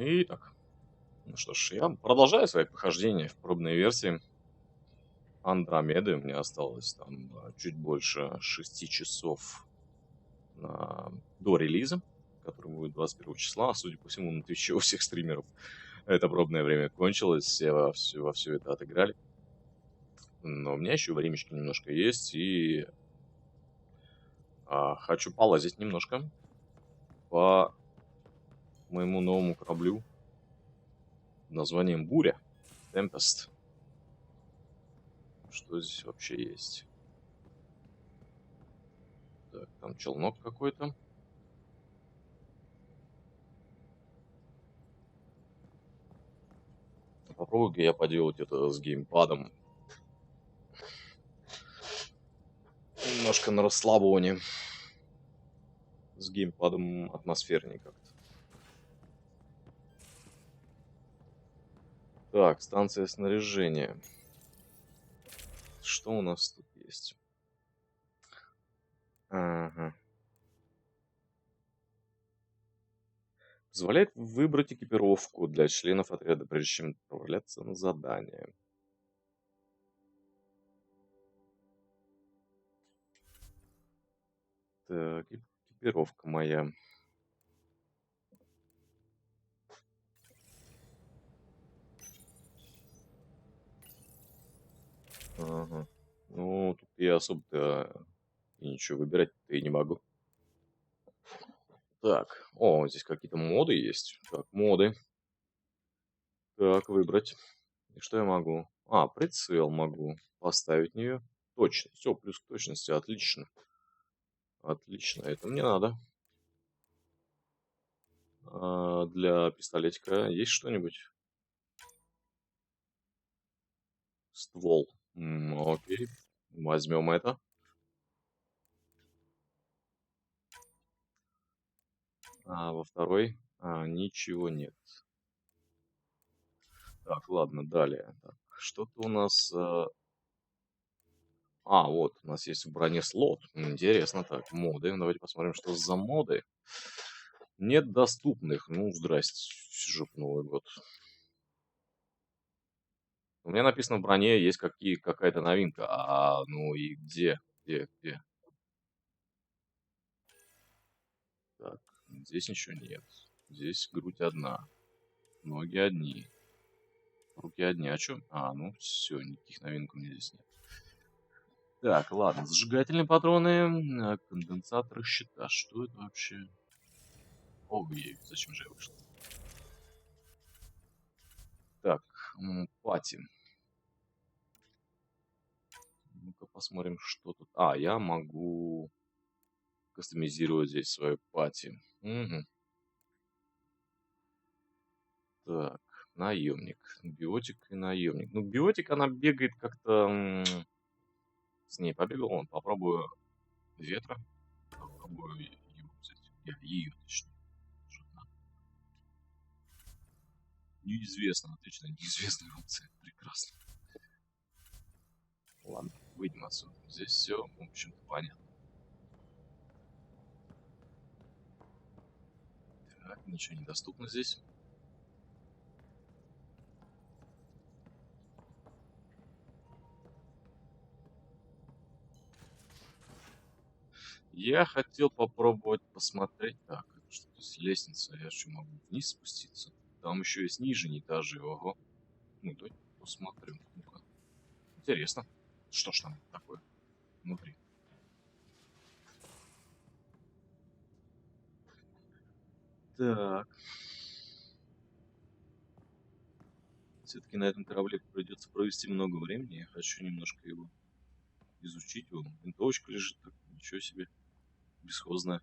Итак, ну что ж, я продолжаю свои похождения в пробной версии Андромеды. У меня осталось там чуть больше 6 часов до релиза, который будет 21 числа. Судя по всему, на Твиче у всех стримеров это пробное время кончилось, все во все это отыграли. Но у меня еще времечко немножко есть, и хочу полазить немножко по моему новому кораблю под названием Буря, Tempest. Что здесь вообще есть? Так, там челнок какой-то. Попробую-ка я поделать это с геймпадом. Немножко на расслабоне. С геймпадом атмосфернее как-то. Так, станция снаряжения. Что у нас тут есть? Ага. Позволяет выбрать экипировку для членов отряда, прежде чем отправляться на задание. Так, экипировка моя. Ага. Ну, тут я особо-то и ничего выбирать-то и не могу. Так, о, здесь какие-то моды есть. Так, моды. Так, выбрать. И что я могу? Прицел могу поставить в нее. Точно. Все, плюс к точности. Отлично. Отлично. Это мне надо. Для пистолетика есть что-нибудь? Ствол. Окей. Возьмем это. Во второй ничего нет. Так, ладно, далее. Так, что-то у нас... вот, у нас есть в броне слот. Интересно, так, моды. Давайте посмотрим, что за моды. Нет доступных. Ну, здрасте. Сижу по Новый год. У меня написано в броне есть какая-то новинка. Ну и где? Где? Так, здесь ничего нет. Здесь грудь одна. Ноги одни. Руки одни. А чё? Ну все, никаких новинок у меня здесь нет. Так, ладно. Зажигательные патроны, конденсаторы щита. Что это вообще? Ой, зачем же я вышел? Так, пати. Ну-ка посмотрим, что тут. Я могу кастомизировать здесь свою пати. Угу. Так, наемник. Биотик и наемник. Ну, биотик, она бегает как-то... С ней побегал он. Попробую ветра. Попробую его взять. Ее, точнее. Что-то. Неизвестно. Отлично, неизвестная опция. Прекрасно. Ладно, выйдем отсюда. Здесь все, в общем-то, понятно. Так, ничего не доступно здесь. Я хотел попробовать посмотреть. Так, это что здесь лестница? Я что, могу вниз спуститься? Там еще есть нижние этажи. Ого. Ну, давайте посмотрим. Ну-ка. Интересно. Что ж там такое внутри? Так. Все-таки на этом корабле придется провести много времени. Я хочу немножко его изучить. Вон, винтовочка лежит. Так, ничего себе. Бесхозная.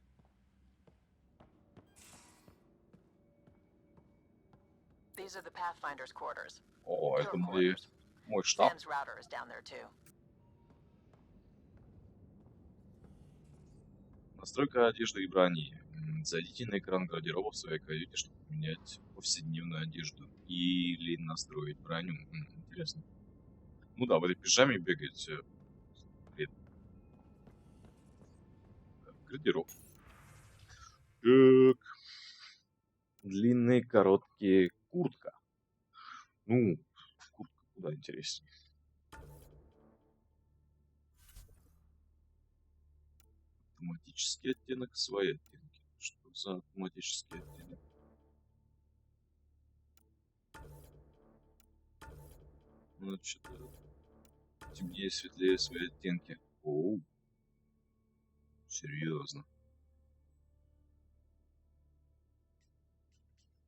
О, это мой штаб. Настройка одежды и брони. Зайдите на экран гардероба в своей каюте, чтобы поменять повседневную одежду. Или настроить броню. Интересно. Ну да, в этой пижаме бегать. Блин. Гардероб. Так. Длинные, короткие, куртка. Ну, куртка куда интереснее. Автоматический оттенок, свои оттенки. Что за автоматический оттенок? Значит, темнее, светлее, свои оттенки. Оу, серьезно.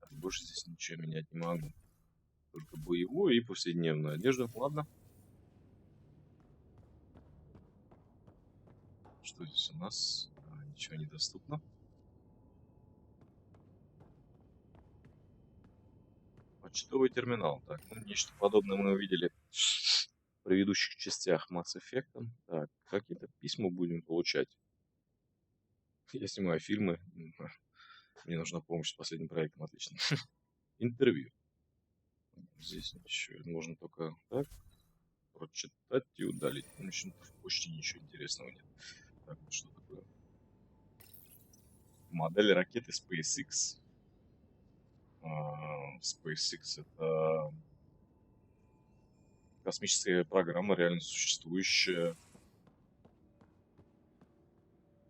Так, больше здесь ничего менять не могу. Только боевую и повседневную одежду. Ладно. Что здесь у нас? Ничего недоступно. Почтовый терминал. Так, ну нечто подобное мы увидели в предыдущих частях Mass Effect. Так, какие-то письма будем получать. Я снимаю фильмы. Мне нужна помощь с последним проектом. Отлично. Интервью. Здесь ничего. Можно только так прочитать и удалить. В общем, почти ничего интересного нет. Так, что такое? Модель ракеты SpaceX. SpaceX это космическая программа, реально существующая,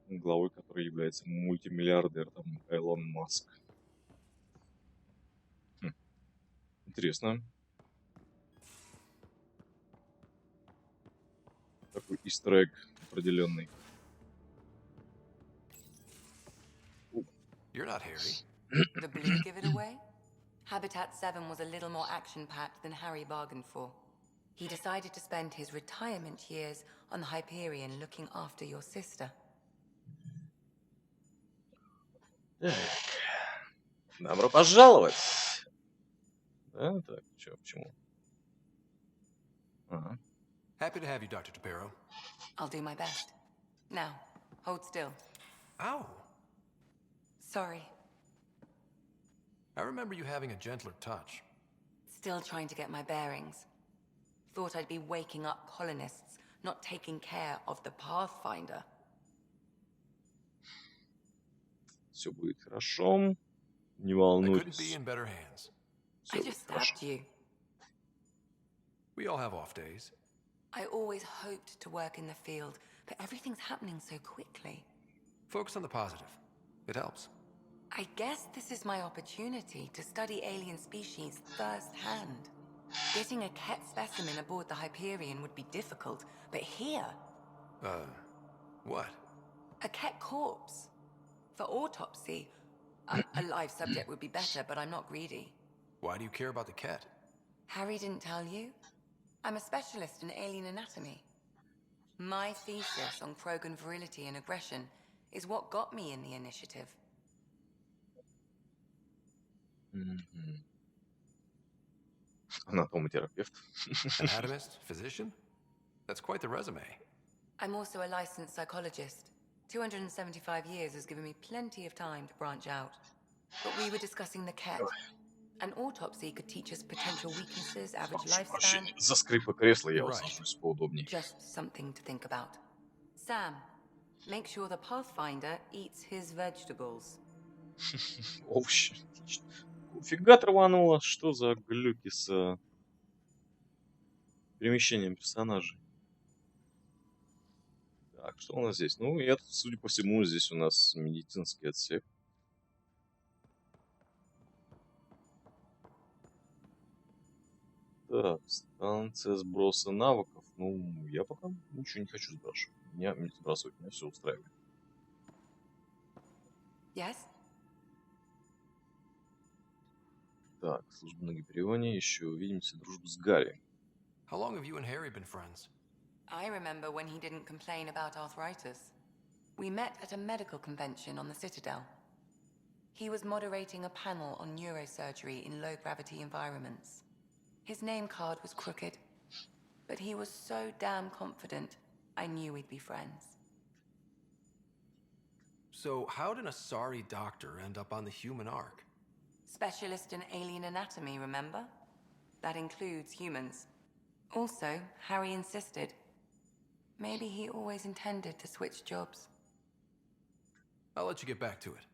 главой которой является мультимиллиардер там, Элон Маск. Интересно. Такой истер-эгг определенный. You're not Harry. The blue give it away? Habitat 7 was a little more action-packed than Harry bargained for. He decided to spend his retirement years on the Hyperion looking after your sister. Добро пожаловать! Да, так, чё, почему? Ага. Happy to have you, Dr. Tapero. I'll do my best. Now, hold still. Ow! Sorry. I remember you having a gentler touch. Still trying to get my bearings. Thought I'd be waking up colonists, not taking care of the Pathfinder. Все будет хорошо. Не I couldn't be волнуйтесь. in better hands. I Все будет just хорошо. stabbed you. We all have off days. I always hoped to work in the field, but everything's happening so quickly. Focus on the positive. It helps. I guess this is my opportunity to study alien species firsthand. Getting a Ket specimen aboard the Hyperion would be difficult, but here, What? a Ket corpse. For autopsy, a live subject would be better, but I'm not greedy. Why do you care about the cat? Harry didn't tell you? I'm a specialist in alien anatomy. My thesis on Krogan virility and aggression is what got me in the initiative. Анатом-терапевт. Anatomist? Physician? That's quite the resume. I'm also a licensed psychologist. 275 years has given me plenty of time to branch out. But we were discussing the Ket. An autopsy could teach us potential weaknesses, average Прошу lifespan. прощения за скрипы кресла, я Right. усаживаюсь поудобнее. Just something to think about. Sam, make sure the Pathfinder eats his vegetables. Овощи. Отлично. Фига рвануло. Что за глюки с перемещением персонажей? Так, что у нас здесь? Ну, я, судя по всему, здесь у нас медицинский отсек. Так, станция сброса навыков. Ну, я пока ничего не хочу сбрасывать. Меня все устраивает. Yes? Так, служба на Гиперионе. Еще увидимся. Дружбу с Гарри. How long have you and Harry been friends? I remember when he didn't complain about arthritis. We met at a medical convention on the Citadel. He was moderating a panel on neurosurgery in low-gravity environments. His name card was crooked, but he was so damn confident, I knew we'd be friends. So how did a sorry doctor end up on the human ark? Specialist in alien anatomy, remember? That includes humans. Also, Harry insisted. Maybe he always intended to switch jobs. I'll let you get back to it.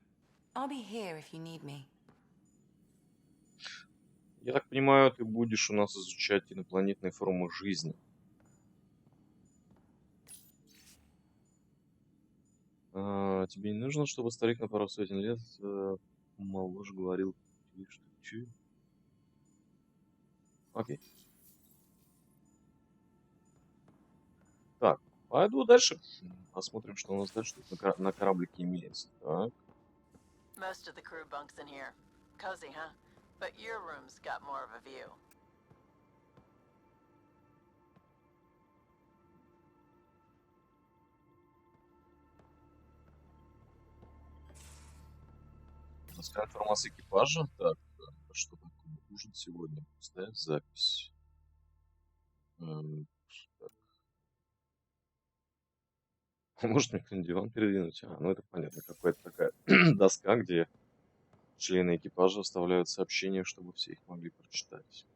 I'll be here if you need me. Я так понимаю, ты будешь у нас изучать инопланетные формы жизни. Тебе не нужно, чтобы старик на пару сотен лет моложе говорил, что чё? Окей. Так, пойду дальше. Посмотрим, что у нас дальше тут на кораблике имеется. Так. Most of the crew bunks in here. Cozy, huh? But your room's got more of a view. Раскрывать информация экипажа. Так, что такое? Ужин сегодня. Пустая запись. Так. Может мне кто-нибудь диван передвинуть? Ну это понятно. Какая-то такая доска, где члены экипажа оставляют сообщения, чтобы все их могли прочитать.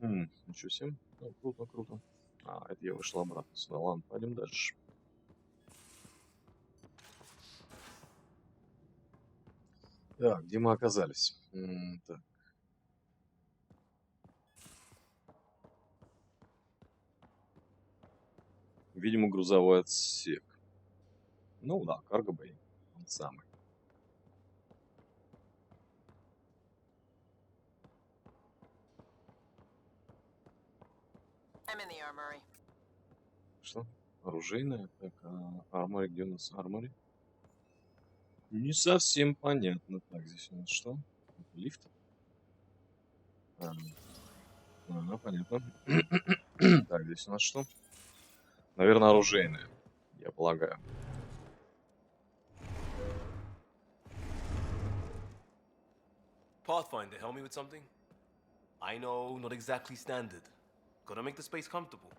Ничего себе. Ну, круто, круто. Это я вышел обратно сюда. Ладно, пойдем дальше. Так, где мы оказались? Так. Видимо, грузовой отсек. Ну да, карго-бэй. Он самый. I'm in the armory. Что? Оружейная? Так, армори, где у нас армори? Не совсем понятно. Так, здесь у нас что? Лифт? Понятно. Так, здесь у нас что? Наверное, оружейная, я полагаю. Pathfinder, help me with something? I know, not exactly standard. Gotta make the space comfortable.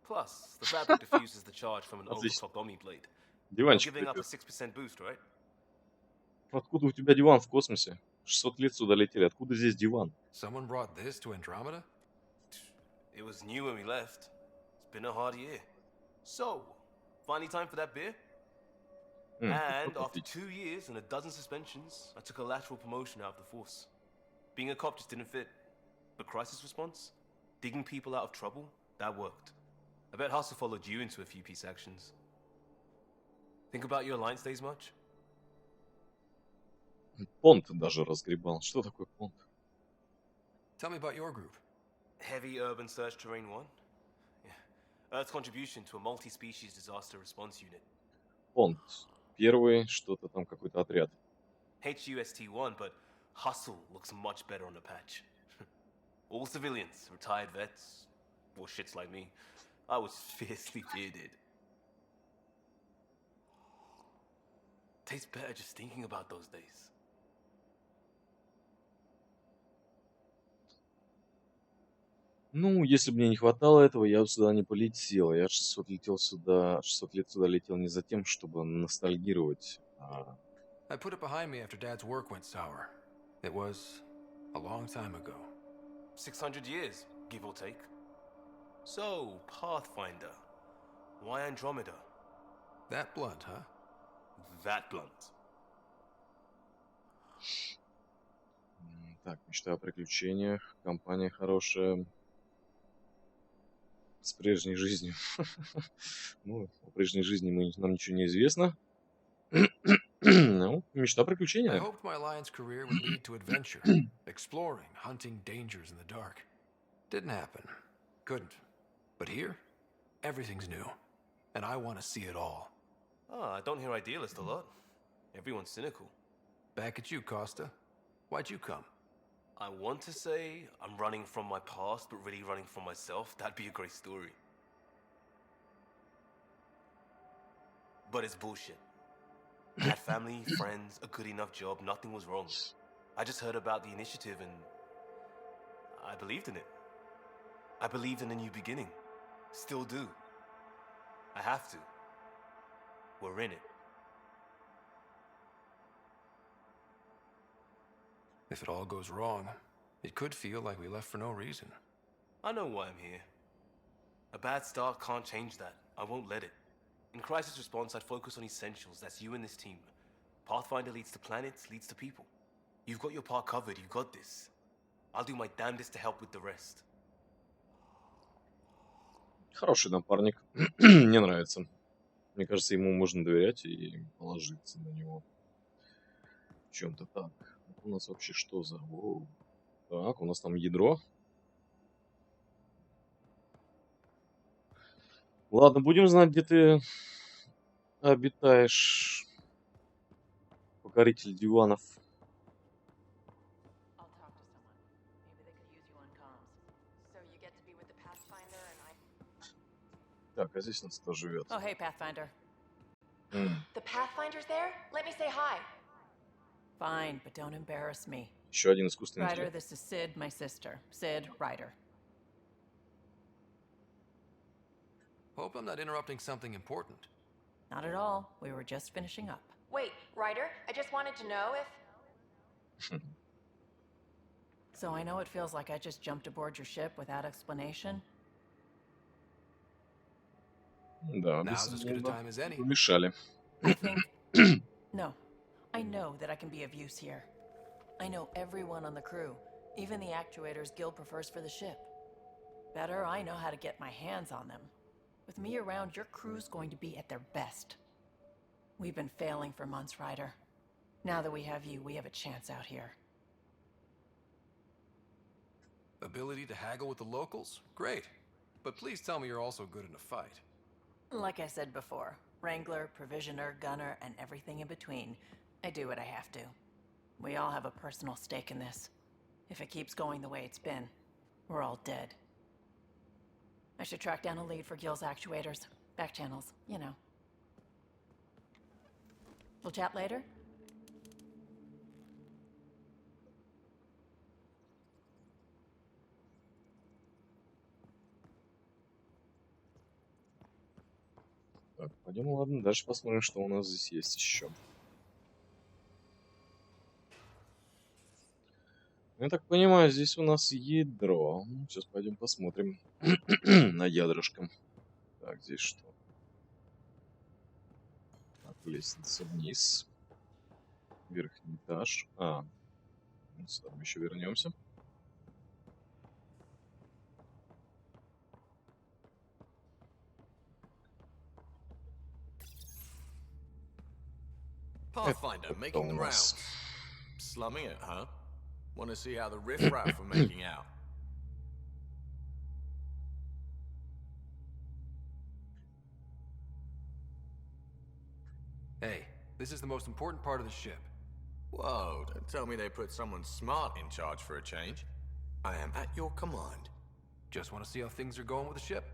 Plus, the fabric diffuses the charge from an Отлично. overclocked Omni-blade. You're Диванчик giving up a припер. 6% boost, right? Откуда у тебя диван в космосе? 600 лет сюда летели. Откуда здесь диван? Someone brought this to Andromeda? It was new when we left. It's been a hard year. So, finally time for that beer? And after 2 years and a dozen suspensions, I took a lateral promotion out of the force. Being a cop just didn't fit. But crisis response? Digging people out of trouble? That worked. I bet Hustle followed you into a few peace actions. Think about your alliance days much? Понт даже разгребал. Что такое понт? Tell me about your group. Heavy urban search terrain 1? Yeah. Earth's contribution to a multi-species disaster response unit. Понт. Первый, что-то там, какой-то отряд. HUST-1, but Hustle looks much better on the patch. All civilians, retired vets, or shits like me. I was fiercely bearded. Tastes better just thinking about those days. Ну, если бы мне не хватало этого, я бы сюда не полетел. Я 600 лет сюда летел не за тем, чтобы ностальгировать. I put it behind me after Dad's work went sour. It was a long time ago. 600 years, give or take. So, Pathfinder. Why Andromeda? That blunt, huh? That blunt. Так, мечта о приключениях. Компания хорошая. С прежней жизнью. Ну, о прежней жизни нам ничего не известно. Ну, мечта I приключения. hoped my alliance career would lead to adventure, exploring, hunting dangers in the dark. Didn't happen. Couldn't. But here, everything's new. And I want to see it all. I don't hear idealist a lot. Everyone's cynical. Back at you, Costa. Why'd you come? I want to say I'm running from my past, but really running from myself. That'd be a great story. But it's bullshit. I had family, friends, a good enough job, nothing was wrong. I just heard about the initiative and I believed in it. I believed in a new beginning. Still do. I have to. We're in it. If it all goes wrong, it could feel like we left for no reason. I know why I'm here. A bad start can't change that. I won't let it. In crisis response, I'd focus on essentials. That's you and this team. Pathfinder leads to planets, leads to people. You've got your part covered. You got this. I'll do my damnedest to help with the rest. Хороший напарник. Мне нравится. Мне кажется, ему можно доверять и положиться на него. В чем-то так. У нас вообще что за... Воу. Так, у нас там ядро. Ладно, будем знать, где ты обитаешь, покоритель диванов. I'll talk to someone. Maybe they could use you on comms. So you get to be with the Pathfinder and I... Так, а здесь у нас кто живет? Oh, hey, Pathfinder. The Pathfinder's there? Let me say hi. Fine, but don't embarrass me. Еще один искусственный Ryder, интеллект. this is Sid, my sister. Sid, Ryder. Hope I'm not interrupting something important. Not at all. We were just finishing up. Wait, Ryder, I just wanted to know if... So I know it feels like I just jumped aboard your ship without explanation. Да, Now's as good a time as any. помешали. I think... No. I know that I can be of use here. I know everyone on the crew. Even the actuators Gil prefers for the ship. Better, I know how to get my hands on them. With me around, your crew's going to be at their best. We've been failing for months, Ryder. Now that we have you, we have a chance out here. Ability to haggle with the locals? Great. But please tell me you're also good in a fight. Like I said before, Wrangler, Provisioner, Gunner, and everything in between. I do what I have to. We all have a personal stake in this. If it keeps going the way it's been, we're all dead. I should track down a lead for Gil's actuators. Back channels, you know. We'll chat later? Так, пойдем, ладно, дальше посмотрим, что у нас здесь есть еще. Я так понимаю, здесь у нас ядро. Сейчас пойдем посмотрим на ядрышко. Так, здесь что? Так, лестница вниз. Верхний этаж. Сюда мы еще вернемся. Pathfinder, making the rounds. Slumming it, huh? Want to see how the riffraff are making out? Hey, this is the most important part of the ship. Whoa, don't tell me they put someone smart in charge for a change. I am at your command. Just want to see how things are going with the ship.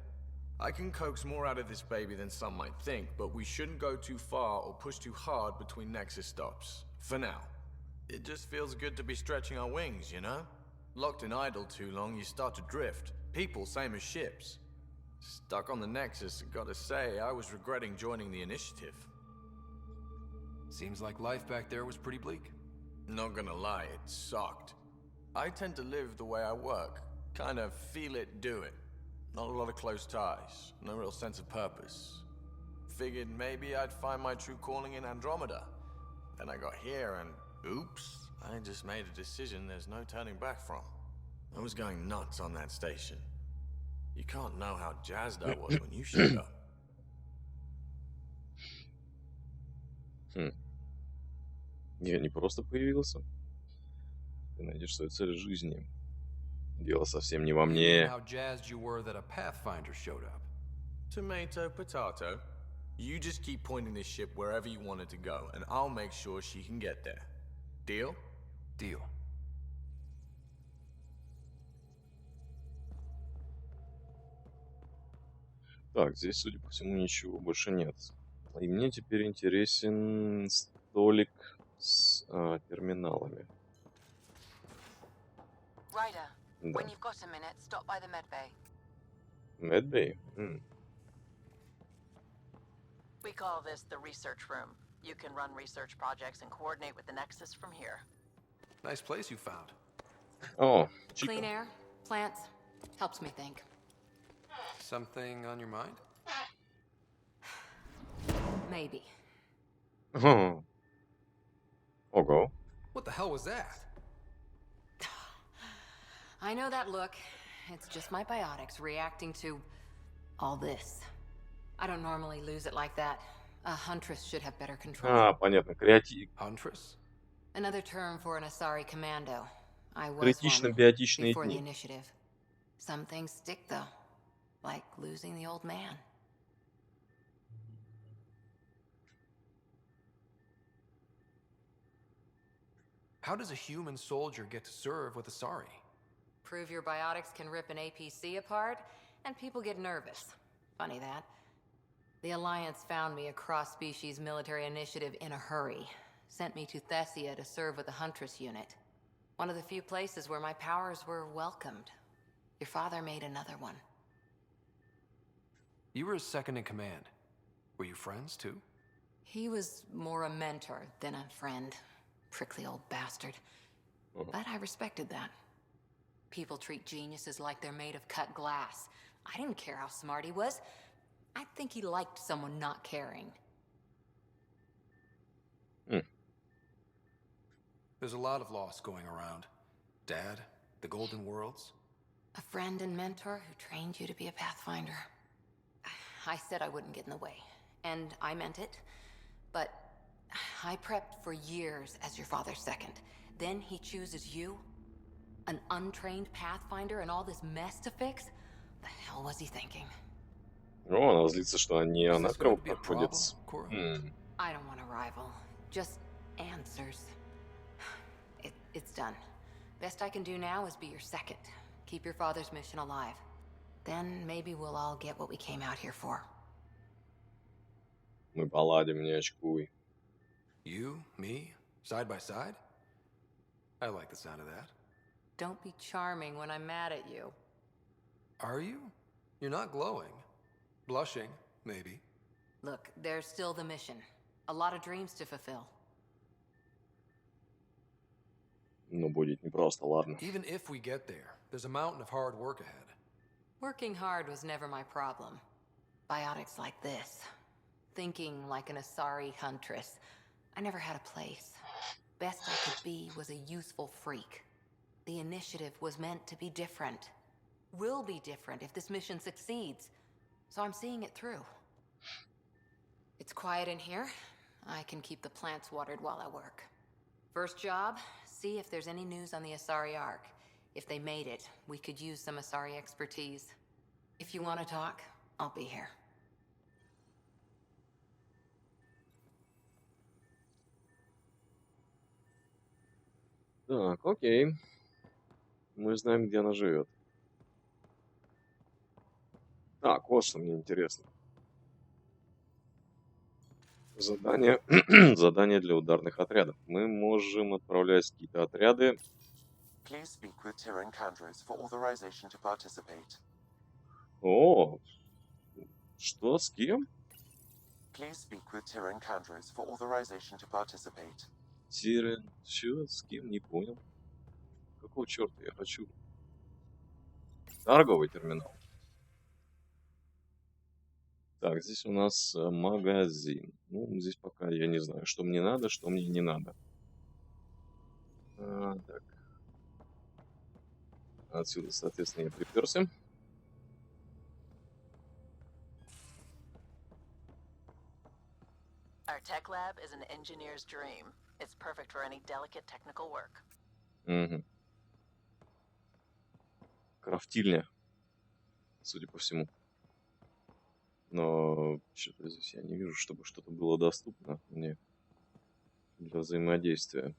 I can coax more out of this baby than some might think, but we shouldn't go too far or push too hard between Nexus stops. For now. It just feels good to be stretching our wings, you know? Locked in idle too long, you start to drift. People, same as ships. Stuck on the Nexus, gotta say, I was regretting joining the initiative. Seems like life back there was pretty bleak. Not gonna lie, it sucked. I tend to live the way I work. Kind of feel it, do it. Not a lot of close ties, no real sense of purpose. Figured maybe I'd find my true calling in Andromeda. Then I got here and, oops, I just made a decision there's no turning back from. I was going nuts on that station. You can't know how jazzed I was when you showed up. Я не просто появился. Ты найдешь свою цель жизни. Дело совсем не во мне. How jazzed you were that a Pathfinder showed up. Tomato, potato. You just keep pointing this ship wherever you want it to go, and I'll make sure she can get there. Deal? Deal. Так, здесь, судя по всему, ничего больше нет. И мне теперь интересен столик с терминалами. Ryder, Да. when you've got a minute, stop by the medbay. Медбей? We call this the research room. You can run research projects and coordinate with the Nexus from here. Nice place you found. О, Clean чика. air, plants, helps me think. Something on your mind? Maybe. Ого. What the hell was that? I know that look. It's just my biotics reacting to all this. I don't normally lose it like that. A huntress should have better control. Понятно. Креатив. Huntress? Another term for an Asari commando. I was Критично one биотичные before the дни. initiative. Some things stick though, like losing the old man. How does a human soldier get to serve with Asari? Prove your biotics can rip an APC apart, and people get nervous. Funny that. The Alliance found me a cross-species military initiative in a hurry. Sent me to Thessia to serve with the Huntress unit. One of the few places where my powers were welcomed. Your father made another one. You were his second in command. Were you friends, too? He was more a mentor than a friend. Prickly old bastard. But I respected that. People treat geniuses like they're made of cut glass. I didn't care how smart he was. I think he liked someone not caring. There's a lot of loss going around. Dad, the Golden Worlds. A friend and mentor who trained you to be a Pathfinder. I said I wouldn't get in the way, and I meant it. But I prepped for years as your father's second. Then he chooses you? An untrained Pathfinder and all this mess to fix? The hell was he thinking? Ну, она злится, что не Is она this going to be a кровопроходец. problem, Cora? I don't want a rival. Just answers. It's done. Best I can do now is be your second. Keep your father's mission alive. Then maybe we'll all get what we came out here for. Мы поладим, не очкуй. You, me, side by side? I like the sound of that. Don't be charming when I'm mad at you. Are you? You're not glowing. Blushing, maybe. Look, there's still the mission. A lot of dreams to fulfill. Но будет непросто, ладно. Even if we get there, there's a mountain of hard work ahead. Working hard was never my problem. Biotics like this. Thinking like an Asari huntress. I never had a place. Best I could be was a useful freak. The initiative was meant to be different. Will be different if this mission succeeds. So I'm seeing it through. It's quiet in here. I can keep the plants watered while I work. First job, see if there's any news on the Asari Ark. If they made it, we could use some Asari expertise. If you want to talk, I'll be here. Так, окей. Мы знаем, где она живет. Так, вот что мне интересно. Задание, задание для ударных отрядов. Мы можем отправлять какие-то отряды. Please speak with Tyrann Kandros for authorization to participate. О, что, с кем? Please speak with Tyrann Kandros for authorization to participate. Тирен, чё, с кем, не понял. Какого черта я хочу? Торговый терминал. Так, здесь у нас магазин. Ну, здесь пока я не знаю, что мне надо, что мне не надо. Так. Отсюда, соответственно, я приперся. Our tech lab is an engineer's dream. It's perfect for any delicate technical work. Угу. Крафтильня, судя по всему. Но что-то здесь я не вижу, чтобы что-то было доступно мне для взаимодействия.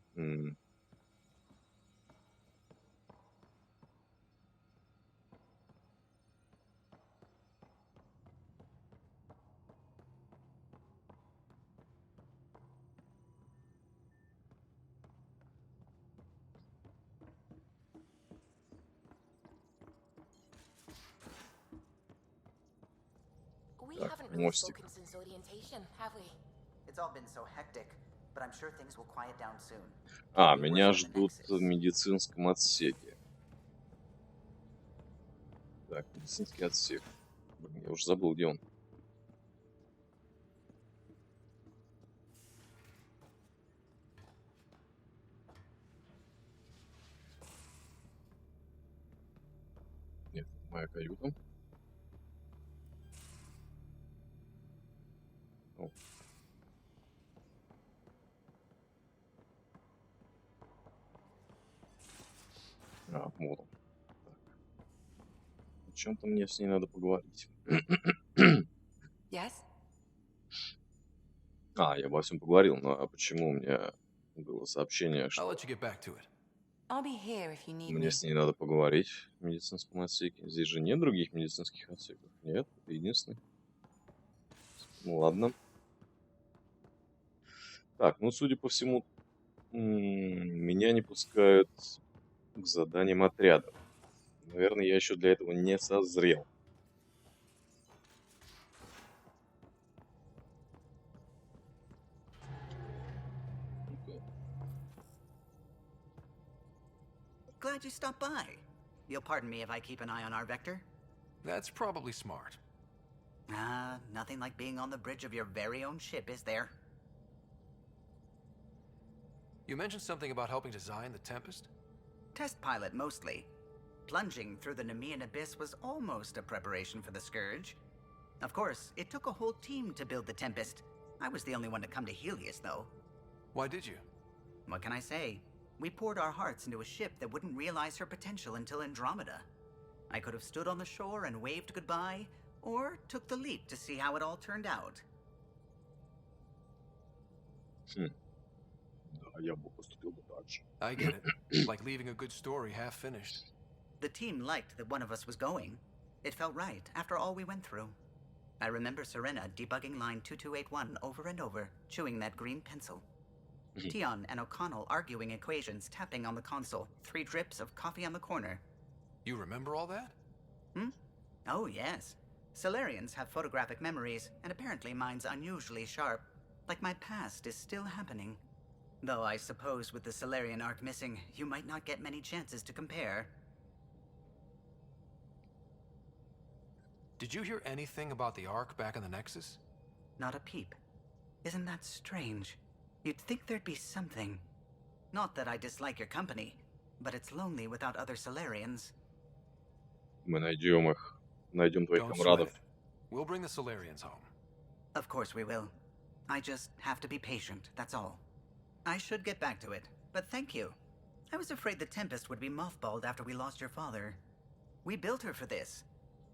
We Так, haven't really мостик. spoken since orientation, have we? It's all been so hectic, but I'm sure things will quiet down soon. А, We меня work on the ждут в Nexus. медицинском отсеке. Так, медицинский отсек. Блин, я уже забыл, где он. моя каюта. О. Вот он. Так. О чем-то мне с ней надо поговорить. Yes? Я обо всем поговорил, но почему у меня было сообщение, I'll что let you get back to it. I'll be here if you need мне me. с ней надо поговорить в медицинском отсеке? Здесь же нет других медицинских отсеков. Нет, это единственный. Ну ладно. Так, ну судя по всему, меня не пускают к заданиям отряда. Наверное, я еще для этого не созрел. Glad you stopped by. You'll pardon me if I keep an eye on our vector. That's probably smart. Nothing like being on the bridge of your very own ship, is there? You mentioned something about helping design the Tempest? Test pilot, mostly. Plunging through the Nemean abyss was almost a preparation for the Scourge. Of course, it took a whole team to build the Tempest. I was the only one to come to Helios, though. Why did you? What can I say? We poured our hearts into a ship that wouldn't realize her potential until Andromeda. I could have stood on the shore and waved goodbye, or took the leap to see how it all turned out. Да, я бы поступил бы так же. I get it. Like leaving a good story half finished. The team liked that one of us was going. It felt right after all we went through. I remember Serena debugging line 2281 over and over, chewing that green pencil. Tion and O'Connell arguing equations, tapping on the console, 3 drips of coffee on the corner. You remember all that? Oh, yes. Solarians have photographic memories, and apparently mine's unusually sharp. Like my past is still happening. Though I suppose with the Solarian arc missing, you might not get many chances to compare. Did you hear anything about the Ark back in the Nexus? Not a peep. Isn't that strange? You'd think there'd be something. Not that I dislike your company, but it's lonely without other Solarians. Мы найдем их. Найдем твоих Don't комрадов. sweat it. We'll bring the Solarians home. Of course we will. I just have to be patient, that's all. I should get back to it, but thank you. I was afraid the Tempest would be mothballed after we lost your father. We built her for this.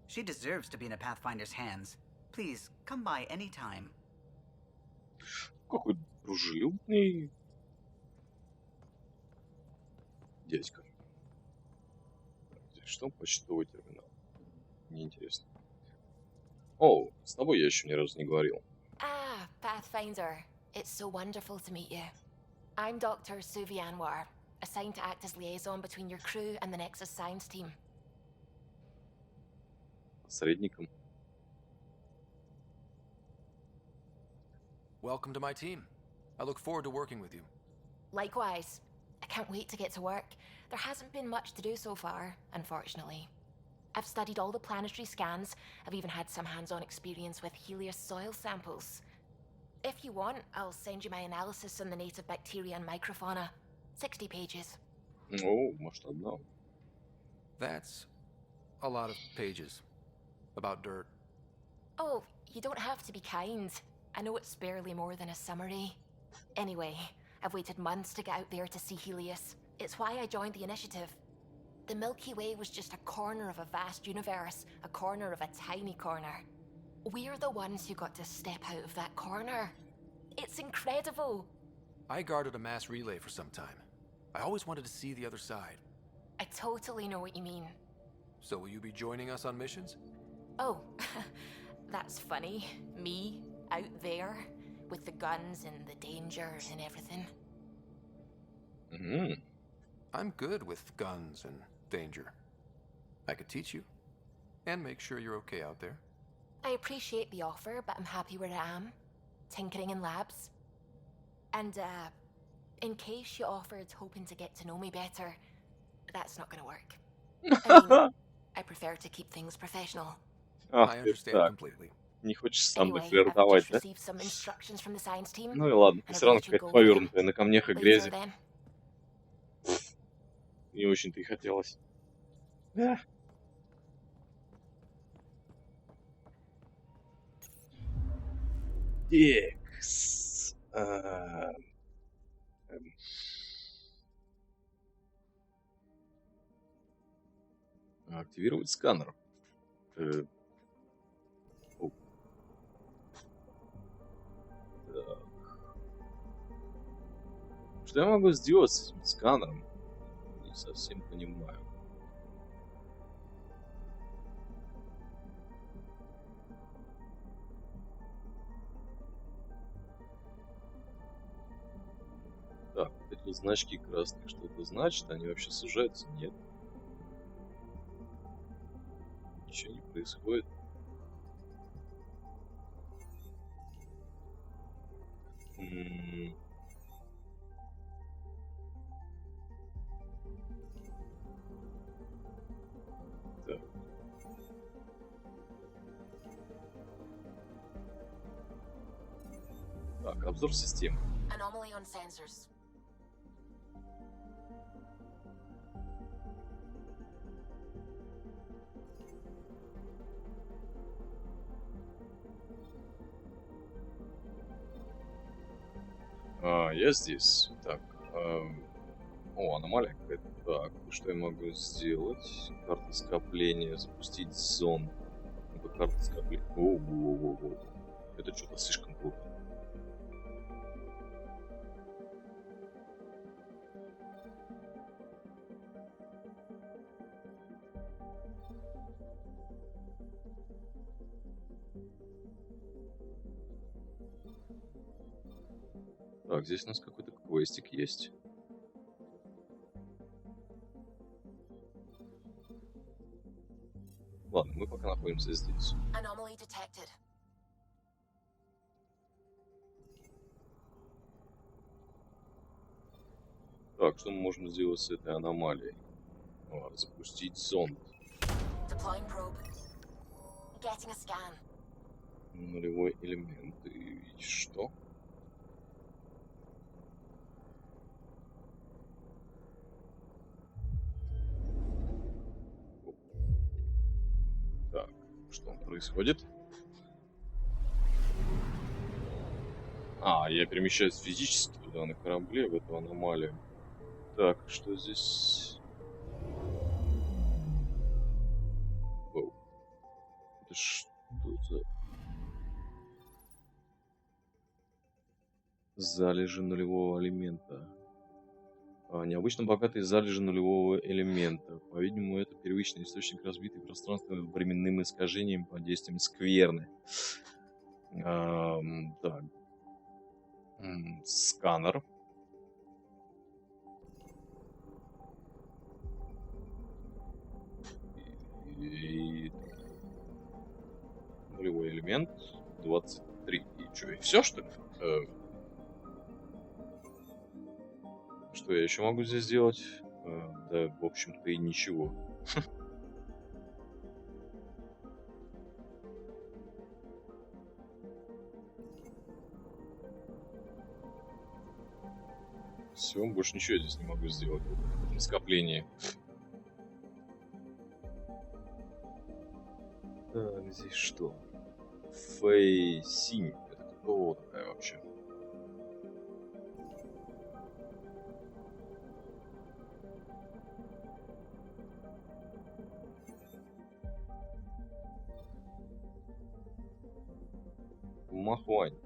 She deserves to be in a Pathfinder's hands. Please, come by any time. Какой дружелюбный дядька. Здесь что? Почтовый терминал. Неинтересно. О, с тобой я еще ни разу не говорил. Ah, Pathfinder. It's so wonderful to meet you. I'm Dr. Suvi Anwar, assigned to act as liaison between your crew and the Nexus science team. Посредником. Welcome to my team. I look forward to working with you. Likewise. I can't wait to get to work. There hasn't been much to do so far, unfortunately. I've studied all the planetary scans. I've even had some hands-on experience with Helios soil samples. If you want, I'll send you my analysis on the native bacteria and microfauna. 60 pages. О, может, одна. That's a lot of pages. About dirt. Oh, you don't have to be kind. I know it's barely more than a summary. Anyway, I've waited months to get out there to see Helios. It's why I joined the initiative. The Milky Way was just a corner of a vast universe, a corner of a tiny corner. We're the ones who got to step out of that corner. It's incredible. I guarded a mass relay for some time. I always wanted to see the other side. I totally know what you mean. So will you be joining us on missions? Oh, that's funny. Me, out there, with the guns and the danger and everything. I'm good with guns and danger. I could teach you. And make sure you're okay out there. I appreciate the offer, but I'm happy where I am. Tinkering in labs. And, in case you offered hoping to get to know me better, that's not gonna work. I mean, I prefer to keep things professional. I understand completely. Не хочешь со мной Anyway, I've флиртовать, just да? received some instructions from the science team. Ну и ладно, ты and все I'll равно let you какая-то go over them. повернутая на камнях и Later грязи. then. Не очень-то и хотелось. Да. Текс. Активировать сканер. Так. Что я могу сделать с этим сканером? Не совсем понимаю. Так, вот эти вот значки красные что-то значит? Они вообще сужаются? Нет. Ничего не происходит. Так. Так, обзор системы. Anomaly on sensors. Я здесь. Так. О, аномалия какая-то. Так, что я могу сделать? Карта скопления. Запустить зонд. Это карта скопления. О-о-о-о-о. Это что-то слишком круто. Так, здесь у нас какой-то квестик есть. Ладно, мы пока находимся здесь. Anomaly detected. Так, что мы можем сделать с этой аномалией? Запустить зонд. Deploying probe. Getting a scan. Нулевой элемент. И что? Так, что происходит? Я перемещаюсь физически туда, на корабле, в эту аномалию. Так, что здесь? Оу. Это что за... Залежи нулевого элемента. Необычно богатые залежи нулевого элемента. По-видимому, это первичный источник, разбитый пространственным временным искажением под действием скверны. Так. Сканер. И... Нулевой элемент. 23. И что, и все, что ли? Что я еще могу здесь сделать? Да, в общем-то, и ничего. Все, больше ничего я здесь не могу сделать в этом скоплении. Так, здесь что? Фэй-Синь. Это кто такая вообще? Махуань.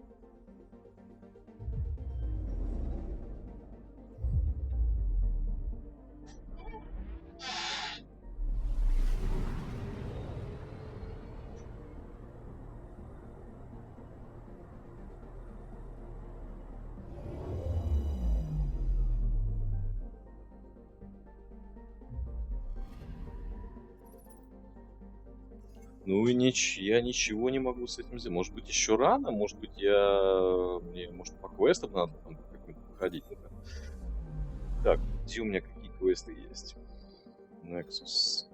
Ну и я ничего не могу с этим сделать. Может быть, еще рано? Может быть, мне, может, по квестам надо там как-нибудь походить? Ну-ка. Так, где у меня какие квесты есть? Nexus.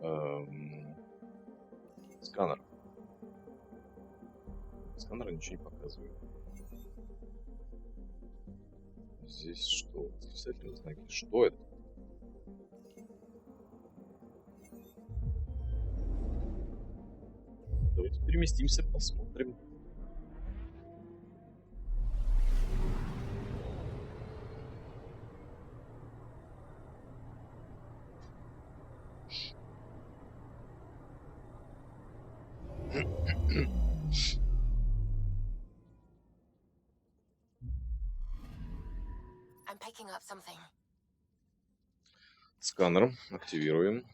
Сканер. Сканер ничего не показывает. Здесь что? Восклицательные знаки. Что это? Давайте переместимся, посмотрим. I'm picking up something. Сканер активируем.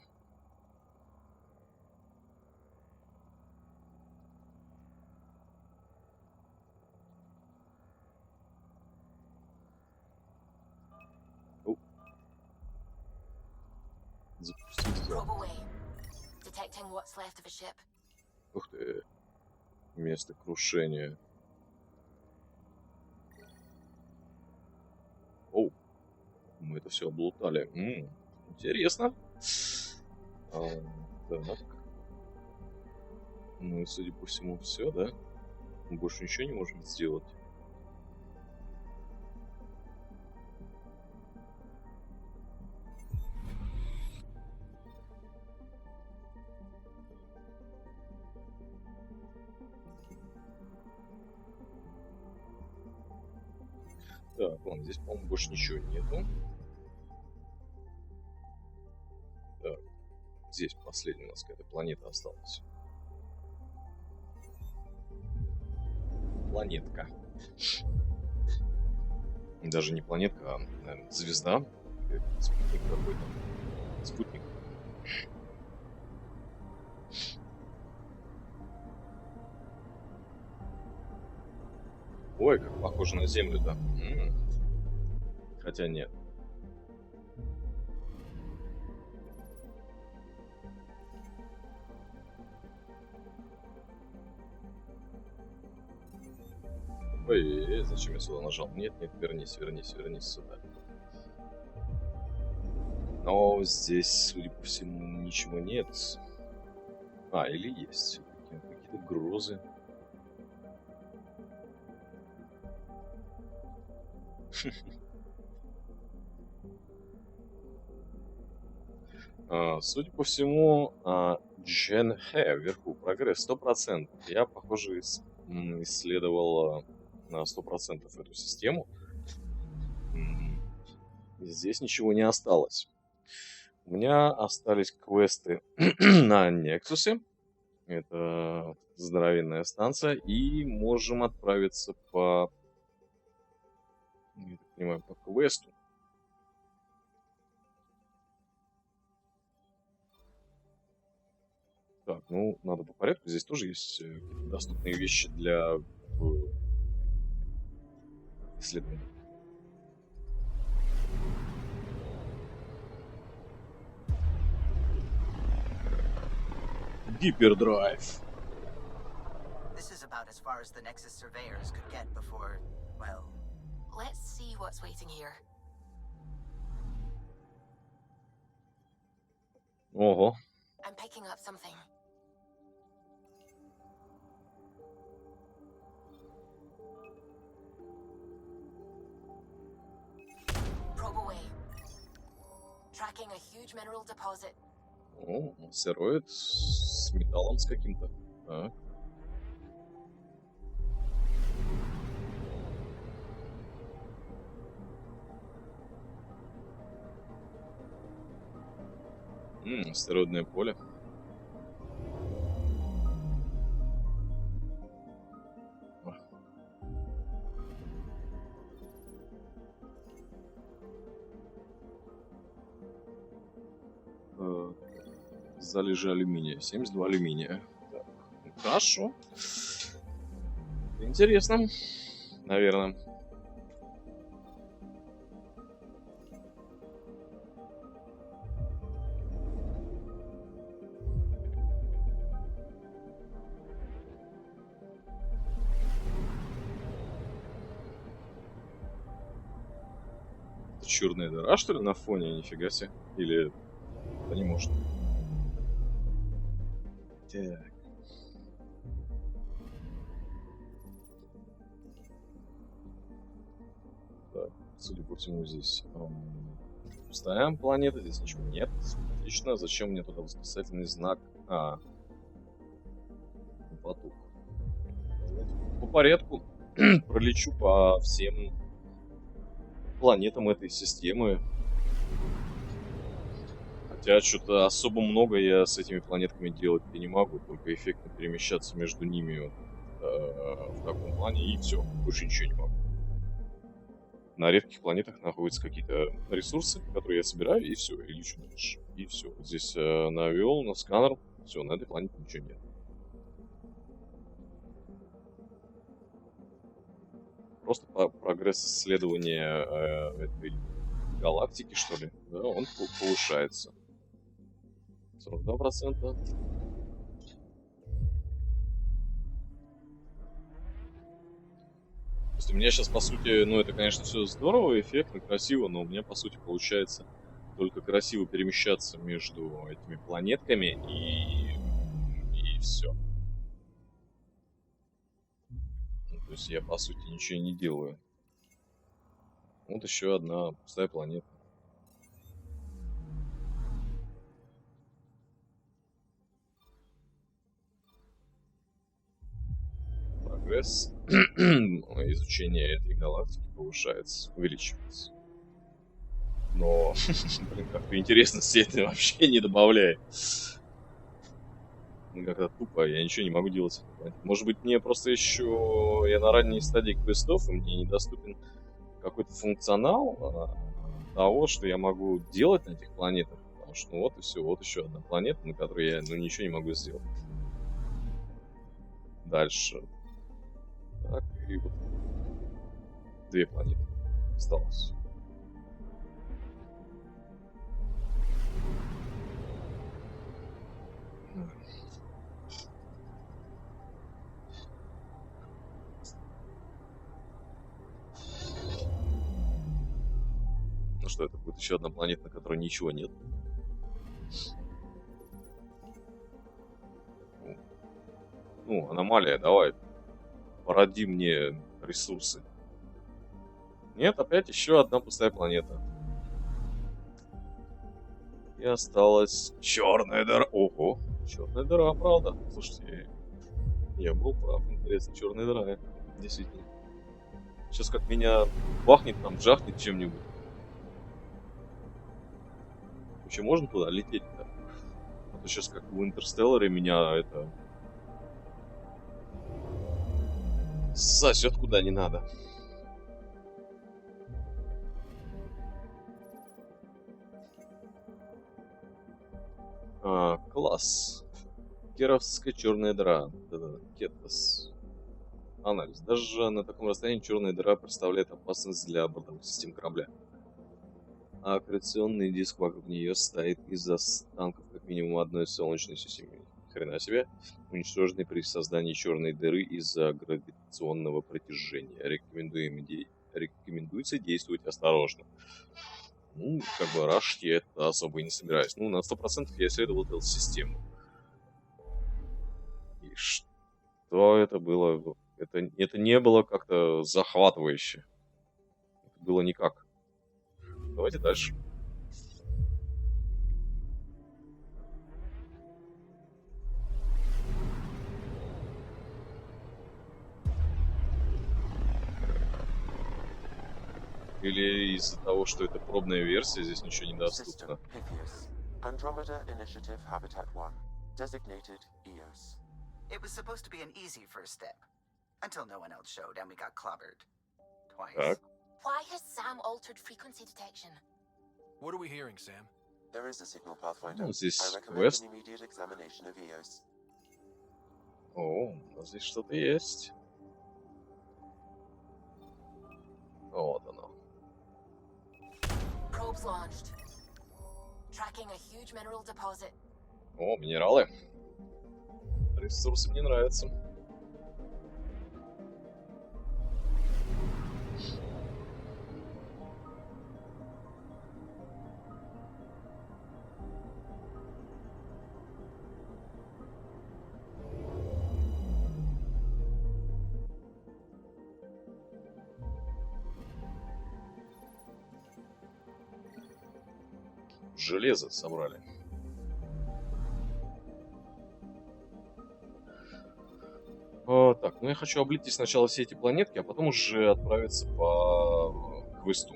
Запустить Probe away. Detecting what's left of a ship. Ух ты. Место крушения. Оу. Мы это все облутали. Интересно. Так. Ну и, судя по всему, все, да? Мы больше ничего не можем сделать. Так, ладно, здесь, по-моему, больше ничего нету. Так, здесь последняя у нас какая-то планета осталась. Планетка. Даже не планетка, а, наверное, звезда. Спутник какой-то. Спутник. Ой, как похоже на Землю-то. Хотя нет. Ой, зачем я сюда нажал? Нет, вернись сюда. Но здесь, судя по всему, ничего нет. Или есть какие-то грозы. Судя по всему, Джен Хэ вверху, прогресс 100%. Я, похоже, исследовал на 100% эту систему. Здесь ничего не осталось. У меня остались квесты на Нексусе. Это здоровенная станция. И можем отправиться по... Я так понимаю, по квесту. Так, ну, надо по порядку. Здесь тоже есть доступные вещи для исследования. Гипердрайв. This is about as far as the Nexus surveyors could get before, well... Let's see what's waiting here. Ого. I'm picking up something. Probe away. Tracking a huge mineral deposit. О, астероид с металлом с каким-то. Так. Астероидное поле. Залежи алюминия. 72 алюминия. Так, хорошо. Интересно. Наверное. Черная дыра, что ли, на фоне? Нифига себе. Или... Да не может. Так. Так, судя по всему, здесь пустая планета, здесь ничего нет. Отлично. Зачем мне туда восклицательный знак? Потух. По порядку пролечу по всем планетам этой системы. Хотя что-то особо много я с этими планетками делать не могу, только эффектно перемещаться между ними вот, в таком плане, и все, больше ничего не могу. На редких планетах находятся какие-то ресурсы, которые я собираю, и все, и лечу дальше. И все. Вот здесь навел на сканер, все, на этой планете ничего нет. Просто прогресс исследования этой галактики, что ли, да, он повышается. 42%. То есть у меня сейчас, по сути, ну это, конечно, все здорово, эффектно, красиво, но у меня, по сути, получается только красиво перемещаться между этими планетками и все. Ну, то есть я, по сути, ничего не делаю. Вот еще одна пустая планета. Прогресс изучения этой галактики повышается, увеличивается. Но, блин, как-то интересности это вообще не добавляет. Ну, как-то тупо, я ничего не могу делать. Может быть, мне просто еще... Я на ранней стадии квестов, и мне недоступен какой-то функционал того, что я могу делать на этих планетах. Потому что ну, вот и все, вот еще одна планета, на которой я ничего не могу сделать. Дальше. Так, и вот 2 планеты осталось. Ну что, это будет еще одна планета, на которой ничего нет. Ну, аномалия, давай. Породи мне ресурсы. Нет, опять еще одна пустая планета. И осталась черная дыра. Ого, черная дыра, правда. Слушайте, я был прав, интересно, черная дыра. Действительно. Сейчас как меня бахнет там, жахнет чем-нибудь. Вообще можно туда лететь-то? А то сейчас как в Интерстелларе меня это... сосет куда не надо. Класс. Керовская черная дыра. Кетос. Анализ. Даже на таком расстоянии черная дыра представляет опасность для бортовых систем корабля. А аккреционный диск вокруг нее стоит из останков как минимум одной солнечной системы. Хрена себе. Уничтоженный при создании черной дыры из-за гравитационного притяжения. Рекомендуется действовать осторожно. Ну, как бы рашить я это особо и не собираюсь. Ну, на 100% я исследовал эту систему. И что это было? Это не было как-то захватывающе. Это было никак. Давайте дальше. Или из-за того, что это пробная версия, здесь ничего не доступно. Andromeda Initiative Habitat 1, designated EOS. It was supposed to be an easy first step. Until no one else showed and we got clobbered. Twice. Так. Why has Sam altered frequency detection? What are we hearing, Sam? There is a signal pathfinder. Ну, здесь I recommend квест. an immediate examination of EOS. О, здесь что-то есть. Вот оно. Probes launched. Tracking a huge mineral deposit. О, минералы. Ресурсы мне нравятся. Железо собрали. Так, ну я хочу облить сначала все эти планетки, а потом уже отправиться по квесту.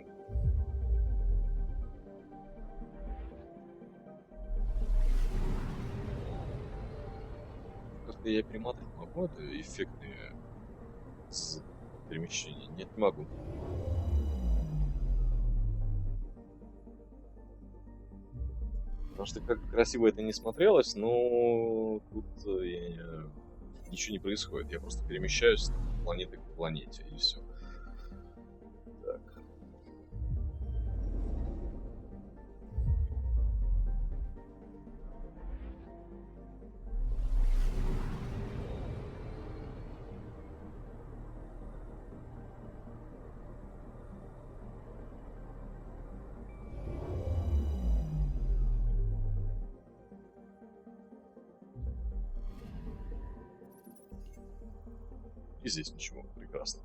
как-то я перемотать могу, это эффектные перемещения? Нет, не могу. Потому что как бы красиво это не смотрелось, но тут ничего не происходит. Я просто перемещаюсь от планеты к планете, и все. Так. И здесь ничего. Прекрасно.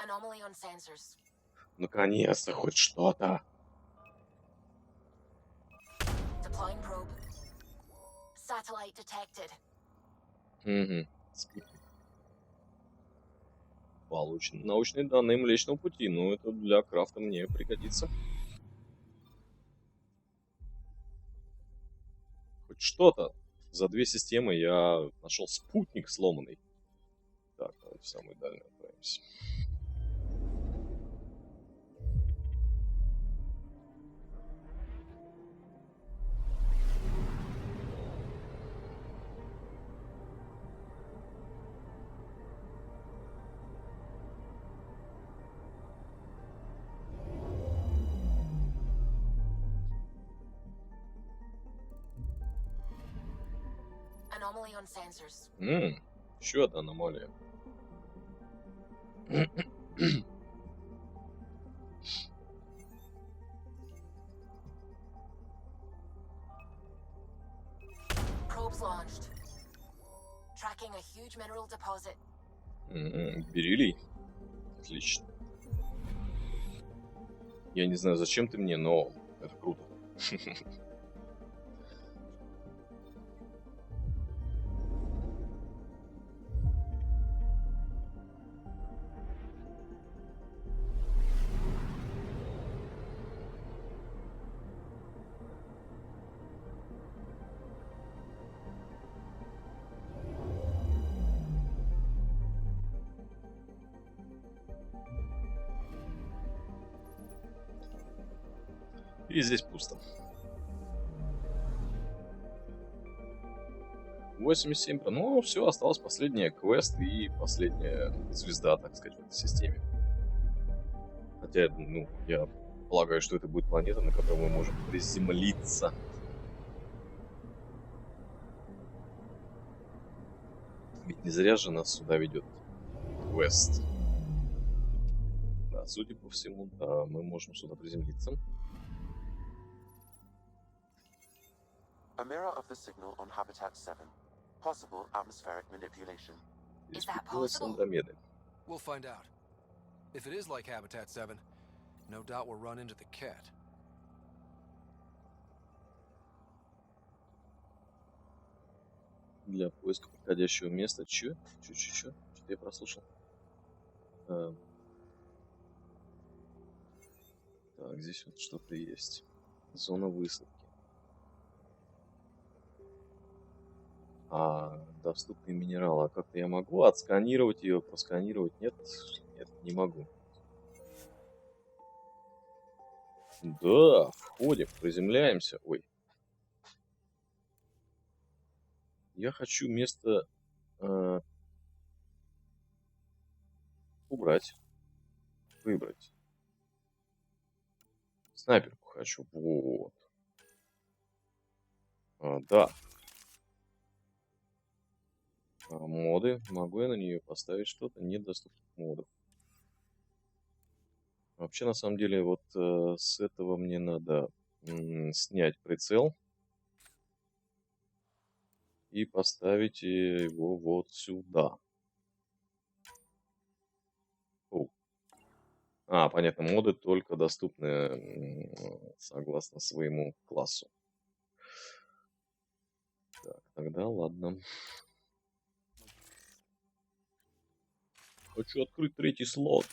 Anomaly on sensors. Наконец-то хоть что-то. Deploying probe. Satellite detected. Угу. Спутник. Получены научные данные Млечного Пути. Ну, это для крафта мне пригодится. Хоть что-то. За 2 системы я нашел спутник сломанный. Так, давайте в самую дальнюю отправимся. Anomaly on sensors. Еще одна аномалия. Probes launched. Tracking a huge mineral deposit. Бериллий. Отлично. Я не знаю, зачем ты мне, но это круто. И здесь пусто. 87. Ну, все, осталось последняя квест и последняя звезда, так сказать, в этой системе. Хотя, ну, я полагаю, что это будет планета, на которой мы можем приземлиться. Ведь не зря же нас сюда ведет квест. Да, судя по всему, да, мы можем сюда приземлиться. A mirror of the signal on Habitat 7. Possible atmospheric manipulation. Is that possible? We'll find out. If it is like Habitat 7, no doubt we'll run into the cat. Для поиска подходящего места. Чё? Что-то я прослушал. Так, здесь вот что-то есть. Зона высадки. Доступные минералы. А как-то я могу отсканировать ее, просканировать? Нет, не могу. Да, входим, приземляемся. Ой. Я хочу место убрать. Выбрать. Снайперку хочу. Вот. Да. Моды. Могу я на нее поставить что-то? Нет доступных модов. Вообще, на самом деле, вот с этого мне надо снять прицел и поставить его вот сюда. Понятно, моды только доступны согласно своему классу. Так, тогда ладно. Хочу открыть третий слот.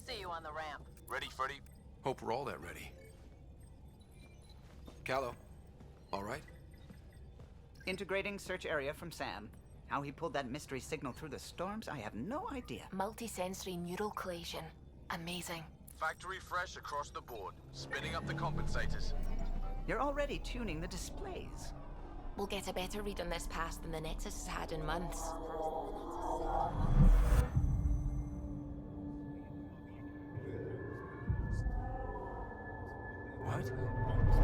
See you on the ramp. Ready, Freddy? Hope we're all that ready. Callow, all right? Integrating search area from Sam. How he pulled that mystery signal through the storms, I have no idea. Multisensory neural collation. Amazing. Factory fresh across the board. Spinning up the compensators. You're already tuning the displays. We'll get a better read on this pass than the Nexus has had in months. What?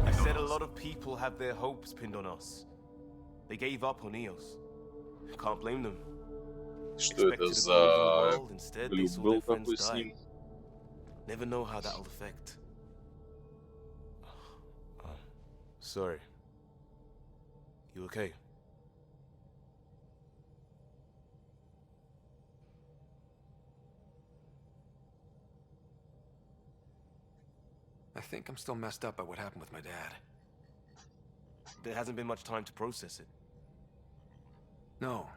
I said a lot of people have their hopes pinned on us. They gave up on EOS. Can't blame them. Что это Expected a за golden world, instead they глюк saw был their такой friends с die. ним? Never know how that'll affect. Sorry. You okay? I think I'm still messed up by what happened with my dad. There hasn't been much time to process it. No.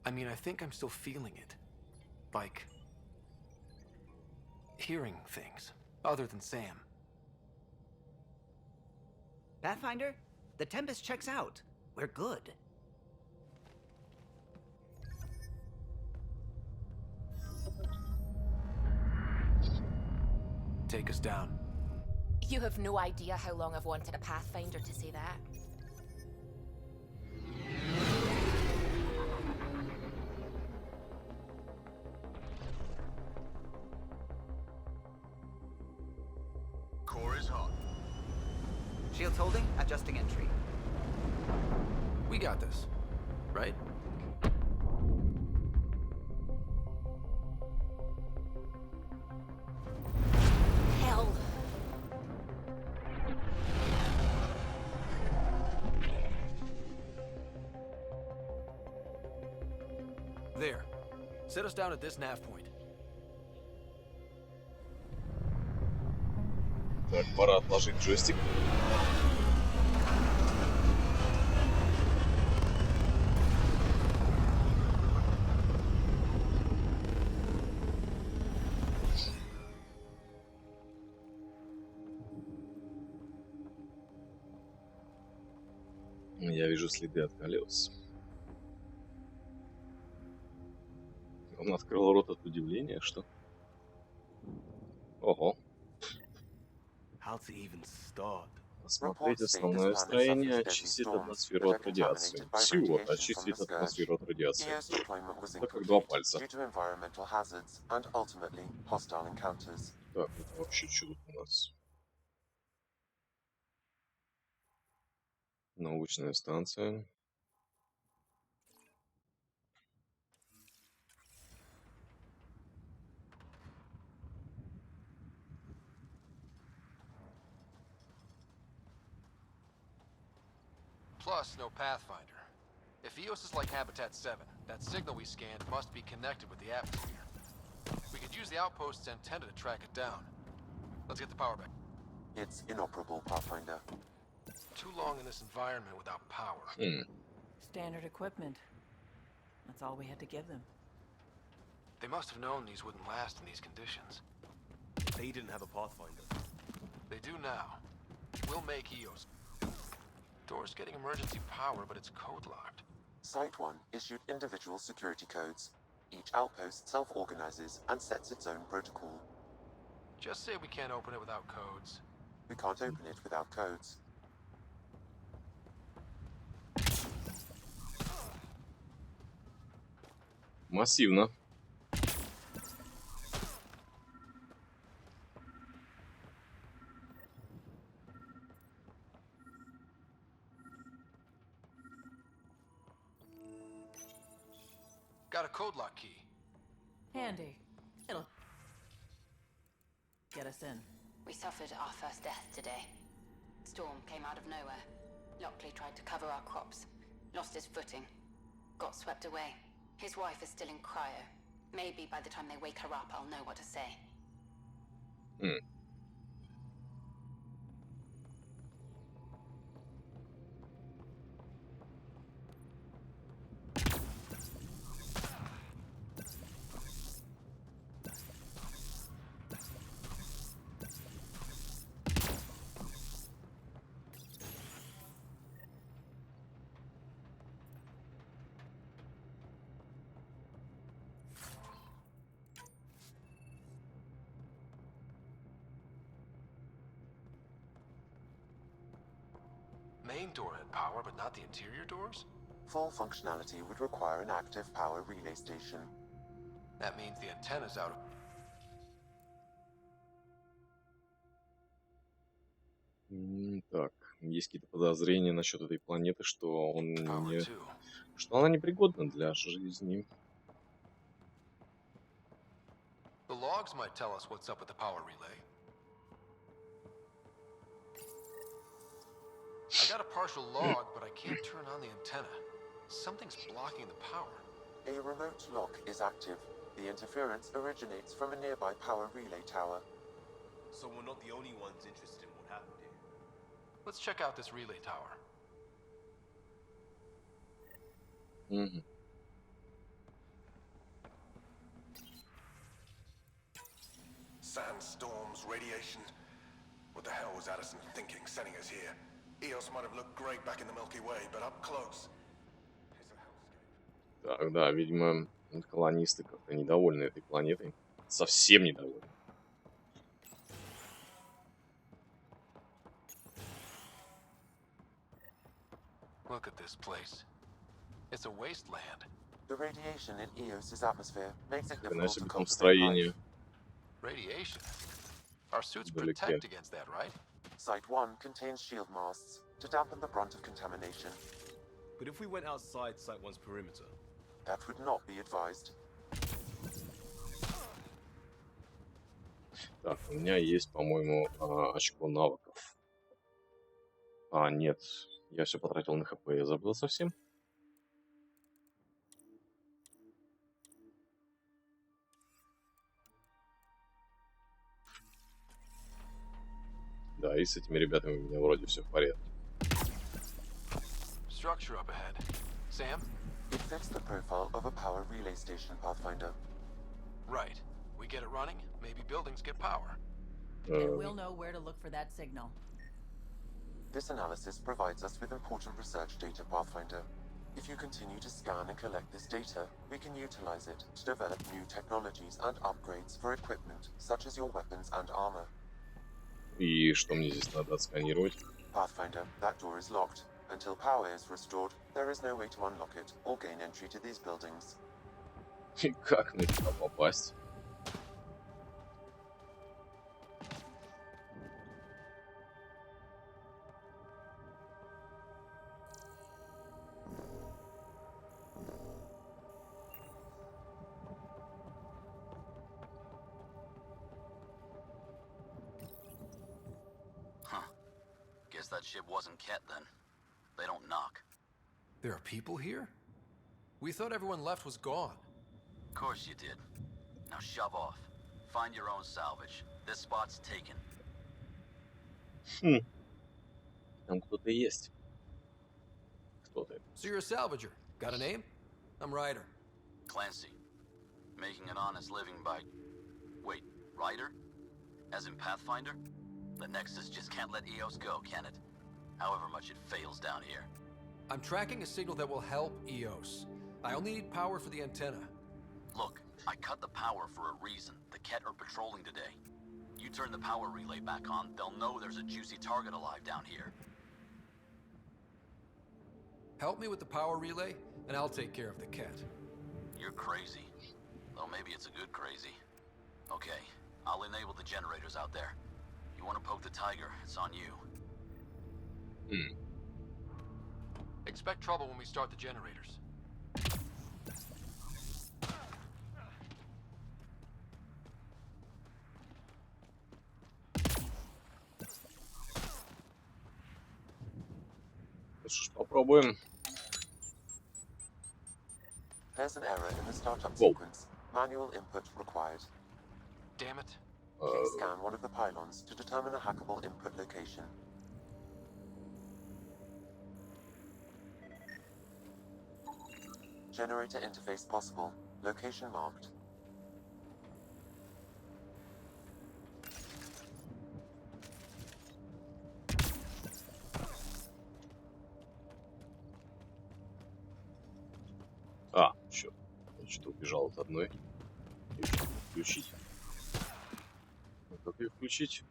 I mean, I think I'm still feeling it. Like... hearing things. Other than Sam. Pathfinder, the Tempest checks out. We're good. Take us down. You have no idea how long I've wanted a Pathfinder to say that. Core is hot. Shields holding, adjusting entry. We got this. Right? Hell. There. Set us down at this nav point. Так, пора отложить джойстик. Я вижу следы от колес. Он открыл рот от удивления, что? Ого. How to even start? Осмотреть основное строение, очистить атмосферу от радиации. Всего очистить атмосферу от радиации. EOS deployment was Это как два incomplete пальца. due to environmental hazards and ultimately hostile encounters. Так, это вообще что тут у нас? Научная станция. Plus, no Pathfinder. If EOS is like Habitat 7, that signal we scanned must be connected with the atmosphere. We could use the outpost's antenna to track it down. Let's get the power back. It's inoperable, Pathfinder. Too long in this environment without power. Standard equipment. That's all we had to give them. They must have known these wouldn't last in these conditions. They didn't have a Pathfinder. They do now. We'll make EOS. Door's getting emergency power, but it's code-locked. Site 1 issued individual security codes. Each outpost self-organizes and sets its own protocol. Just say we can't open it without codes. We can't open it without codes. Массивно. Got a code lock key. Handy. It'll get us in. We suffered our first death today. Storm came out of nowhere. Lockley tried to cover our crops. Lost his footing. Got swept away. His wife is still in cryo. Maybe by the time they wake her up, I'll know what to say. Main door had power, but not the interior doors? Full functionality would require an active power relay station. That means the antenna's out of... Так, есть какие-то подозрения насчет этой планеты, что Power не... too. что она непригодна для жизни. The logs might tell us what's up with the power relay. I got a partial log, but I can't turn on the antenna. Something's blocking the power. A remote lock is active. The interference originates from a nearby power relay tower. So we're not the only ones interested in what happened here. Let's check out this relay tower. Sandstorms, radiation. What the hell was Addison thinking sending us here? Eos might have looked great back in the Milky Way, but up close. It's a hellscape. Так, да, видимо, колонисты как-то недовольны этой планетой. Совсем недовольны. Look at this place. It's a wasteland. The radiation in Eos's atmosphere makes it Хрена difficult to себе там cultivate life. строение. Radiation. Our suits Вдалеке. protect against that, right? Site 1 contains shield masts to dampen the brunt of contamination. But if we went outside Site 1's perimeter, That would not be advised. Так, у меня есть, по-моему, очко навыков. А, нет. Я все потратил на ХП, я забыл совсем. Да, и с этими ребятами у меня вроде все в порядке. Structure up ahead. Sam? It fits the profile of a power relay station, Pathfinder. Right. We get it running, maybe buildings get power. And we'll know where to look for that signal. This analysis provides us with important research data, Pathfinder. If you continue to scan and collect this data, we can utilize it to develop new technologies and upgrades for equipment, such as your weapons and armor. И что мне здесь надо отсканировать? Pathfinder, that door is locked. Until power is restored, there is no way to unlock it or gain entry to these buildings. И как мне туда попасть? Guess that ship wasn't Ket then. They don't knock. There are people here? We thought everyone left was gone. Of course you did. Now shove off. Find your own salvage. This spot's taken. Там кто-то есть. Кто ты? So you're a salvager. Got a name? I'm Ryder. Clancy. Making an honest living by... Wait, Ryder? As in Pathfinder? The Nexus just can't let Eos go, can it? However much it fails down here. I'm tracking a signal that will help Eos. I only need power for the antenna. Look, I cut the power for a reason. The Ket are patrolling today. You turn the power relay back on, they'll know there's a juicy target alive down here. Help me with the power relay, and I'll take care of the Ket. You're crazy. Though maybe it's a good crazy. Okay, I'll enable the generators out there. You want to poke the tiger, it's on you. Expect trouble when we start the generators. Что ж, попробуем. There's an error in the startup Whoa. sequence. Manual input required. Damn it. Please scan one of the pylons to determine a hackable input location. Generator interface possible. Location marked. Черт. Я что-то убежал от одной. Ее что-то включить. Как ее включить?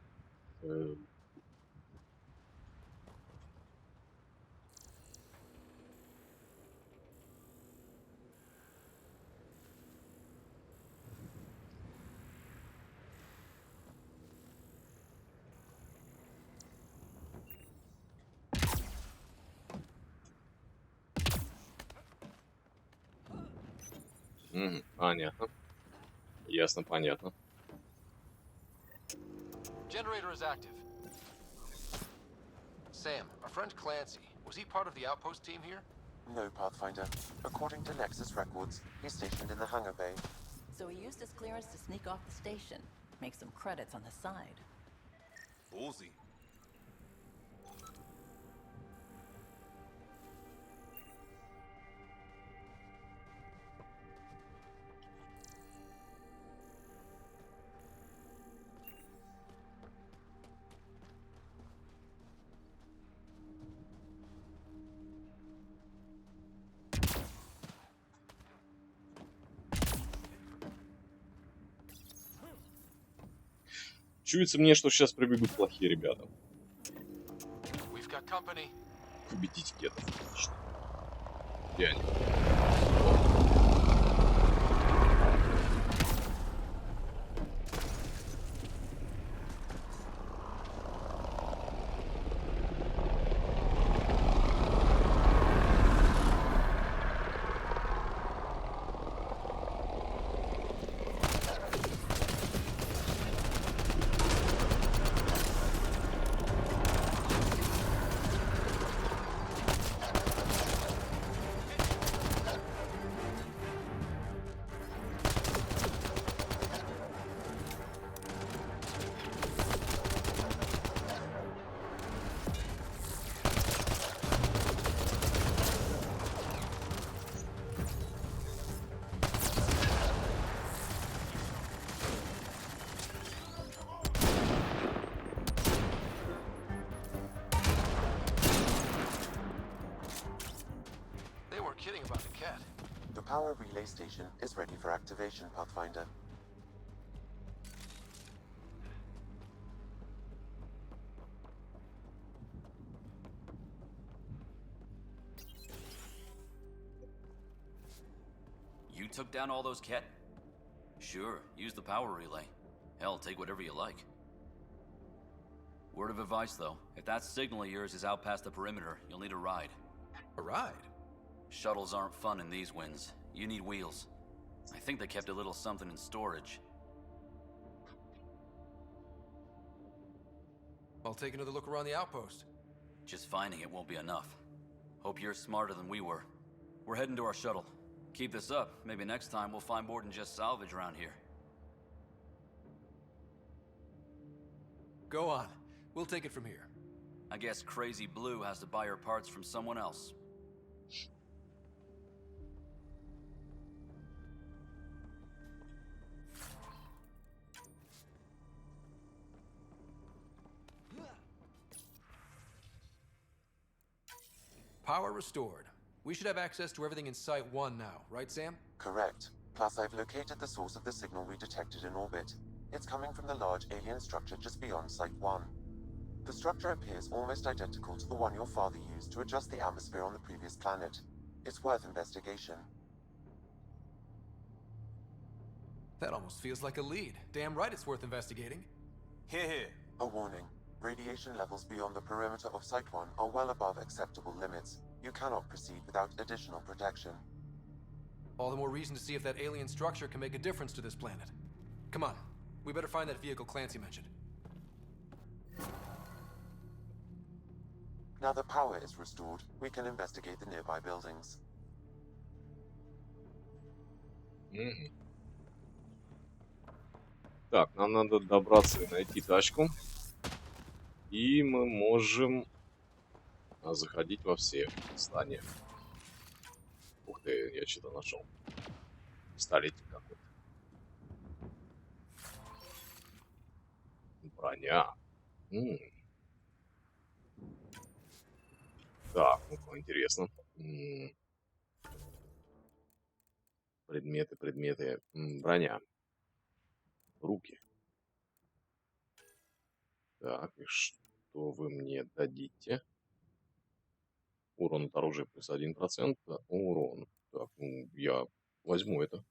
Понятно. Ясно, понятно. Generator is active. Sam, our friend Clancy, was he part of the outpost team here? No, Pathfinder. According to Nexus records, he's stationed in the hangar bay. So he used his clearance to sneak off the station. Make some credits on the side. Ballsy. Чуется мне, что сейчас прибегут плохие ребята. We've got company. Победить кетов. Отлично. Где они? Kidding about the cat. The power relay station is ready for activation, Pathfinder. You took down all those cat? Sure, use the power relay. Hell, take whatever you like. Word of advice, though. If that signal of yours is out past the perimeter, you'll need a ride. A ride? Shuttles aren't fun in these winds. You need wheels. I think they kept a little something in storage. I'll take another look around the outpost. Just finding it won't be enough. Hope you're smarter than we were. We're heading to our shuttle. Keep this up. Maybe next time we'll find more than just salvage around here. Go on. We'll take it from here. I guess Crazy Blue has to buy her parts from someone else. Power restored. We should have access to everything in Site 1 now, right, Sam? Correct. Plus, I've located the source of the signal we detected in orbit. It's coming from the large alien structure just beyond Site 1. The structure appears almost identical to the one your father used to adjust the atmosphere on the previous planet. It's worth investigation. That almost feels like a lead. Damn right it's worth investigating. Here, here. A warning. Radiation levels beyond the perimeter of Site 1 are well above acceptable limits. You cannot proceed without additional protection. All the more reason to see if that alien structure can make a difference to this planet. Come on. We better find that vehicle Clancy mentioned. Now the power is restored, we can investigate the nearby buildings. Так, нам надо добраться и найти тачку. И мы можем заходить во все здания. Ух ты, я что-то нашел. Пистолетик какой-то. Броня. Так, ну интересно. Предметы. Броня. Руки. Так, и что вы мне дадите? Урон от оружия плюс 1%. Урон. Так, ну, я возьму это.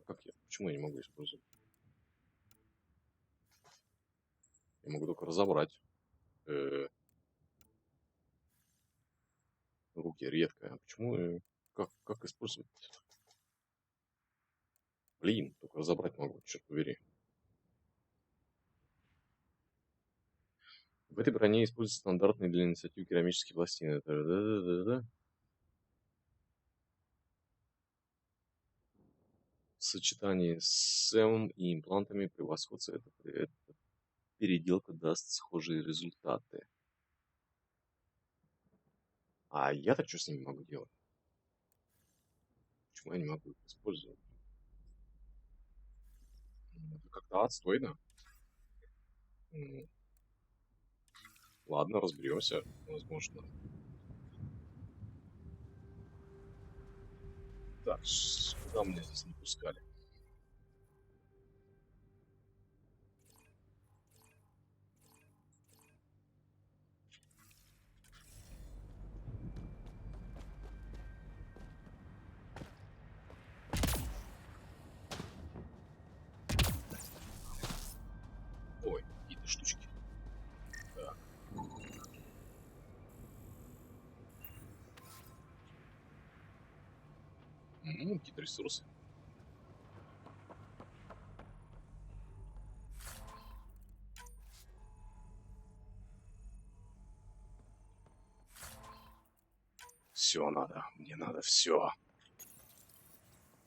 Как я? Почему я не могу использовать? Я могу только разобрать. Руки редко. А почему? Как использовать? Блин, только разобрать могу, черт побери. В этой броне используются стандартные для инициативы керамические пластины. В сочетании с СЭМом и имплантами превосходства эта переделка даст схожие результаты. А я-то что с ними могу делать? Почему я не могу их использовать? Это как-то отстойно. Ладно, разберемся, возможно. Так, куда меня здесь не пускали? Ой, какие-то штучки. Так. Какие-то ресурсы. Все надо. Мне надо все.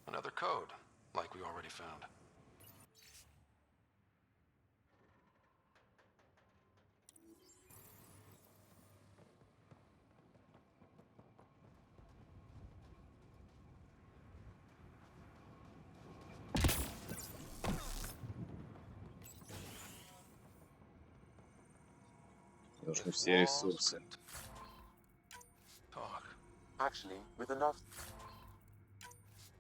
Another code, like we already found. Нужны все ресурсы. Actually, with enough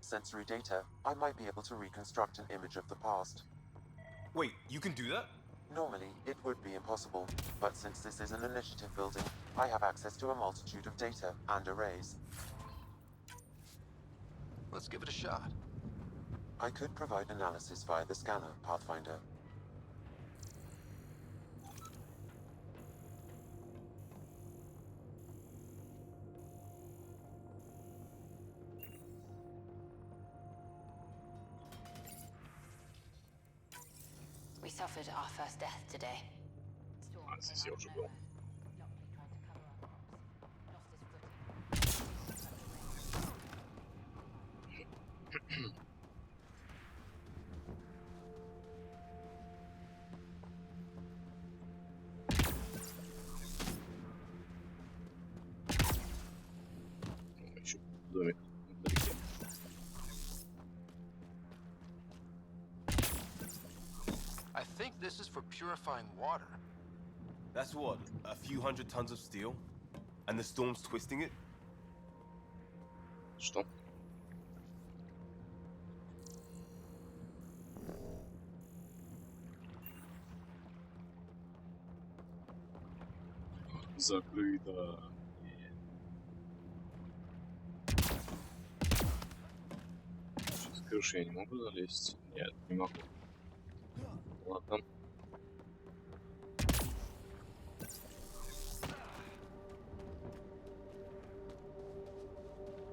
sensory data, I might be able to reconstruct an image of the past. Wait, you can do that? Normally, it would be impossible, but since this is an initiative building, I have access to a multitude of data and arrays. Let's give it a shot. I could provide analysis via the scanner, Pathfinder. We suffered our first death today. Здесь я уже был. Еще домик вдалеке. I think this is for purifying water. That's what, a few hundred tons of steel? And the storm's twisting it? Что? Закрыто. С крыши я не могу залезть? Нет, не могу. Ладно.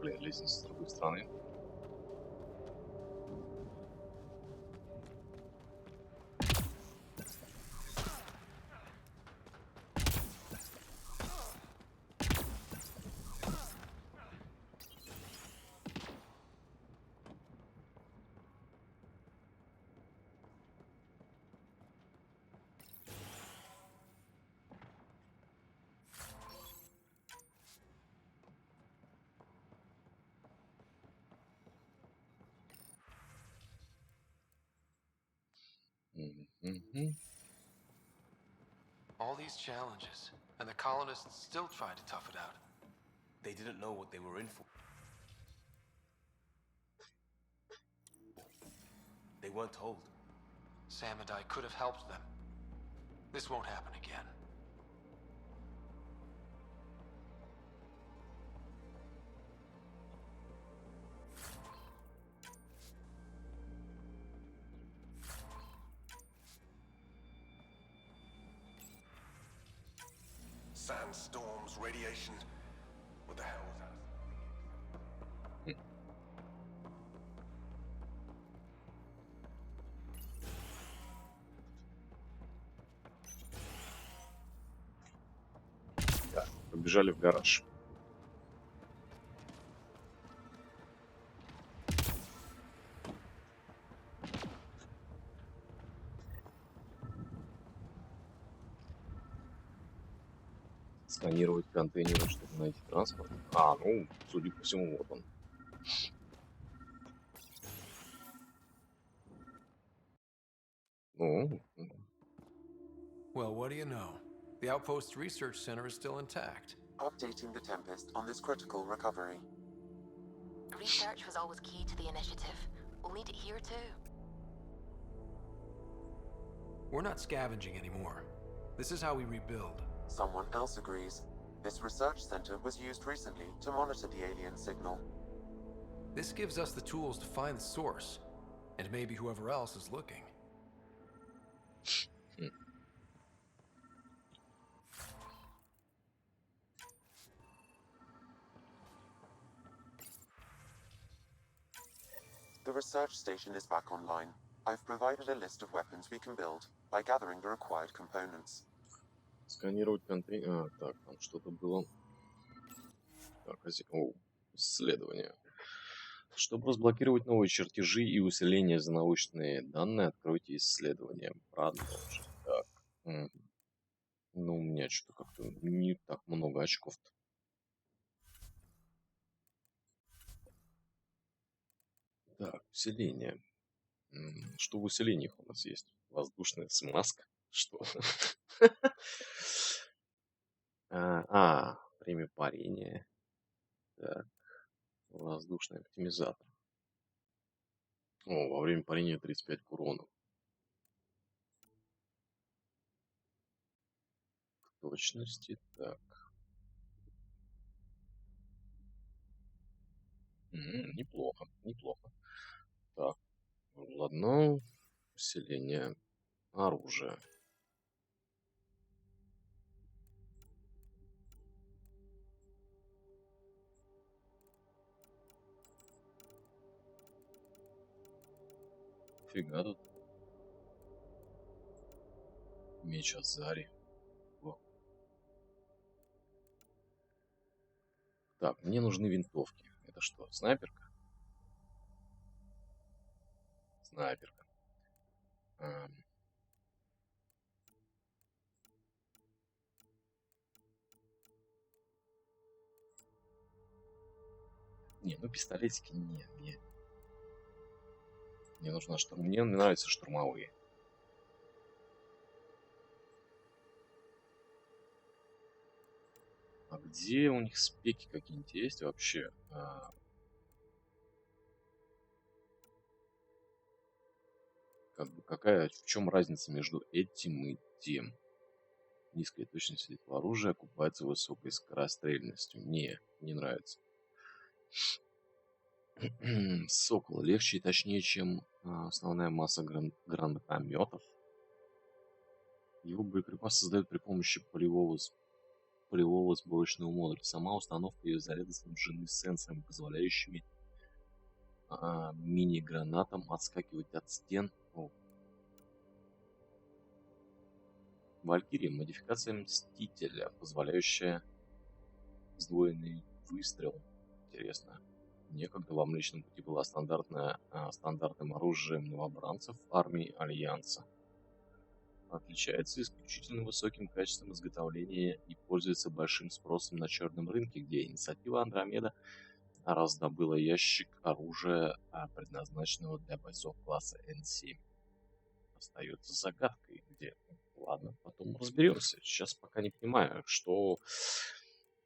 Блин, лестница с другой стороны. Угу. All these challenges, and the colonists still tried to tough it out. They didn't know what they were in for. They weren't told. Sam and I could have helped them. This won't happen again. Sandstorms, radiation. What the hell was that? Так, побежали в гараж. Сканировать контейнеры, чтобы найти транспорт. А, ну, судя по всему, вот он. Ну, Well, what do you know? The Outpost Research Center is still intact. Updating the Tempest on this critical recovery. Research was always key to the initiative. We'll need it here too. We're not scavenging anymore. This is how we rebuild. Someone else agrees. This research center was used recently to monitor the alien signal. This gives us the tools to find the source, and maybe whoever else is looking. The research station is back online. I've provided a list of weapons we can build by gathering the required components. сканировать контейнер. А, так, там что-то было. Так, исследование. Чтобы разблокировать новые чертежи и усиление за научные данные, откройте исследование. Продолжить. Так. Ну, у меня что-то как-то не так много очков-то. Так, усиление. Что в усилениях у нас есть? Воздушная смазка? Что? Время парения. Так, воздушный оптимизатор. О, во время парения 35 к урону. К точности, так. Неплохо, неплохо. Так, ладно. Усиление оружия. Фига тут. Меч Азари. Во. Так, мне нужны винтовки. Это что, снайперка? Снайперка. Не, ну пистолетики нет, нет. Мне нужна Мне нравятся штурмовые. А где у них спеки какие-нибудь есть вообще? Как бы в чем разница между этим и тем? Низкая точность этого оружия окупается высокой скорострельностью. Не нравится. Сокол легче и точнее, чем основная масса гранатометов. Его боеприпасы создают при помощи полевого сборочного модуля. Сама установка ее заряда снабжены сенсорами, позволяющими мини-гранатам отскакивать от стен. Валькирия — модификация Мстителя, позволяющая сдвоенный выстрел. Интересно. Некогда во Млечном Пути была стандартным оружием новобранцев армии Альянса. Отличается исключительно высоким качеством изготовления и пользуется большим спросом на черном рынке, где инициатива Андромеда раздобыла ящик оружия, предназначенного для бойцов класса N7. остается загадкой, где. Ладно, потом разберемся. Сейчас пока не понимаю, что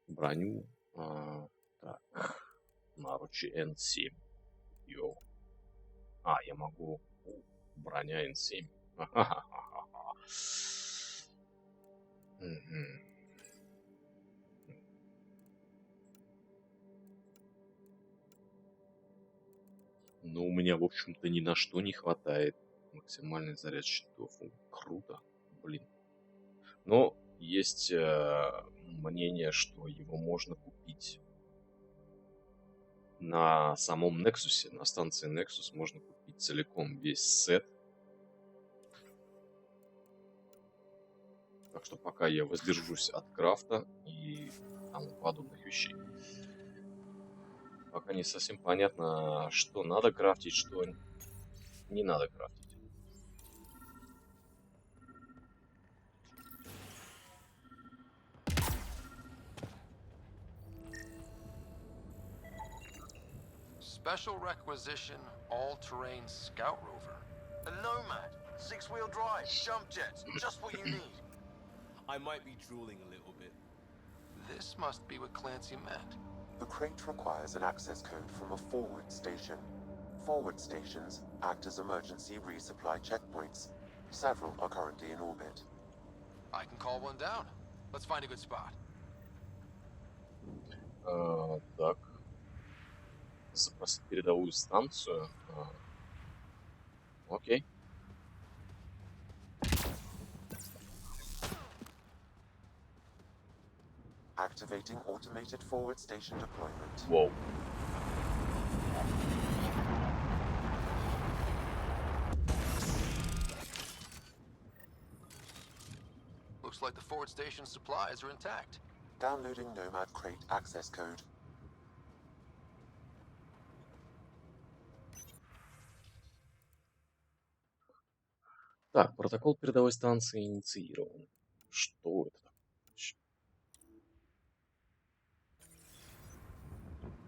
броню. Так, наручи N7. Йо. Я могу. Броня N7. Но у меня, в общем-то, ни на что не хватает. Максимальный заряд щитов. Круто. Блин. Но есть мнение, что его можно купить на самом Nexus. На станции Nexus можно купить целиком весь сет. Так что пока я воздержусь от крафта и тому подобных вещей. Пока не совсем понятно, что надо крафтить, что не надо крафтить. Special requisition, all-terrain scout rover. A Nomad, 6-wheel drive, jump jets, just what you need. I might be drooling a little bit. This must be what Clancy meant. The crate requires an access code from a forward station. Forward stations act as emergency resupply checkpoints. Several are currently in orbit. I can call one down. Let's find a good spot. Так. Запросить передовую станцию. Окей. Activating automated forward station deployment. Whoa. Looks like the forward station supplies are intact. Downloading Nomad crate access code. Так, протокол передовой станции инициирован. Что это такое?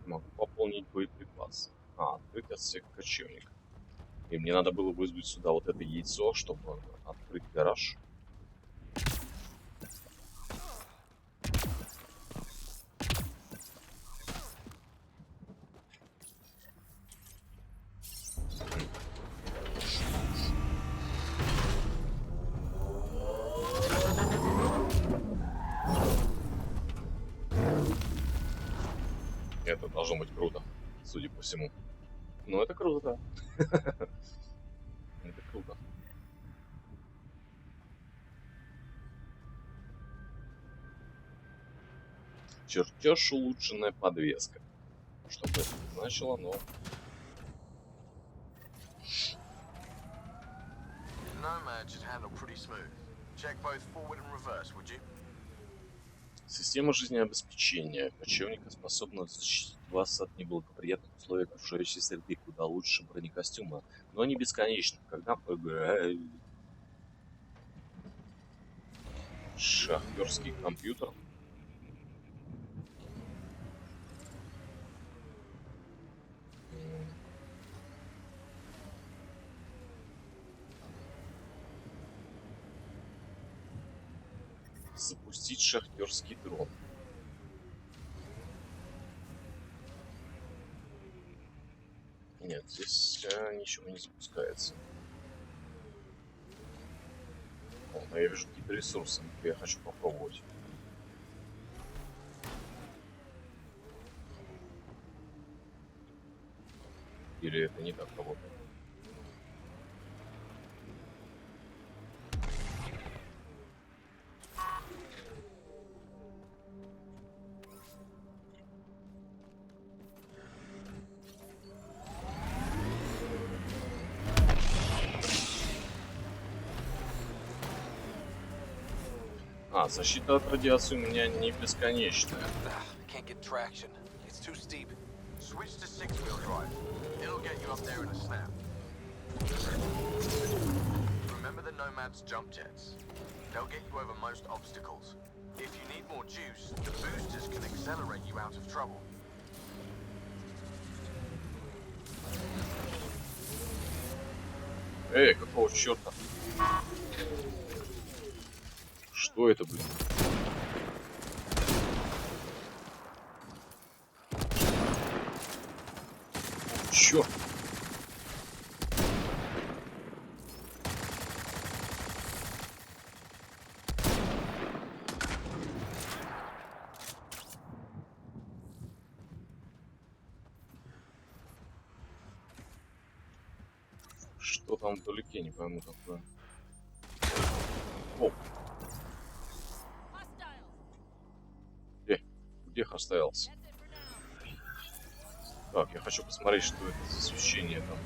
Могу пополнить боеприпасы. Открыть отсек кочевника. И мне надо было вызвать сюда вот это яйцо, чтобы открыть гараж. Это должно быть круто, судя по всему. Но это круто, да. Это круто. Чертеж, улучшенная подвеска. Что бы это ни значило, но... Nomad should handle pretty smooth. Check both forward and reverse, would you? Система жизнеобеспечения кочевника способна защитить вас от неблагоприятных условий окружающей среды, куда лучше бронекостюма, но не бесконечно. Когда шахтерский компьютер. Запустить шахтерский дрон. Нет, здесь ничего не запускается. Но я вижу какие-то ресурсы, я хочу попробовать. Или это не так работает? Защита от радиации у меня не бесконечная. Can't get traction. It's too steep. Switch to 6-wheel drive. It'll get you up there in a snap. Remember the Nomad's jump jets. They'll get you over most obstacles. If you need more juice, the boosters can accelerate you out of trouble. Какого черта? Что это, блин? Чё? Что там вдалеке, не пойму такое. О! Где Hostels? Так, я хочу посмотреть, что это за освещение там.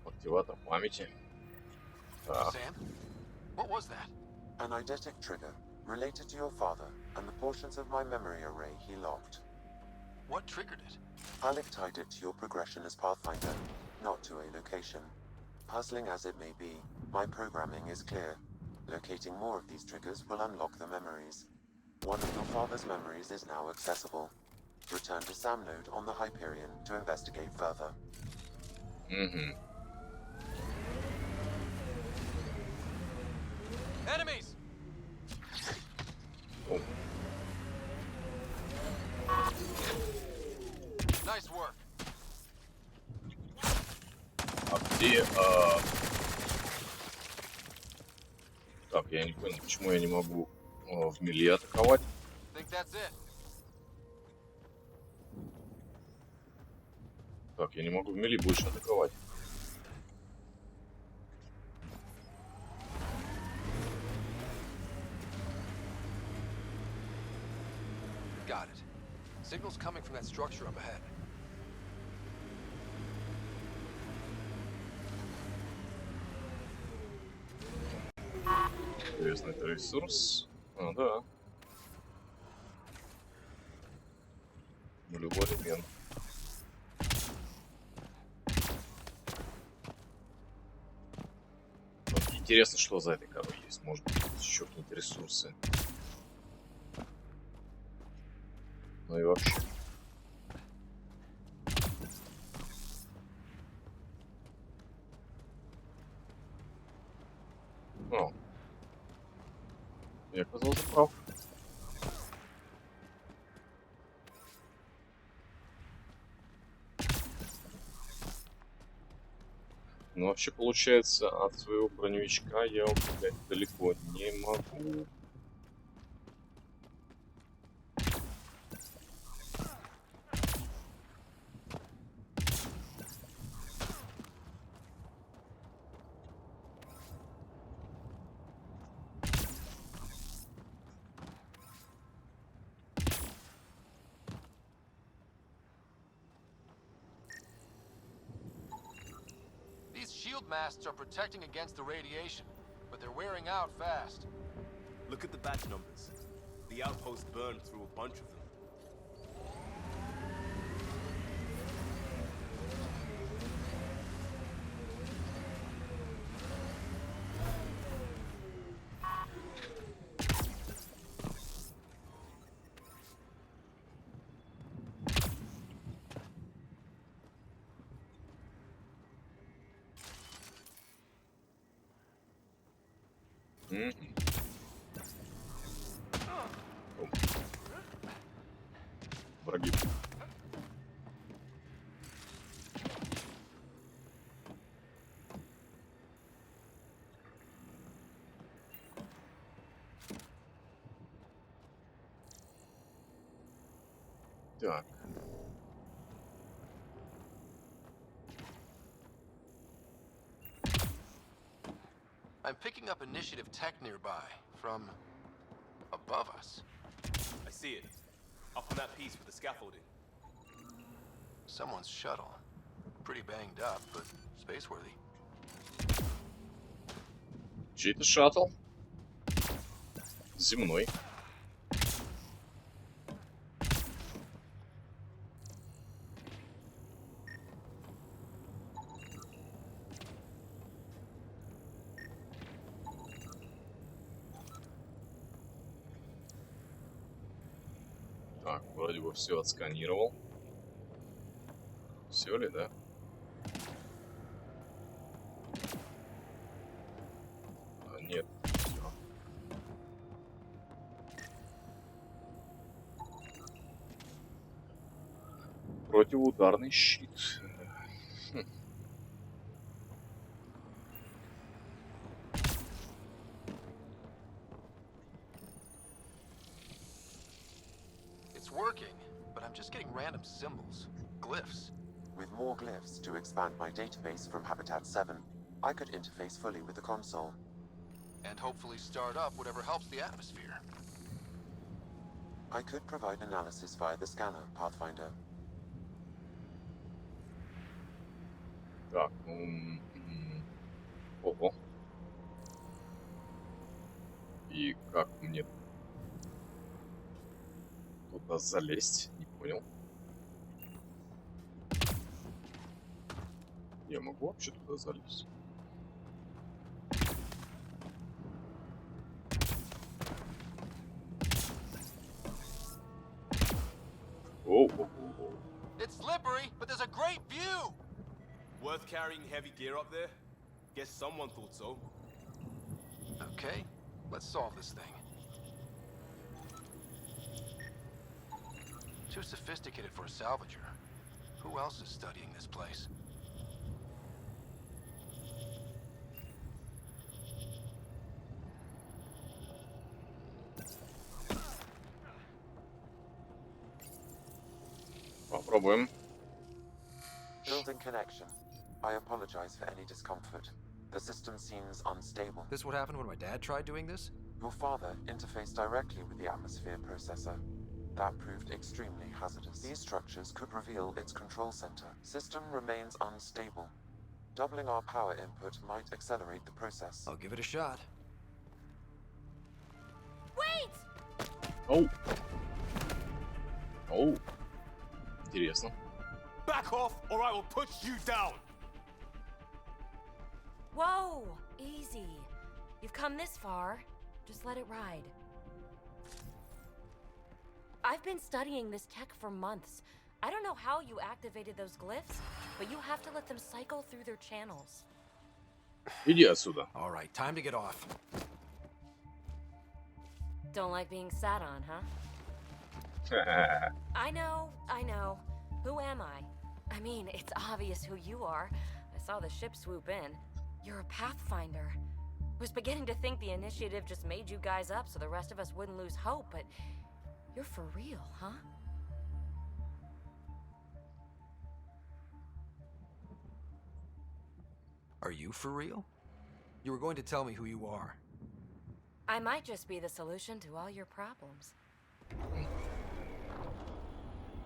Активатор памяти. Так. Sam? What was that? An eidetic trigger, related to your father, and the portions of my memory array he locked. What triggered it? Alec tied it to your progression as Pathfinder, not to a location. Puzzling as it may be, my programming is clear. Locating more of these triggers will unlock the memories. One of your father's memories is now accessible. Return to Sam node on the Hyperion to investigate further. Угу. Enemies! О. Nice work. А где... Так, я не понял, почему я не могу в мили атаковать. Think that's it. Так, я не могу в мили больше атаковать. Got it. Signal's coming from that structure up ahead. Интересно, это ресурс? А, да. Нулевой элемент. Вот интересно, что за этой корой есть. Может быть, еще какие-то ресурсы. Ну и вообще. О. Я оказался прав. Ну, вообще, получается, от своего броневичка я убегать далеко не могу. These shield masts are protecting against the radiation, but they're wearing out fast. Look at the batch numbers. The outpost burned through a bunch of them. Враги. Так. I'm picking up initiative tech nearby, from above us. I see it. Up on that piece with the scaffolding. Someone's shuttle. Pretty banged up, but space-worthy. Чей-то шаттл. Земной. Так, вроде бы все отсканировал. Все ли, да? Нет. Всё. Противоударный щит. Хм. It's working, but I'm just getting random symbols, glyphs. With more glyphs to expand my database from Habitat 7, I could interface fully with the console. And hopefully start up whatever helps the atmosphere. I could provide analysis via the scanner, Pathfinder. Так, ого. И как мне туда залезть? Не понял. Я могу вообще туда залезть? Оу-оу-оу. It's slippery, but there's a great view. Worth carrying heavy gear up there? Guess someone thought so. Okay, let's solve this thing. Too sophisticated for a salvager. Who else is studying this place? Попробуем. Building connection. I apologize for any discomfort. The system seems unstable. This what happened when my dad tried doing this? Your father interfaced directly with the atmosphere processor. That proved extremely hazardous. These structures could reveal its control center. System remains unstable. Doubling our power input might accelerate the process. I'll give it a shot. Wait! Оу. Оу. Интересно. Back off, or I will put you down. Whoa! Easy. You've come this far. Just let it ride. I've been studying this tech for months. I don't know how you activated those glyphs, but you have to let them cycle through their channels. Иди отсюда. All right, time to get off. Don't like being sat on, huh? I know. Who am I? I mean, it's obvious who you are. I saw the ship swoop in. You're a Pathfinder. Was beginning to think the initiative just made you guys up so the rest of us wouldn't lose hope, but you're for real, huh? Are you for real? You were going to tell me who you are. I might just be the solution to all your problems.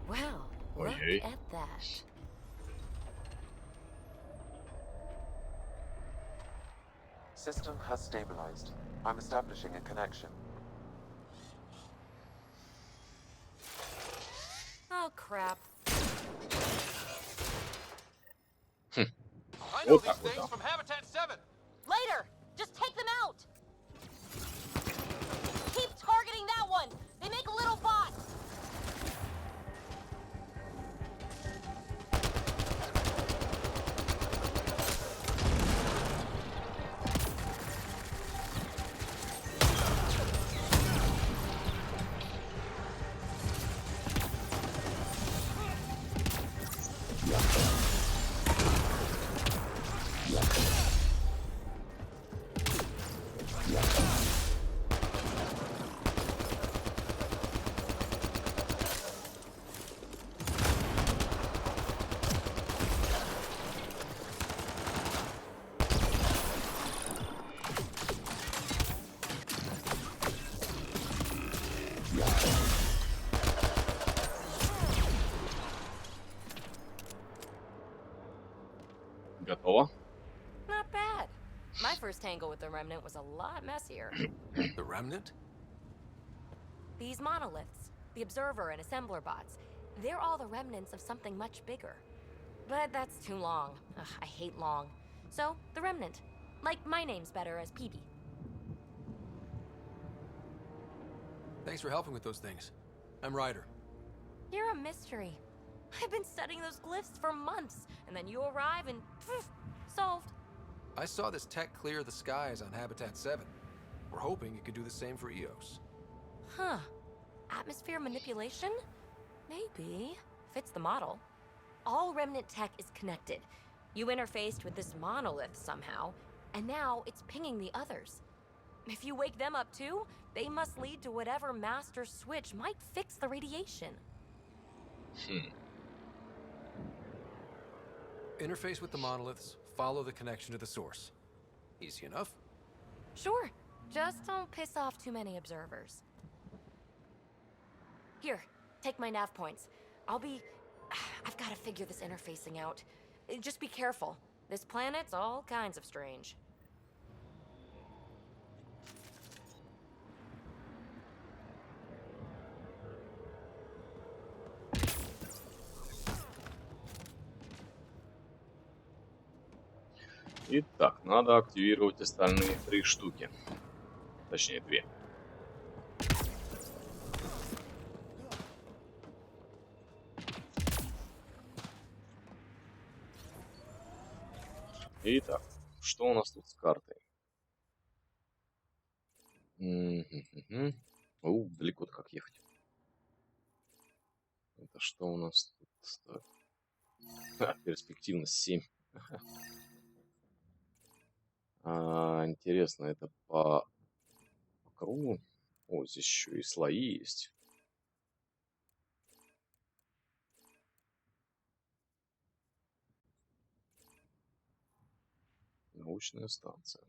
Well, look at that. System has stabilized. I'm establishing a connection. Oh, crap. I know these things from Habitat 7! Later! Just take them out! Keep targeting that one! They make little bots! Готово. Not bad. My first tangle with the Remnant was a lot messier. The Remnant? These monoliths, the Observer and Assembler bots, they're all the remnants of something much bigger. But that's too long. Ugh, I hate long. So, the Remnant. Like my name's better as PB. Thanks for helping with those things. I'm Ryder. You're a mystery. I've been studying those glyphs for months, and then you arrive and poof, solved. I saw this tech clear the skies on Habitat 7. We're hoping it could do the same for EOS. Huh. Atmosphere manipulation? Maybe. Fits the model. All Remnant tech is connected. You interfaced with this monolith somehow, and now it's pinging the others. If you wake them up too, they must lead to whatever master switch might fix the radiation. Interface with the monoliths, follow the connection to the source. Easy enough. Sure. Just don't piss off too many observers. Here, take my nav points. I've got to figure this interfacing out. Just be careful. This planet's all kinds of strange. Итак, надо активировать остальные 3 штуки. Точнее, 2. Итак, что у нас тут с картой? Далеко-то как ехать. Это что у нас тут? Перспективность 7. Интересно, это по кругу? О, здесь еще и слои есть. Научная станция.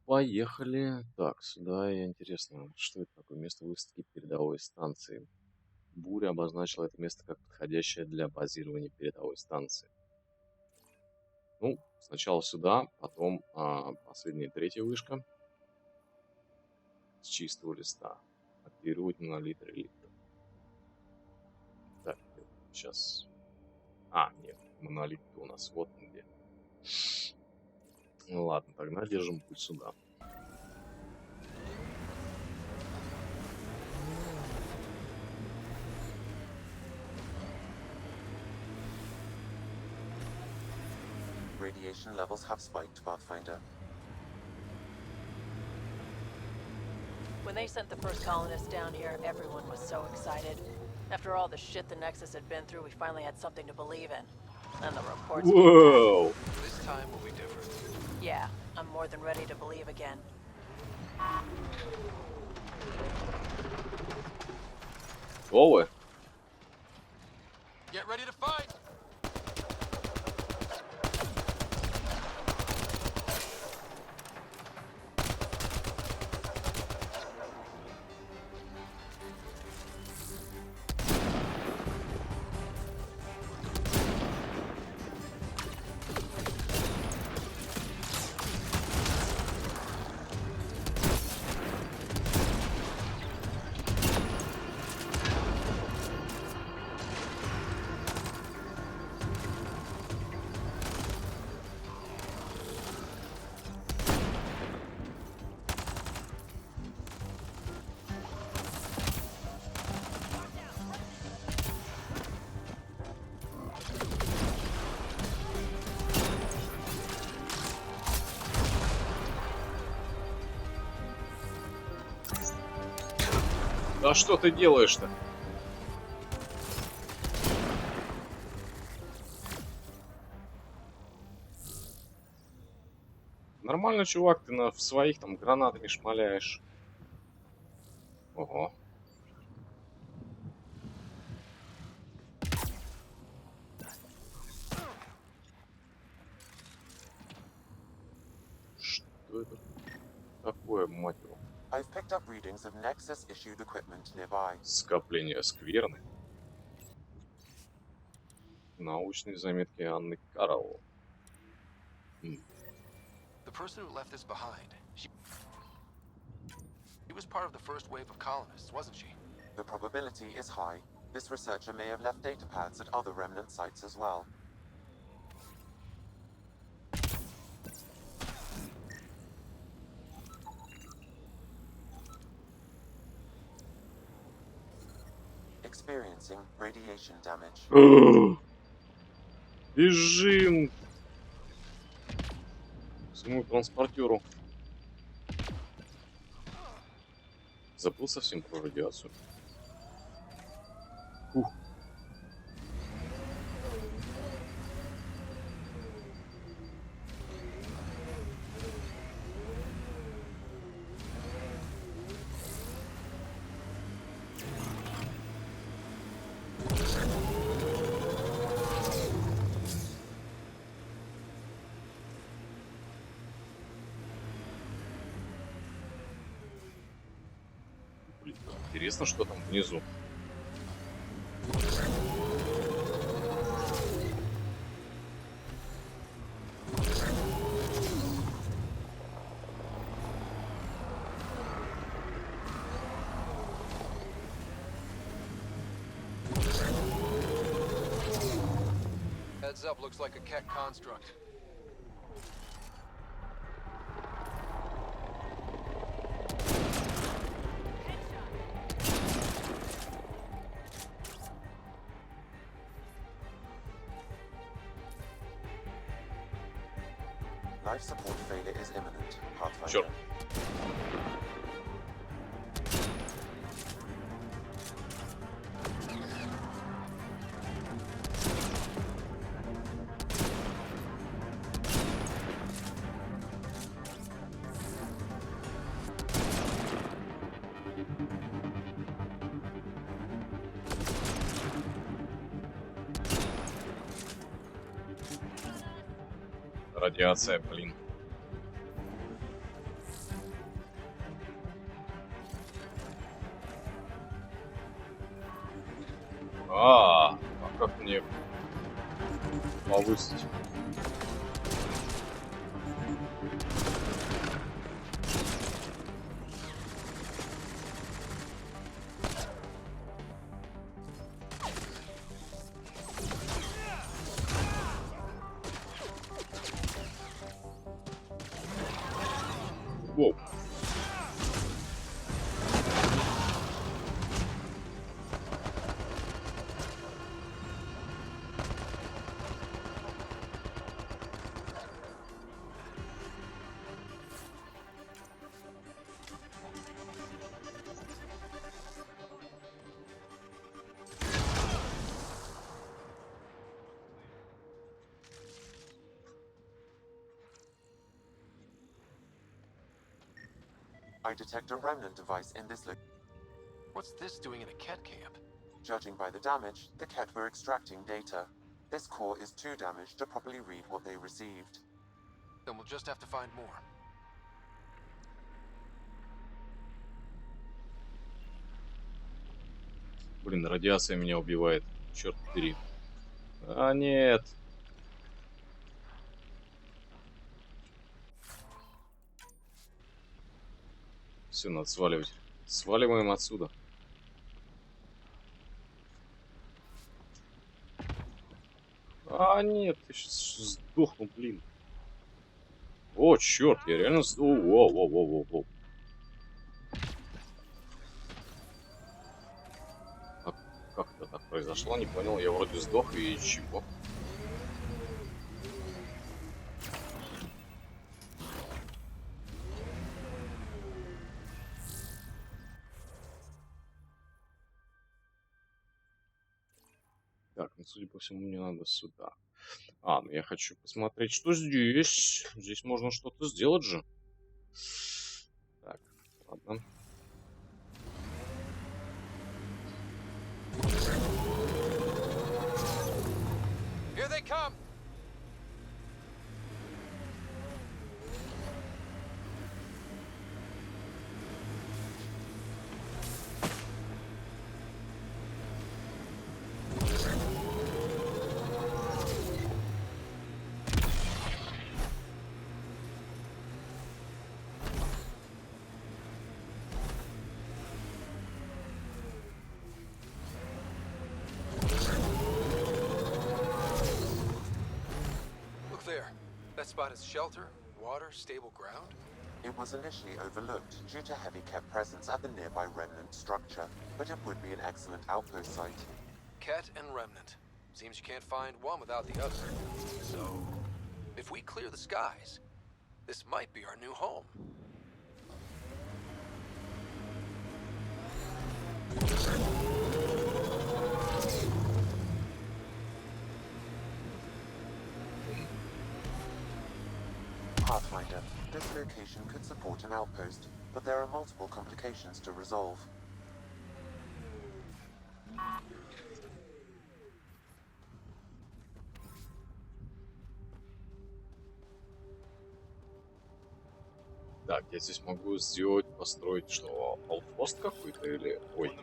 Поехали. Так, сюда. Интересно, что это такое? Место высадки передовой станции. Буря обозначила это место как подходящее для базирования передовой станции. Ну, сначала сюда, потом последняя 3-я вышка. С чистого листа. Активировать монолит реликта. Так, сейчас... нет, монолит у нас вот он где. Ну ладно, тогда держим путь сюда. Radiation levels have spiked, Pathfinder. When they sent the first colonists down here, everyone was so excited. After all the shit the Nexus had been through, we finally had something to believe in. And the reports Whoa! This time will be different. Yeah, I'm more than ready to believe again. Over. Get ready to fight! Да что ты делаешь-то? Нормально, чувак, ты в своих там гранатами шмаляешь. Ого. Что это такое, мать его? I've picked up readings of Nexus-issued equipment nearby. Скопление скверны. Научные заметки Анны Карл. The person who left this behind, she was part of the first wave of colonists, wasn't she? The probability is high. This researcher may have left data pads at other remnant sites as well. experiencing radiation damage. Бежим к своему транспортеру. Забыл совсем про радиацию. Фух. Блин, интересно, что там внизу. Heads up, looks like a Ket construct. Life support failure is imminent, Pathfinder. Черт. Радиация, блин. А как мне повысить? Воу. I detect a remnant device in this What's this doing in a Ket camp? Judging by the damage, the Ket were extracting data. This core is too damaged to properly read what they received. Then we'll just have to find more. Блин, радиация меня убивает. Черт побери. А, нет. Все, надо сваливать. Сваливаем отсюда. А, нет, я сейчас сдохну, блин. О, черт, я реально сдохну. Воу. Как это так произошло, не понял. Я вроде сдох, и чего? Так, ну, судя по всему, мне надо сюда. А, ну я хочу посмотреть, что здесь. Здесь можно что-то сделать же. Так, ладно. Here they come! Look there. That spot is shelter, water, stable ground. It was initially overlooked due to heavy kept presence at the nearby remnant structure, but it would be an excellent outpost site. Ket and Remnant. Seems you can't find one without the other. So, if we clear the skies, this might be our new home. Pathfinder, this location could support an outpost, but there are multiple complications to resolve. Так, я здесь могу сделать, построить что, аутпост какой-то или... Ой.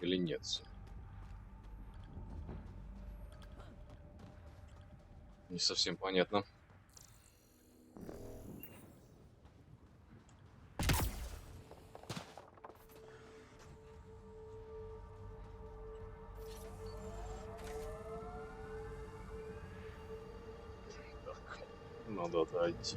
Или нет? Не совсем понятно. Так, надо отойти.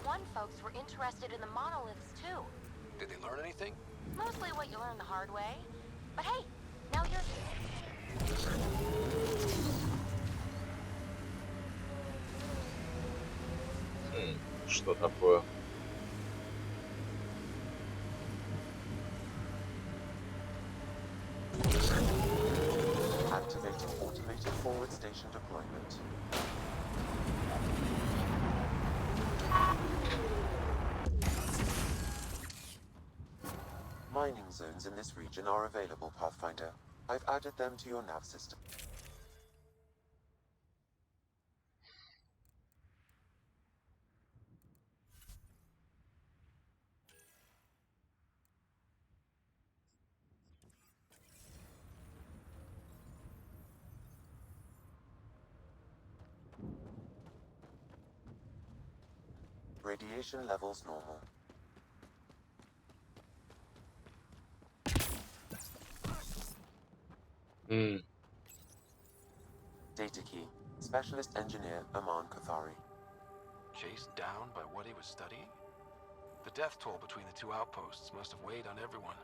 One folks were interested in the monoliths too. Did they learn anything? Mostly what you learn the hard way. But hey, now you're... Что такое? Activating automated forward station deployment. Mining zones in this region are available, Pathfinder. I've added them to your nav system. Radiation levels normal. Data key. Specialist engineer Aman Kathari. Chased down by what he was studying? The death toll between the two outposts must have weighed on everyone.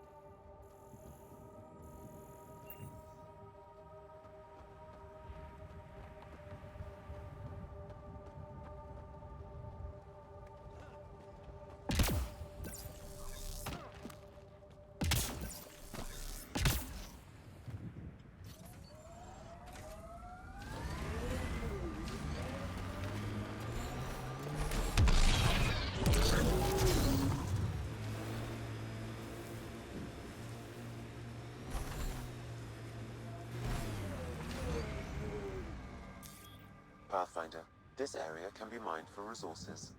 Pathfinder, this area can be mined for resources.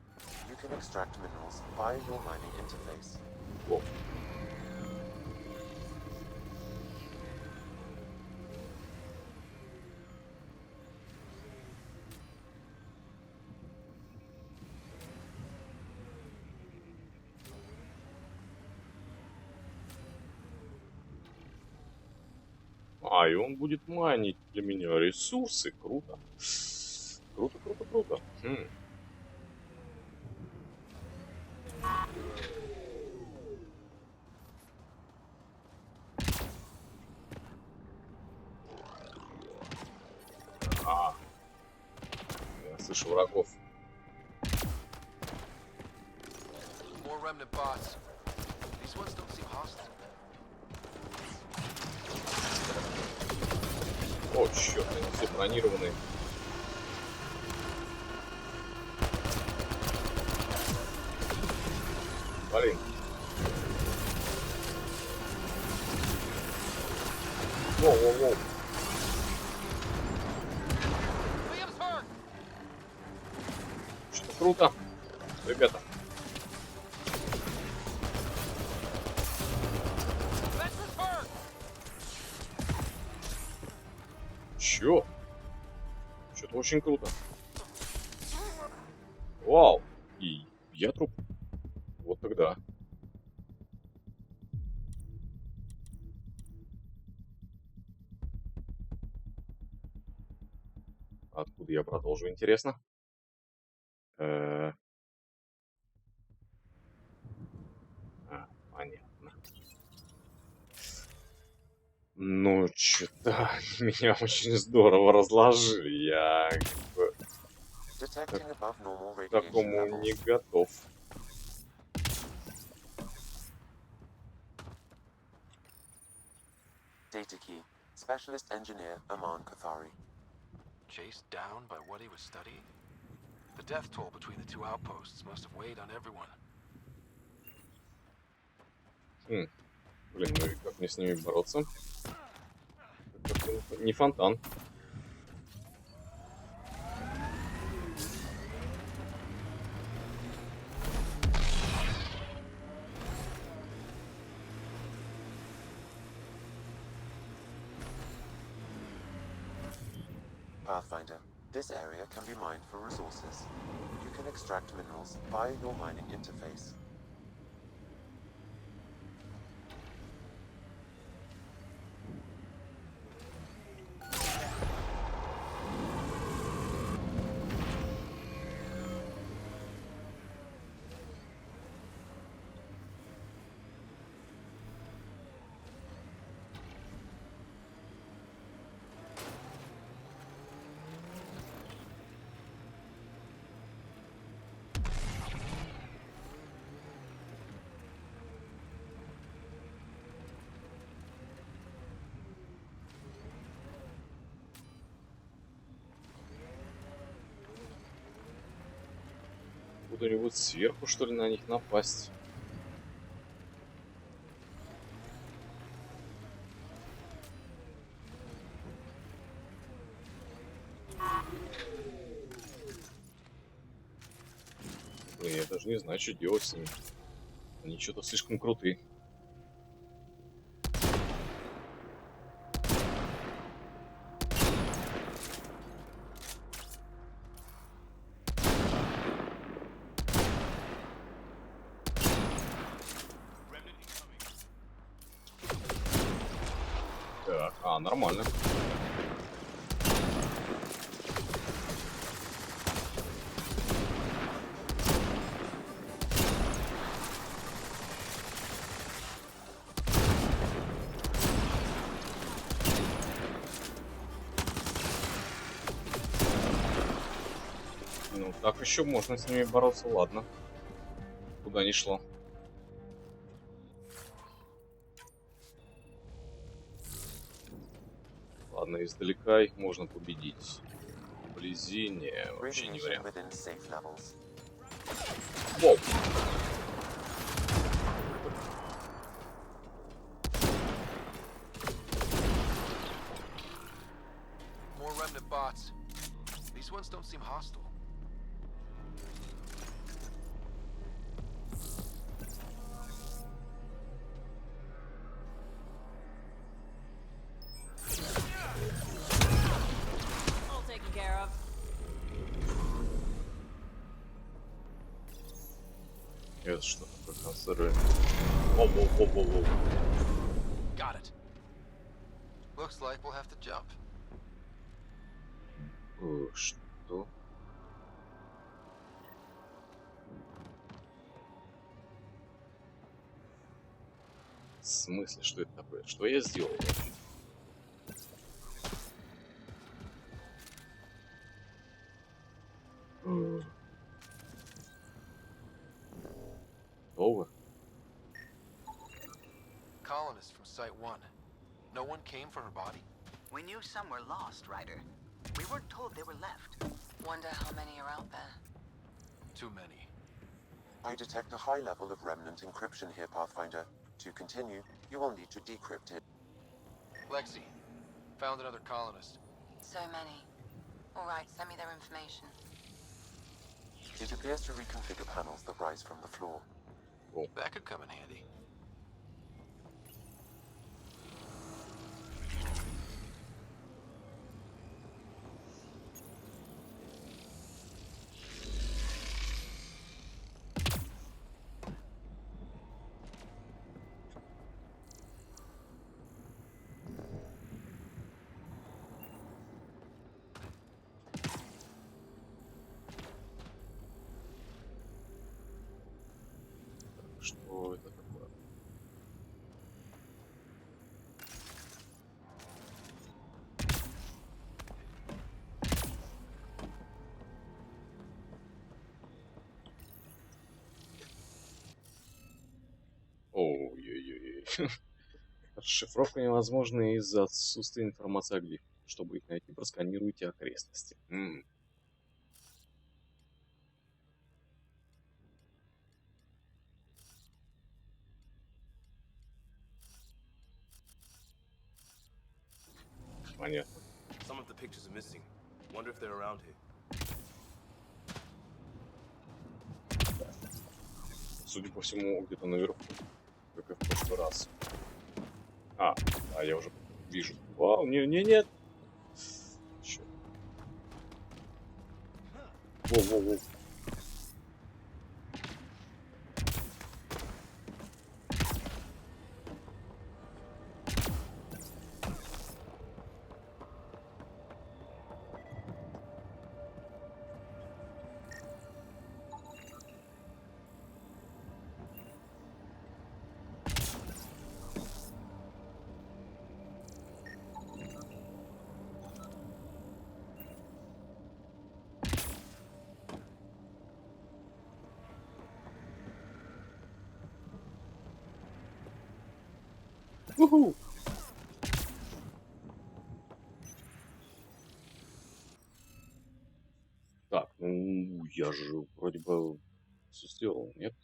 You can extract minerals via your mining interface. Whoa. А, и он будет майнить для меня ресурсы. Круто. Круто, круто, круто. А, я слышу врагов. More remnant bots. These ones don't seem hostile. О, черт, они все бронированные. Блин. Воу-воу-воу. Что-то круто, ребята. Чё? Что-то очень круто. Вау. И я труп. Вот тогда. Откуда я продолжу, интересно? Понятно. Ну, что-то меня очень здорово разложили. Я как бы к такому не готов. Data key. Specialist engineer Aman Kathari. Chased down by what he was studying? The death toll between the two outposts must have weighed on everyone. Блин, ну и как мне с ними бороться? Это не фонтан. Pathfinder, this area can be mined for resources. You can extract minerals via your mining interface. Куда-нибудь сверху, что ли, на них напасть? Блин, я даже не знаю, что делать с ними. Они что-то слишком крутые. Так, нормально. Так еще можно с ними бороться, ладно. Куда ни шло. Ладно, издалека их можно победить. Вблизи не, вообще не вариант. Воу. More remnant bots. These ones don't seem hostile. All taken care of. Это что такое консервы? Воу-воу-воу-воу-воу. Got it. Looks like we'll have to jump. Что? В смысле, что это такое? Что я сделал? Over. Colonists from Site 1. No one came for her body? We knew some were lost, Ryder. We weren't told they were left. Wonder how many are out there. Too many. I detect a high level of remnant encryption here, Pathfinder. To continue, you will need to decrypt it. Lexi, found another colonist. So many. Alright, send me their information. It appears to reconfigure panels that rise from the floor. That could come in handy. Что это такое? Ой-ой-ой. Расшифровка невозможна из-за отсутствия информации о глифах. Чтобы их найти, просканируйте окрестности. Понятно. Some of the pictures are missing. Wonder if they're around here. Судя по всему, где-то наверху, как и в прошлый раз. Я уже вижу. Вау, нет. Черт. Воу. Уху! Так, ну я же вроде бы все сделал, нет?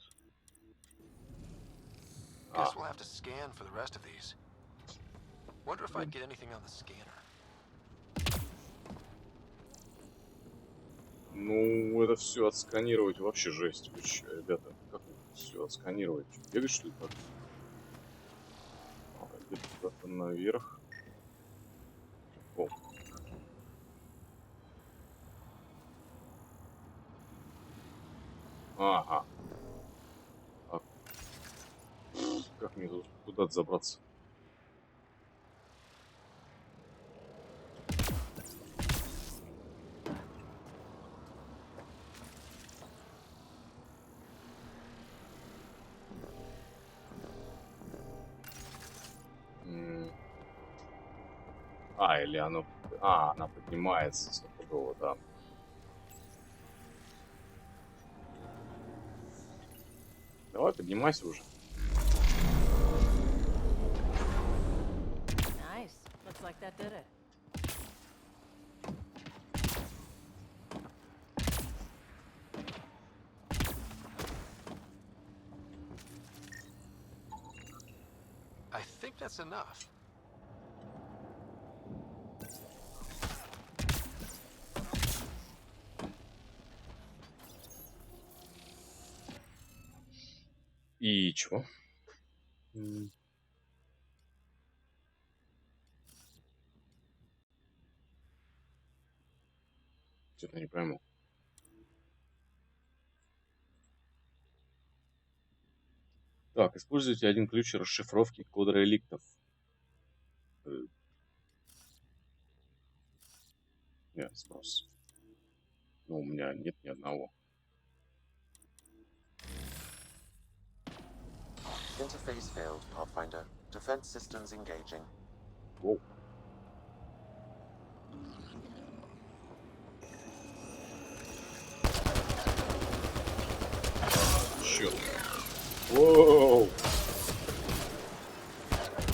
Guess we'll have to scan for the rest of these. Wonder if I'd get anything on the scanner. Ну, это все отсканировать вообще жесть. Вы чё, ребята, как все отсканировать? Бегать что ли так? Где-то куда-то наверх. О. Ага. Как мне тут куда-то забраться? Или оно... она поднимается стопудово, да. Давай, поднимайся уже. Nice. Looks like that did it. I think that's enough. И чего? Что-то не пойму. Так, используйте один ключ расшифровки кода реликтов. Нет, спрос. Ну, у меня нет ни одного. Interface failed, Pathfinder. Defense systems engaging. Воу. Чё? Воу.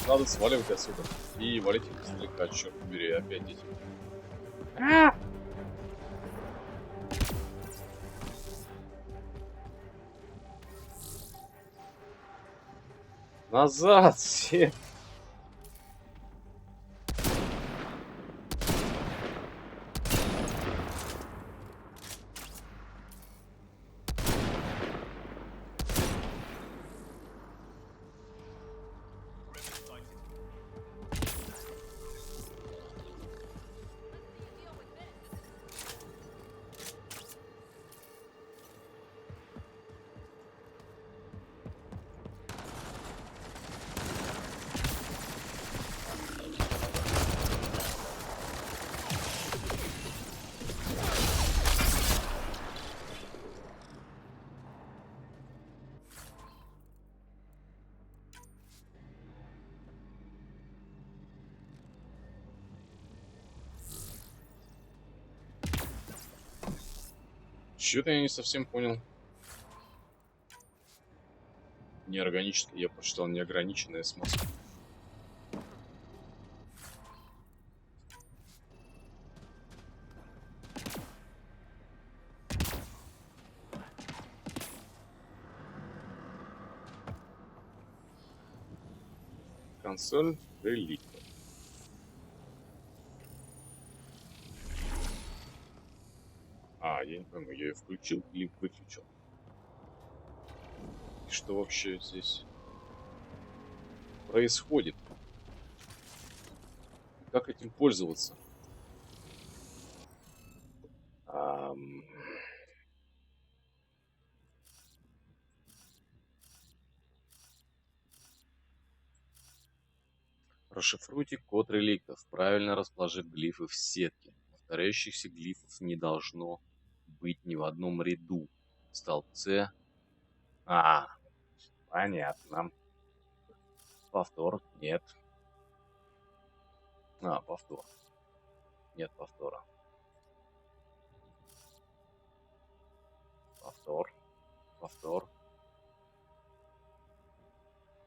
Надо сваливать отсюда. И валить их издалека, черт побери, опять эти. Назад все. Что-то я не совсем понял. Неорганическое. Я прочитал неограниченная смазка. Консоль реликт. Я не пойму, я ее включил или выключил. И что вообще здесь происходит? Как этим пользоваться? Расшифруйте код реликтов, правильно расположив глифы в сетке. Повторяющихся глифов не должно быть ни в одном ряду. В столбце. Понятно. Повтор. Нет. Повтор. Нет повтора. Повтор. Повтор.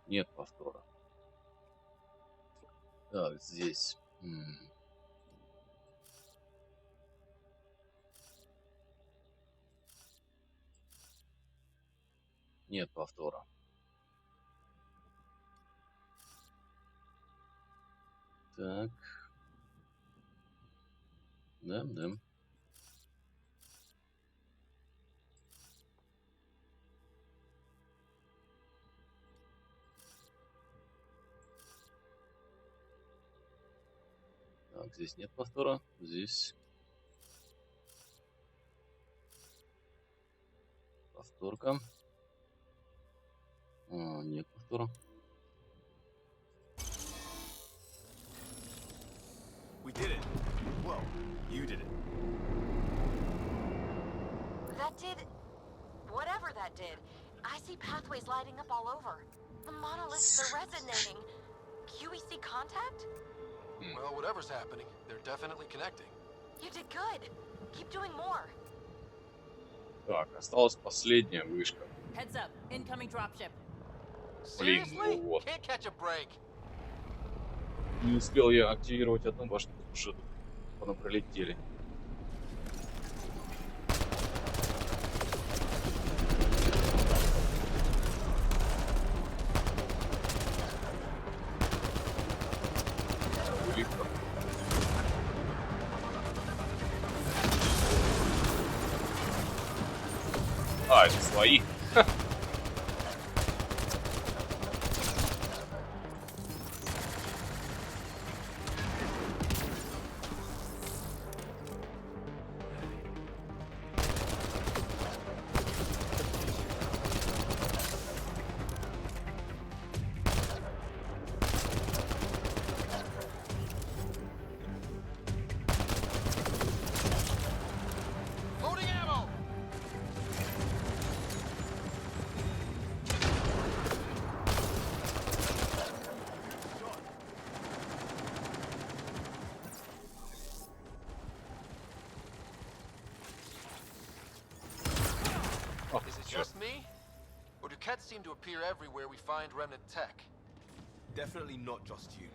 Нет повтора. Так, здесь. Нет повтора. Так. Да. Так, здесь нет повтора. Здесь. Повторка. Нет повтора. We did it. Whoa, you did it. That did... whatever that did. I see pathways lighting up all over. The monoliths are resonating. QEC contact? Well, whatever's happening, they're definitely connecting. You did good. Keep doing more. Так, осталась последняя вышка. Heads up, incoming dropship. Блин, Seriously? ну вот. Can't catch a break. Не успел я активировать одну башню, потому что тут пролетели. А, это свои. Loading ammo! Is it just me? Or do cats seem to appear everywhere we find remnant tech? Definitely not just you.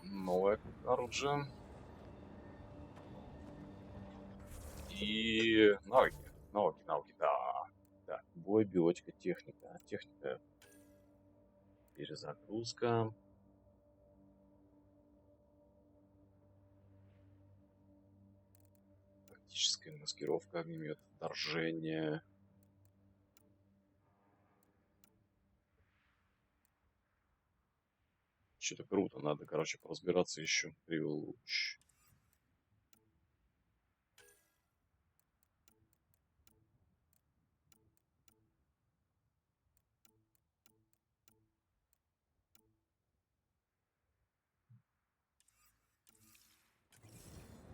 Новое оружие. И навыки. Навыки, да. Так, бой, биотика, техника. Техника. Перезагрузка. Тактическая маскировка, огнемет, вторжение. Что-то круто, надо, короче, поразбираться еще. Привел луч.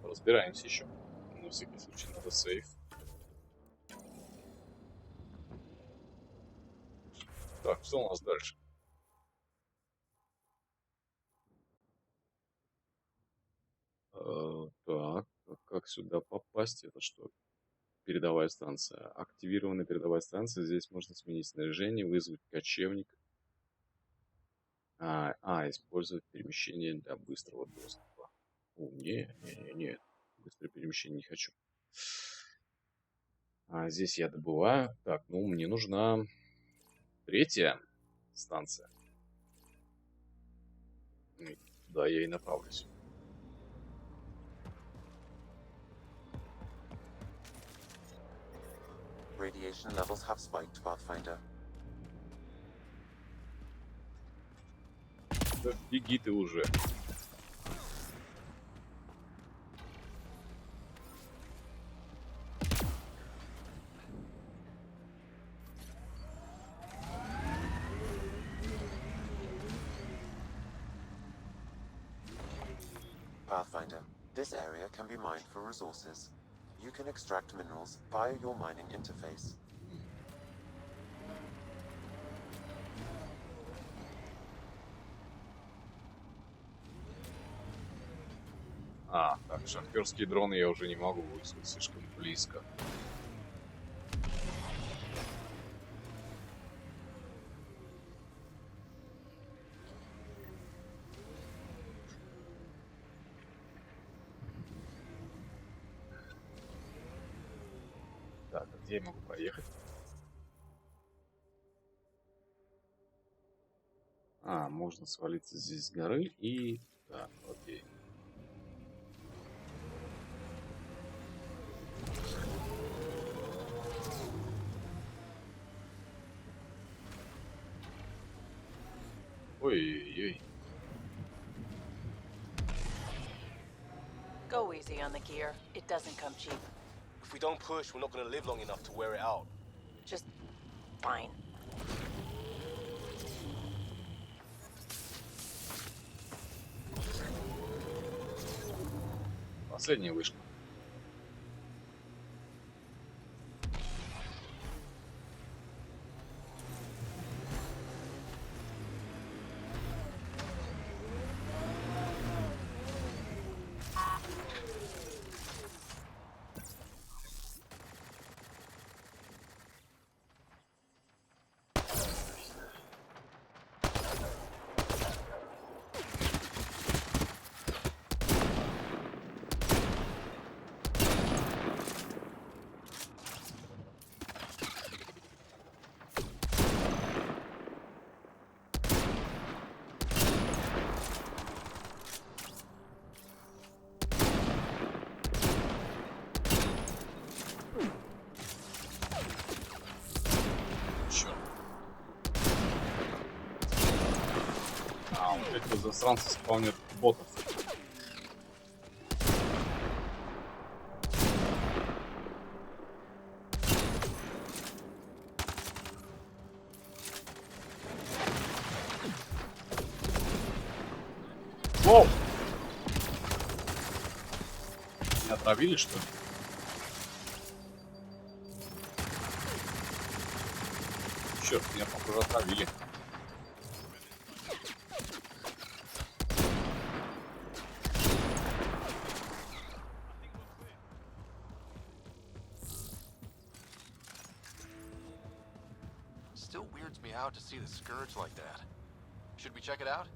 Разбираемся еще. На всякий случай надо сейф. Так, что у нас дальше? Так, как сюда попасть? Это что? Передовая станция. Активированная передовая станция. Здесь можно сменить снаряжение, вызвать кочевник. Использовать перемещение для быстрого доступа. Не. Быстрое перемещение не хочу. Здесь я добываю. Так, ну мне нужна третья станция. Да, я и направлюсь. Radiation levels have spiked, Pathfinder. Да беги ты уже. Pathfinder, this area can be mined for resources. You can extract minerals via your mining interface. Так, шахтерские дроны я уже не могу вызвать, слишком близко. Так, где я могу проехать? Можно свалиться здесь с горы и... Так, окей. Ой-ой-ой. Go easy on the gear. It doesn't come cheap. If we don't push, we're not going to live long enough to wear it out. Just fine. Последняя вышка. вот эти засранцы спавнят ботов. Воу! Меня отравили, что ли? Черт, меня, похоже, отравили. Still weirds me out to see the scourge like that. Should we check it out?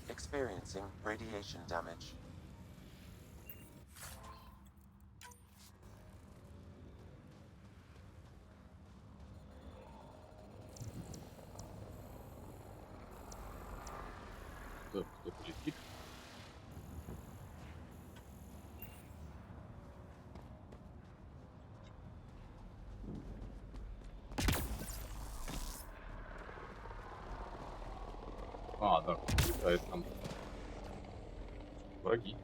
Experiencing radiation damage. Кто-то летит. А, да, летает там враги.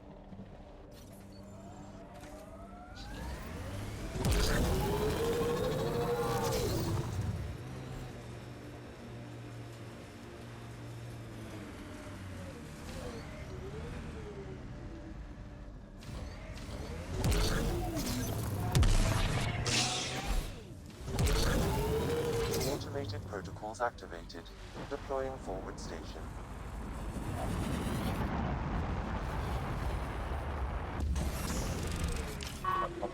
Automated protocols activated. Deploying forward station.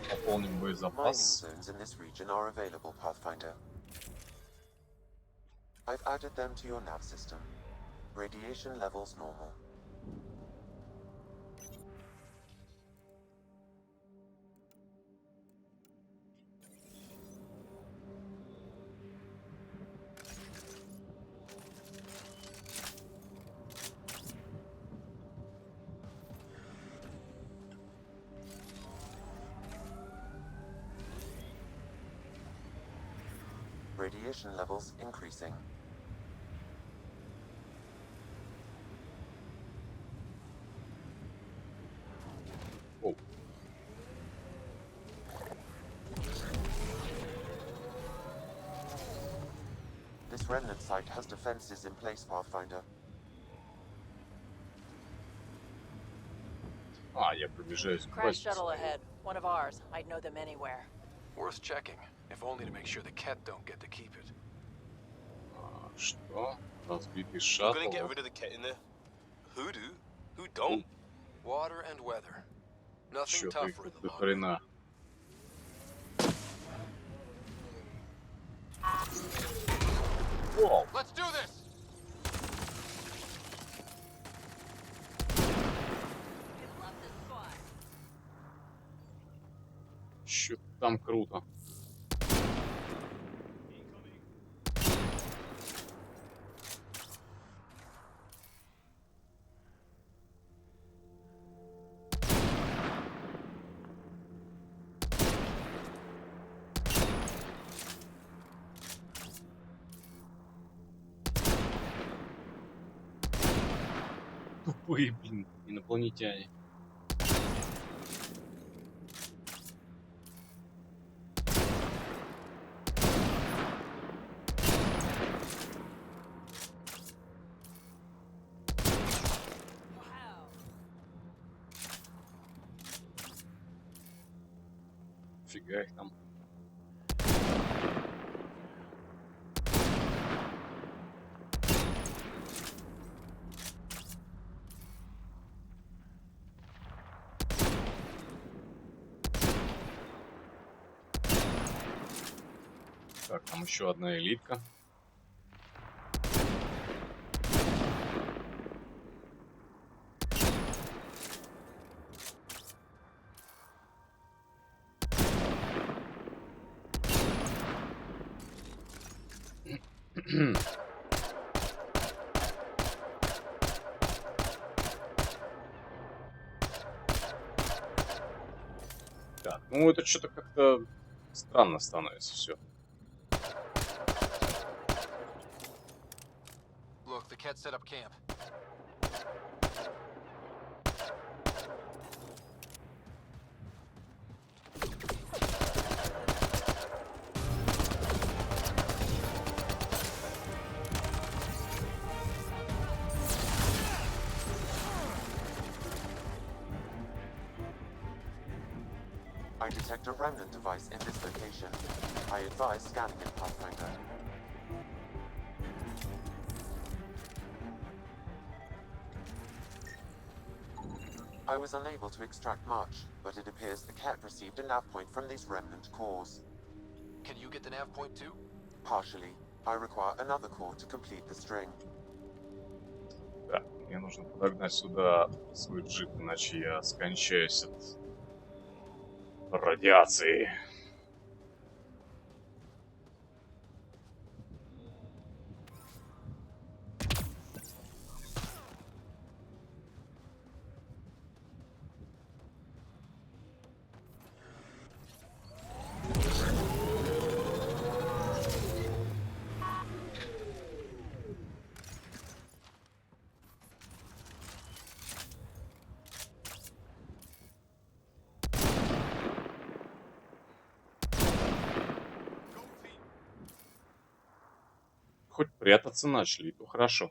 Пополним Mining боезапас. zones in this region are available, Pathfinder. I've added them to your nav system. Radiation levels normal. Radiation levels increasing. О. This remnant site has defenses in place, Pathfinder. А, я приближаюсь к Crash базе. shuttle ahead. One of ours. I'd know them anywhere. Worth checking, if only to make sure the Ket don't get to keep it. Что? Разбитый We're gonna get шаттл. rid of the Ket in there. Who do? Who don't? Water and weather. Nothing Чё ты tougher in как the до long хрена? Вау! Let's do this! Чё там круто. Тупые, блин, инопланетяне. Фига их там. Так, там еще одна элитка. Так, ну это что-то как-то странно становится все. Look, the Ket set up camp. I detect a remnant device in this location. I advise scanning it, Pathfinder. I was unable to extract much, but it appears the cat received a nav point from these remnant cores. Can you get the nav point too? Partially. I require another core to complete the string. Так, мне нужно подогнать сюда свой джип, иначе я скончаюсь от радиации. Хоть прятаться начали, и то хорошо.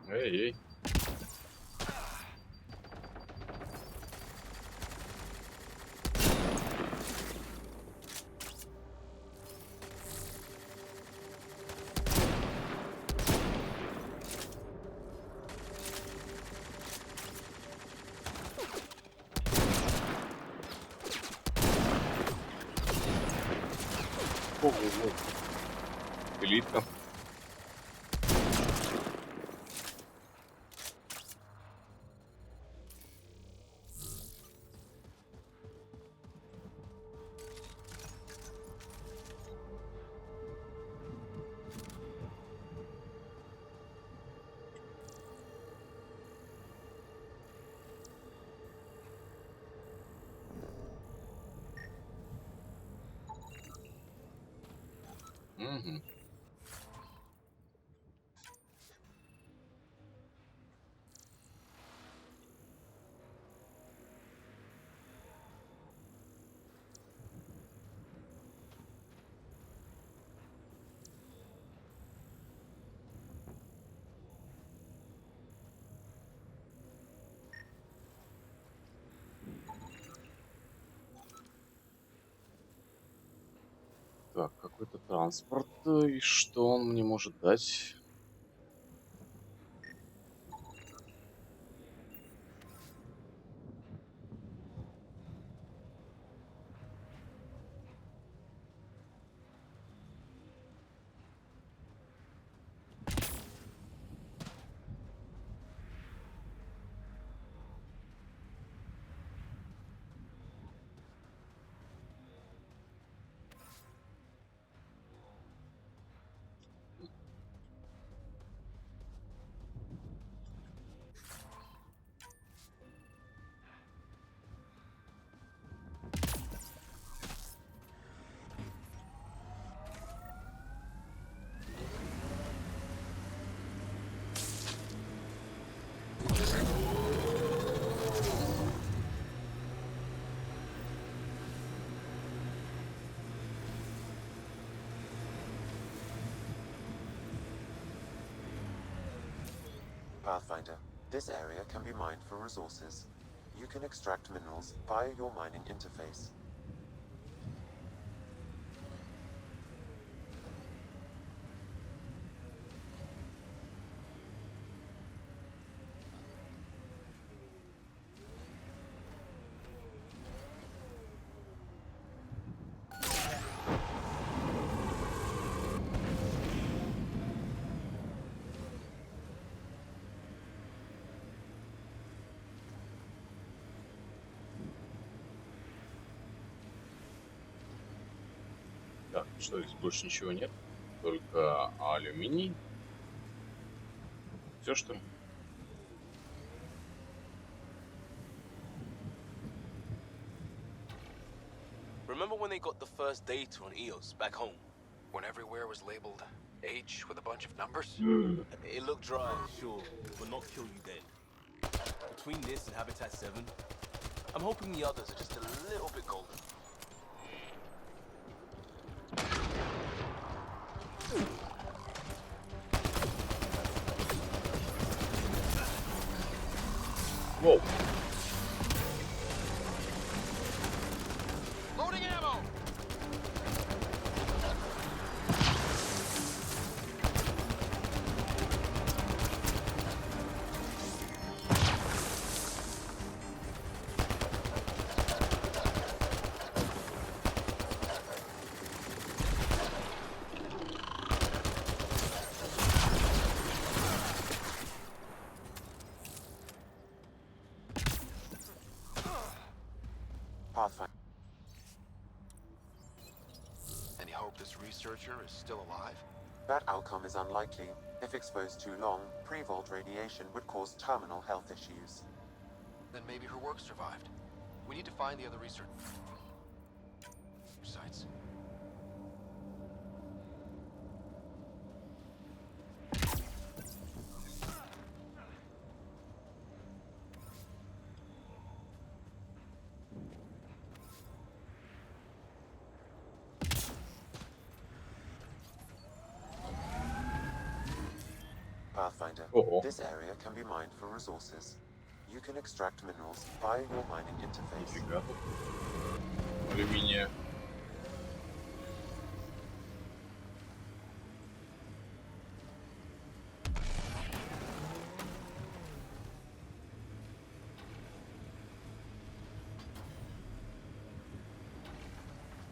Эй-эй. Ого-го. Элитка. Угу. Так, какой-то транспорт. И что он мне может дать? Pathfinder, this area can be mined for resources. You can extract minerals via your mining interface. Что, здесь больше ничего нет? Только алюминий. Все, что ли? Remember when they got the first data on EOS back home? When everywhere was labeled H with a bunch of numbers? It looked dry, sure, but not kill you dead. Between this and Habitat 7, I'm hoping the others are just a little bit golden. Whoa. Loading ammo! Pathfinder. Any hope this researcher is still alive? That outcome is unlikely. If exposed too long, pre-vault radiation would cause terminal health issues. Then maybe her work survived. We need to find the other research sites. Pathfinder, Uh-oh. this area can be mined for resources. You can extract minerals via your mining interface. Нифига тут. Алюминия.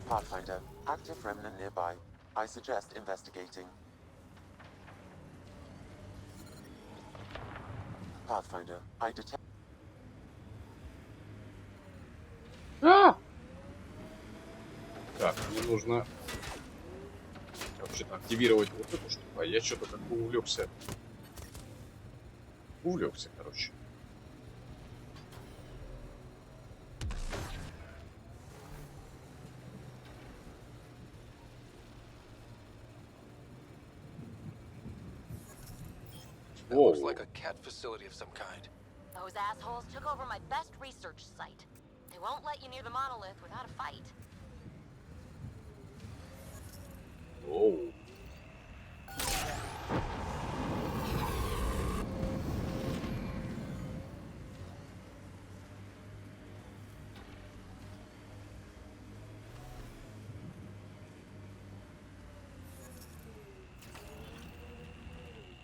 Pathfinder, active remnant nearby. I suggest investigating. Pathfinder, I detect... Так, мне нужно вообще-то активировать вот эту штуку, а я что-то как бы увлекся. Увлекся, короче. That looks like a cat facility of some kind. Those assholes took over my best research site. They won't let you near the monolith without a fight. Оу.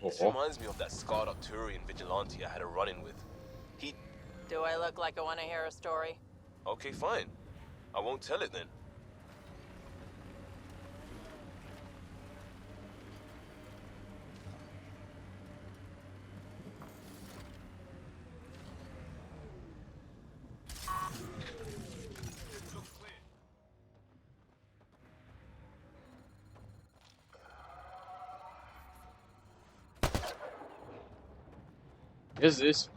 This reminds me of that scarred up Turian vigilante I had a run-in with. He... Do I look like I want to hear a story? Okay, fine. I won't tell it then. Я здесь.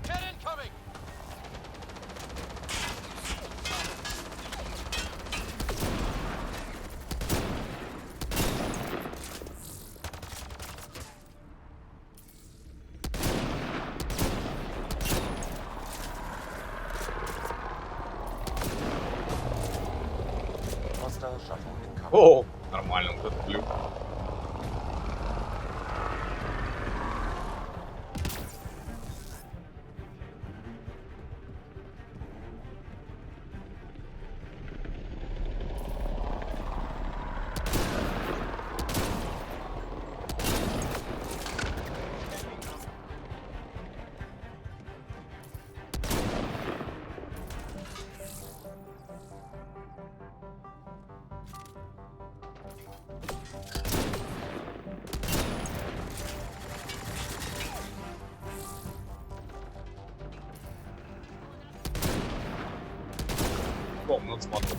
Get incoming! Hostile shuttle incoming. О, нормально, вот этот люк. комнат смотрю.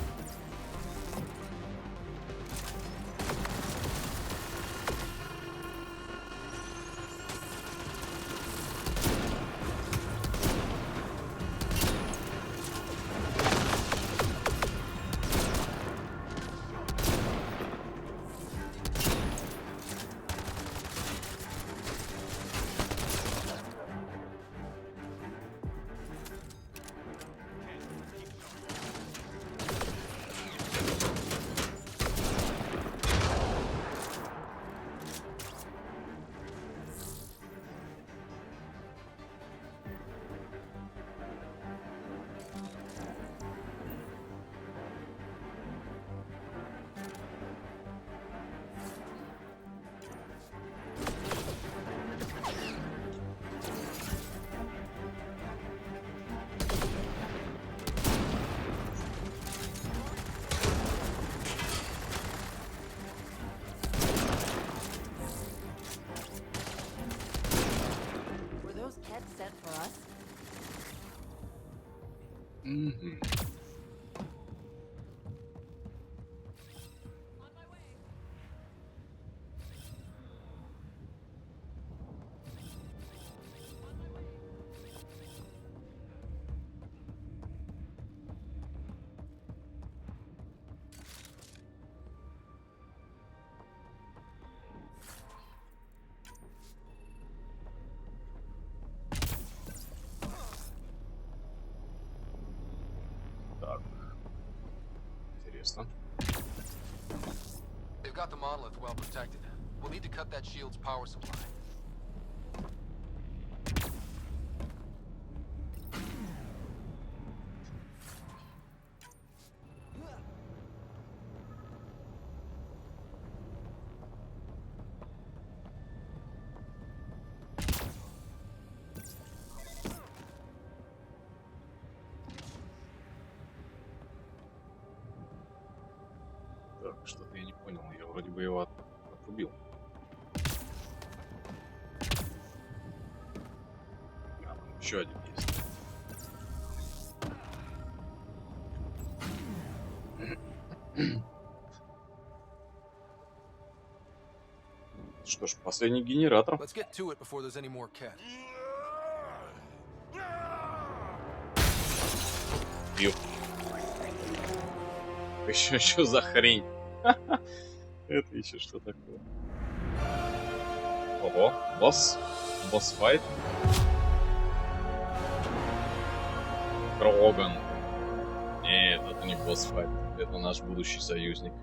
Were those Kets sent for us? Угу. Так. Интересно. They've got the monolith well protected. We'll need to cut that shield's power supply. Так, что-то я не понял. Я вроде бы его отрубил. А, там еще один есть. Что ж, последний генератор. Let's get to it before there's any more cat. Ё. Еще что за хрень? Это еще что такое? Ого, босс-файт. Кроган. Нет, это не босс-файт. Это наш будущий союзник.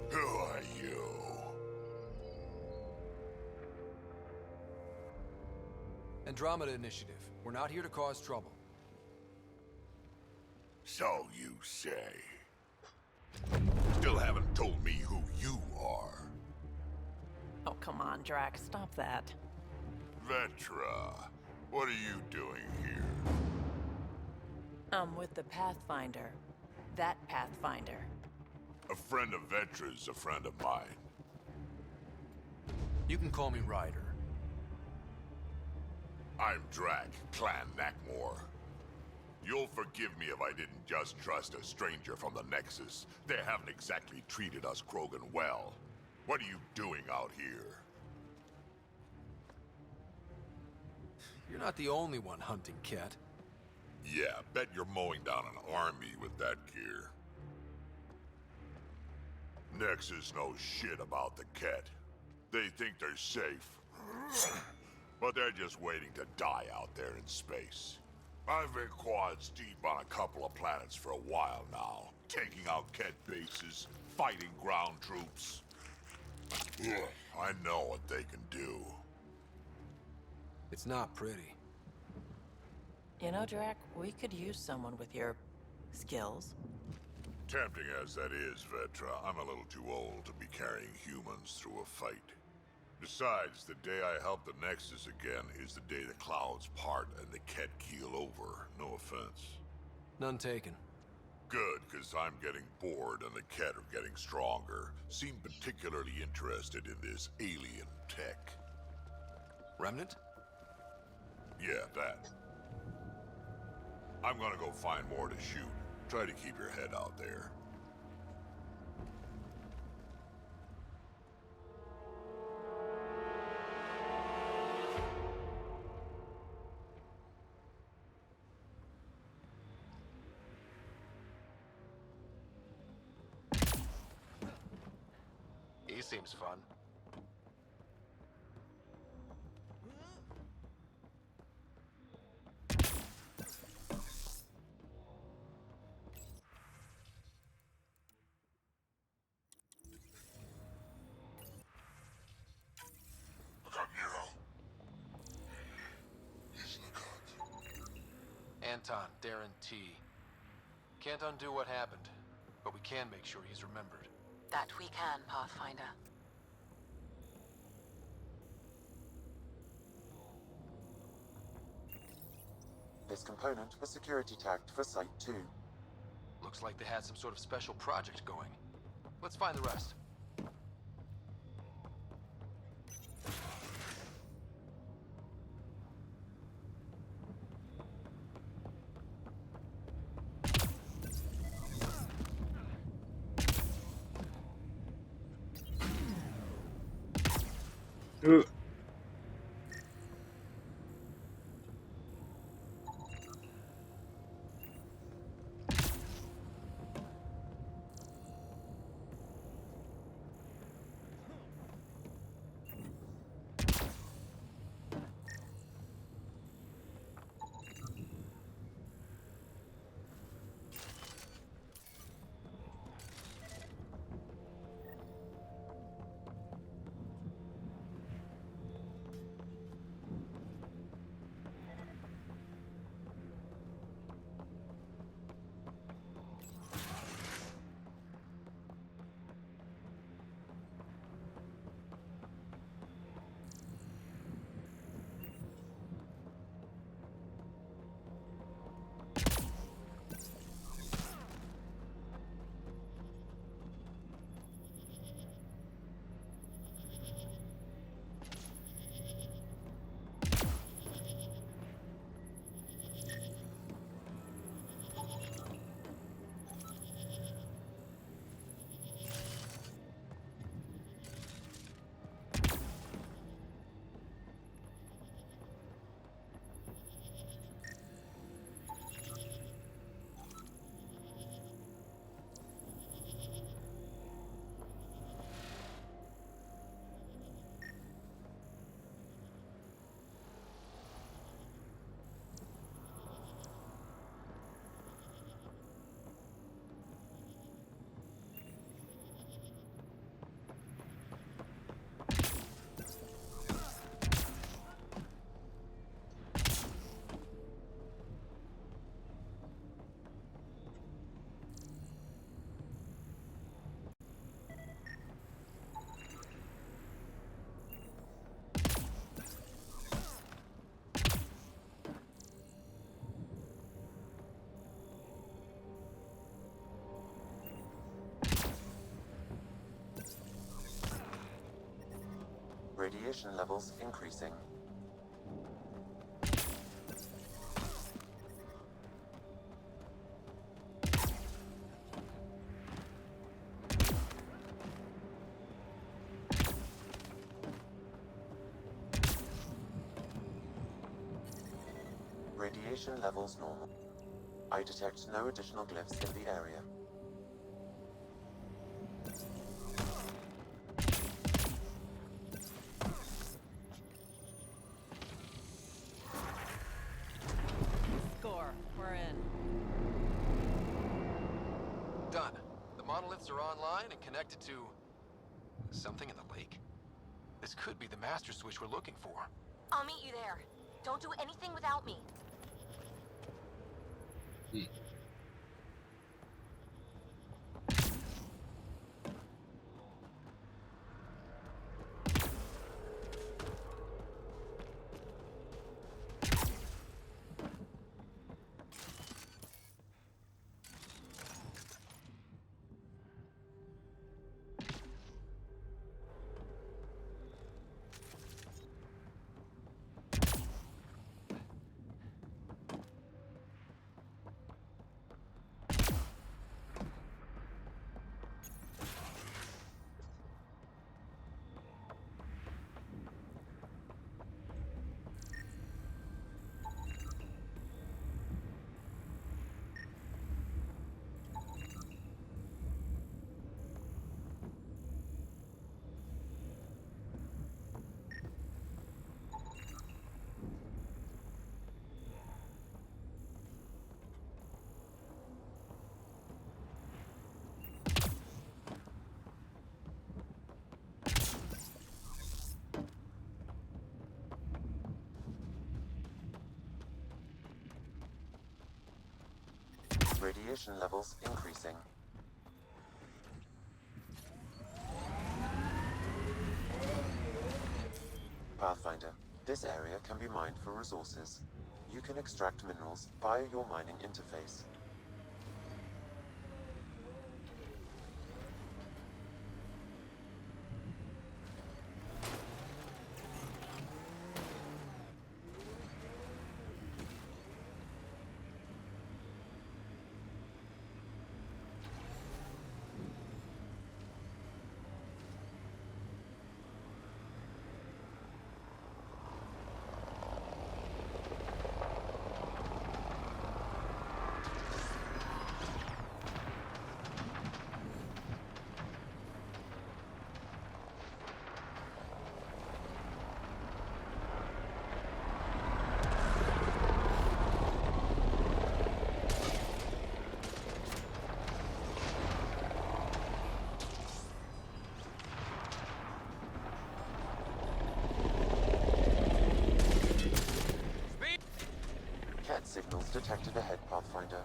Who are you? Andromeda Initiative. We're not here to cause trouble. So you say. Still haven't told me who you are. Oh, come on, Drax. Stop that. Vetra, what are you doing here? I'm with the Pathfinder. That Pathfinder. A friend of Vetra's a friend of mine. You can call me Ryder. I'm Drac, Clan Nakmor. You'll forgive me if I didn't just trust a stranger from the Nexus. They haven't exactly treated us Krogan well. What are you doing out here? You're not the only one hunting cat. Yeah, bet you're mowing down an army with that gear. Nexus knows shit about the Ket. They think they're safe. But they're just waiting to die out there in space. I've been quads deep on a couple of planets for a while now. Taking out Ket bases, fighting ground troops. I know what they can do. It's not pretty. You know, Drac, we could use someone with your skills. Tempting as that is, Vetra, I'm a little too old to be carrying humans through a fight. Besides, the day I help the Nexus again is the day the clouds part and the Ket keel over. No offense. None taken. Good, because I'm getting bored and the Ket are getting stronger. Seem particularly interested in this alien tech. Remnant? Yeah, that. I'm gonna go find more to shoot. Try to keep your head out there. He seems fun. Anton, Darren T. Can't undo what happened, but we can make sure he's remembered. That we can, Pathfinder. This component was security tagged for Site 2. Looks like they had some sort of special project going. Let's find the rest. Radiation levels increasing. Radiation levels normal. I detect no additional glyphs in the area. Score. We're in. Done. The monoliths are online and connected to something in the lake. This could be the master switch we're looking for. I'll meet you there. Don't do anything without me. Radiation levels increasing. Pathfinder, this area can be mined for resources. You can extract minerals via your mining interface. Cat signals detected ahead, Pathfinder.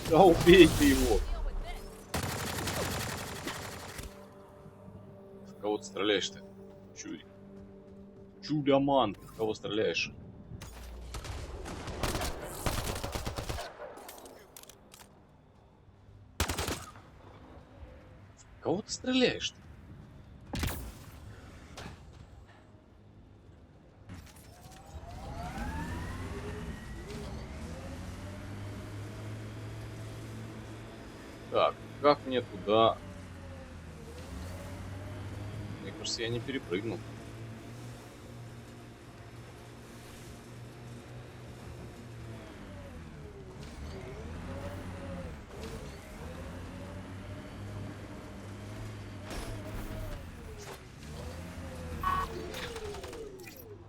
Да убейте его! В кого ты стреляешь-то? Чудик. Чудоман, ты в кого стреляешь? В кого ты стреляешь-то? Так, как мне туда? Мне кажется, я не перепрыгнул.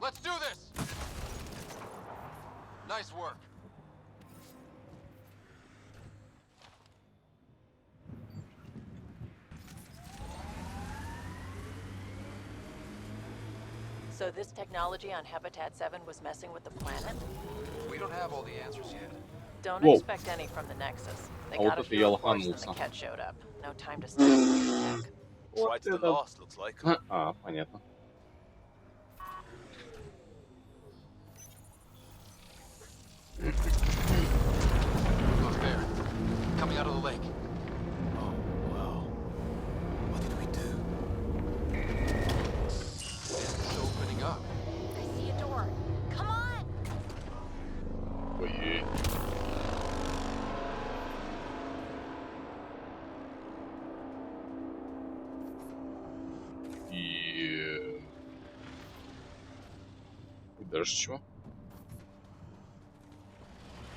Let's do this! Nice work. So this technology on Habitat 7 was messing with the planet? We don't have all the answers yet. Don't Whoa. expect any from the Nexus. They А вот got a это я few reports and the лоханулся. Ket showed up. No time to study weird tech. Вот Right to the это... last, looks like. А, понятно. Look there. Coming out of the lake. Oh, wow. What did we do? It's opening up. I see a door. Come on! Ой-ой. И дальше чего?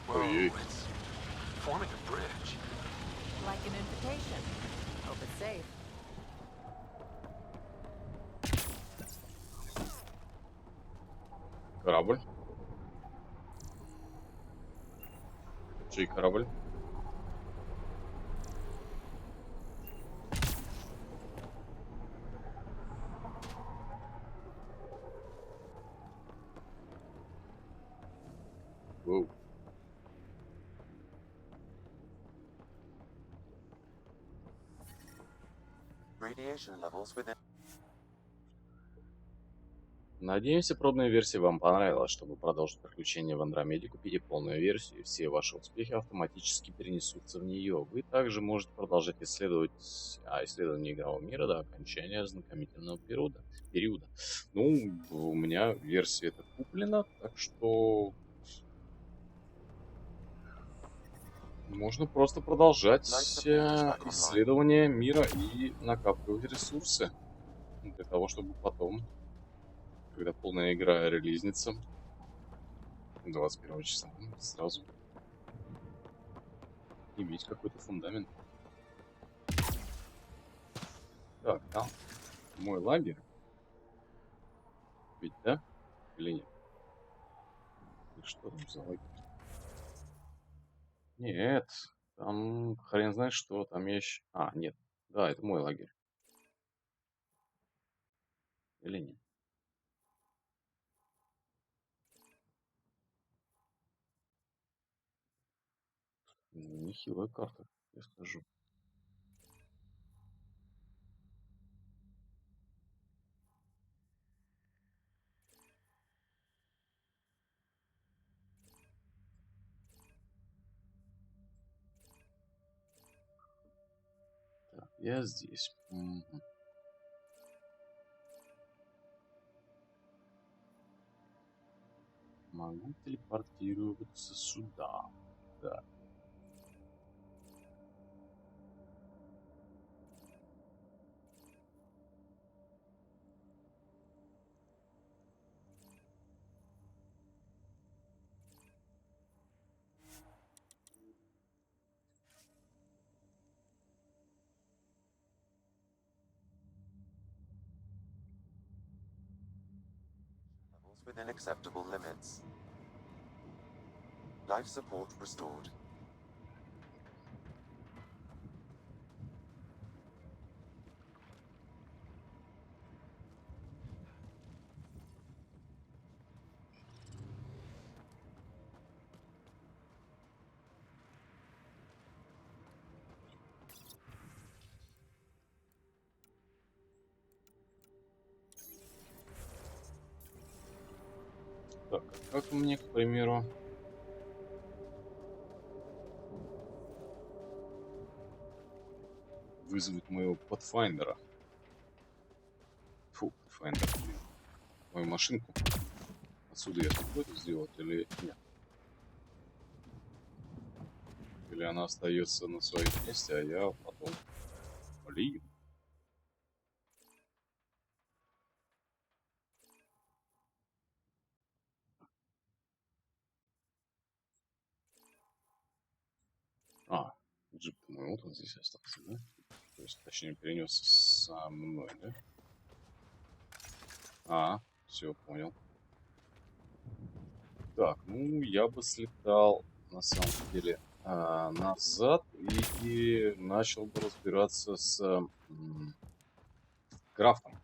Whoa, Ой-ой. it's forming a bridge. Like an invitation. Hope it's safe. Корабль. Чей корабль? Воу. Radiation levels within. Надеемся, пробная версия вам понравилась. Чтобы продолжить приключения в Андромеде, купите полную версию, и все ваши успехи автоматически перенесутся в нее. Вы также можете продолжать исследование игрового мира до окончания ознакомительного периода. Ну, у меня версия эта куплена, так что можно просто продолжать исследование мира и накапливать ресурсы для того, чтобы потом, когда полная игра релизнится 21 числа, сразу иметь какой-то фундамент. Так, там мой лагерь. Ведь, да? Или нет? И что там за лагерь? Нет, Там хрен знает что, там есть... А, нет. Да, это мой лагерь. Или нет? Нехилая карта, я скажу. Так, я здесь. Мгм. Могу телепортироваться сюда. Да. Levels within acceptable limits. Life support restored. Так, а как мне, к примеру... вызвать моего Pathfinder'а? Фу, Pathfinder, блин. Мою машинку. Отсюда я смогу это сделать или нет? Или она остается на своем месте, а я потом... Блин. А, джип-то мой вот он здесь остался, да? То есть, точнее, перенесся со мной, да? А, все, понял. Так, ну, я бы слетал, на самом деле, назад и начал бы разбираться с крафтом.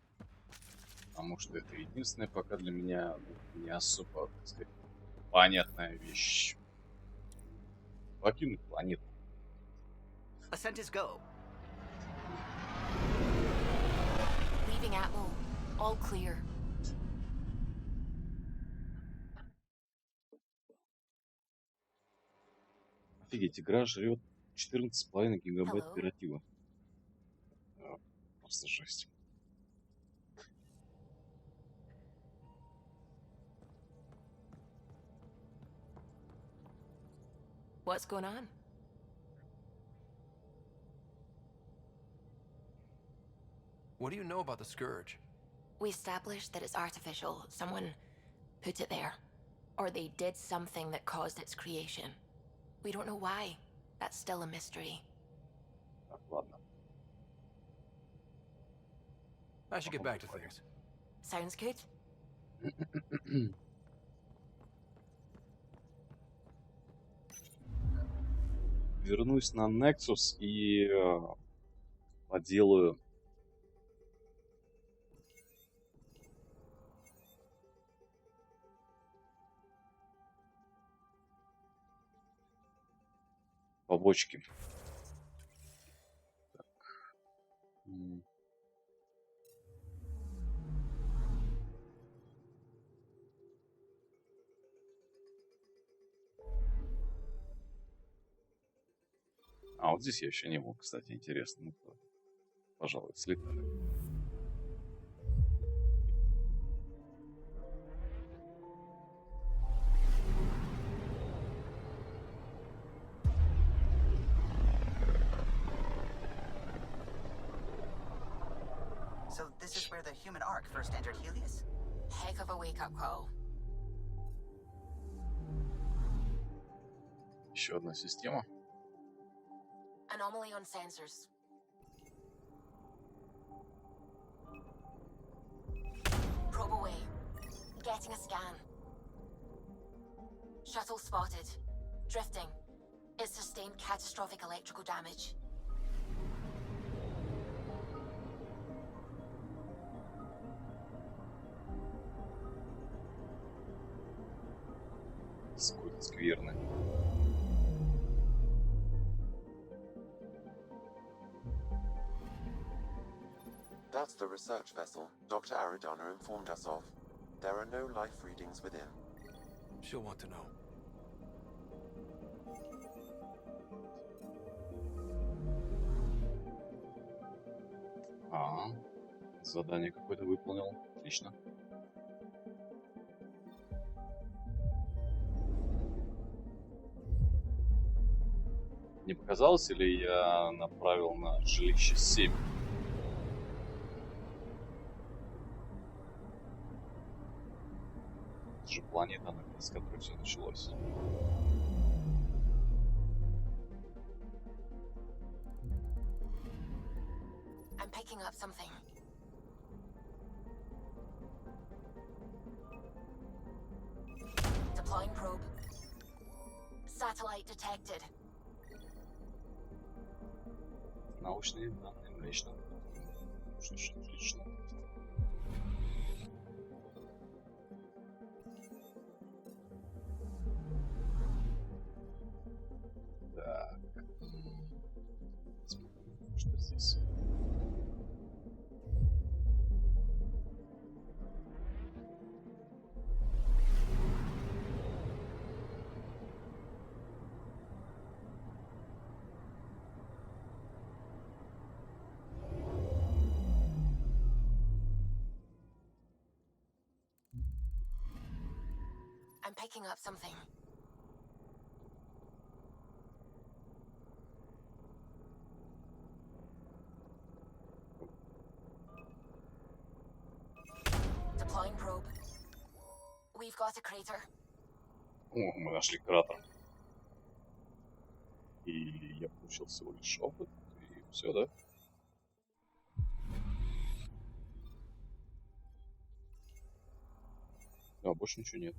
Потому что это единственная пока для меня не особо, так сказать, понятная вещь. Покинуть планету. Ascent is go. Leaving Atmo. All clear. Офигеть, игра жрет 14,5 гигабайт Hello. оператива. Просто жесть. What's going on? What do you know about the Scourge? We established that it's artificial. Someone put it there. Or they did something that caused its creation. We don't know why. That's still a mystery. Так, ладно. I should get back to things. Sounds good? Вернусь на Nexus и поделаю побочки. Так. А, вот здесь я еще не был, кстати, интересно. Ну, пожалуй, слетали. So this is where the human ark first entered Helios? Heck of a wake-up call. Еще одна система. Anomaly on sensors. Probe away. Getting a scan. Shuttle spotted. Drifting. It sustained catastrophic electrical damage. Какой-то скверный. That's the research vessel Dr. Aridana informed us of. There are no life readings within. She'll want to know. Задание какое-то выполнил. Отлично. Не показалось ли я направил на жилище 7? Это же планета, с которой все началось. I'm picking up something. Deploying probe. Satellite detected. Научные данные, млечно. Что ж, отлично. Так. Смотрим, что здесь. I'm picking up something. Deploying probe. We've got a crater. О, мы нашли кратер. И я получил всего лишь опыт. И все, да? А, больше ничего нет.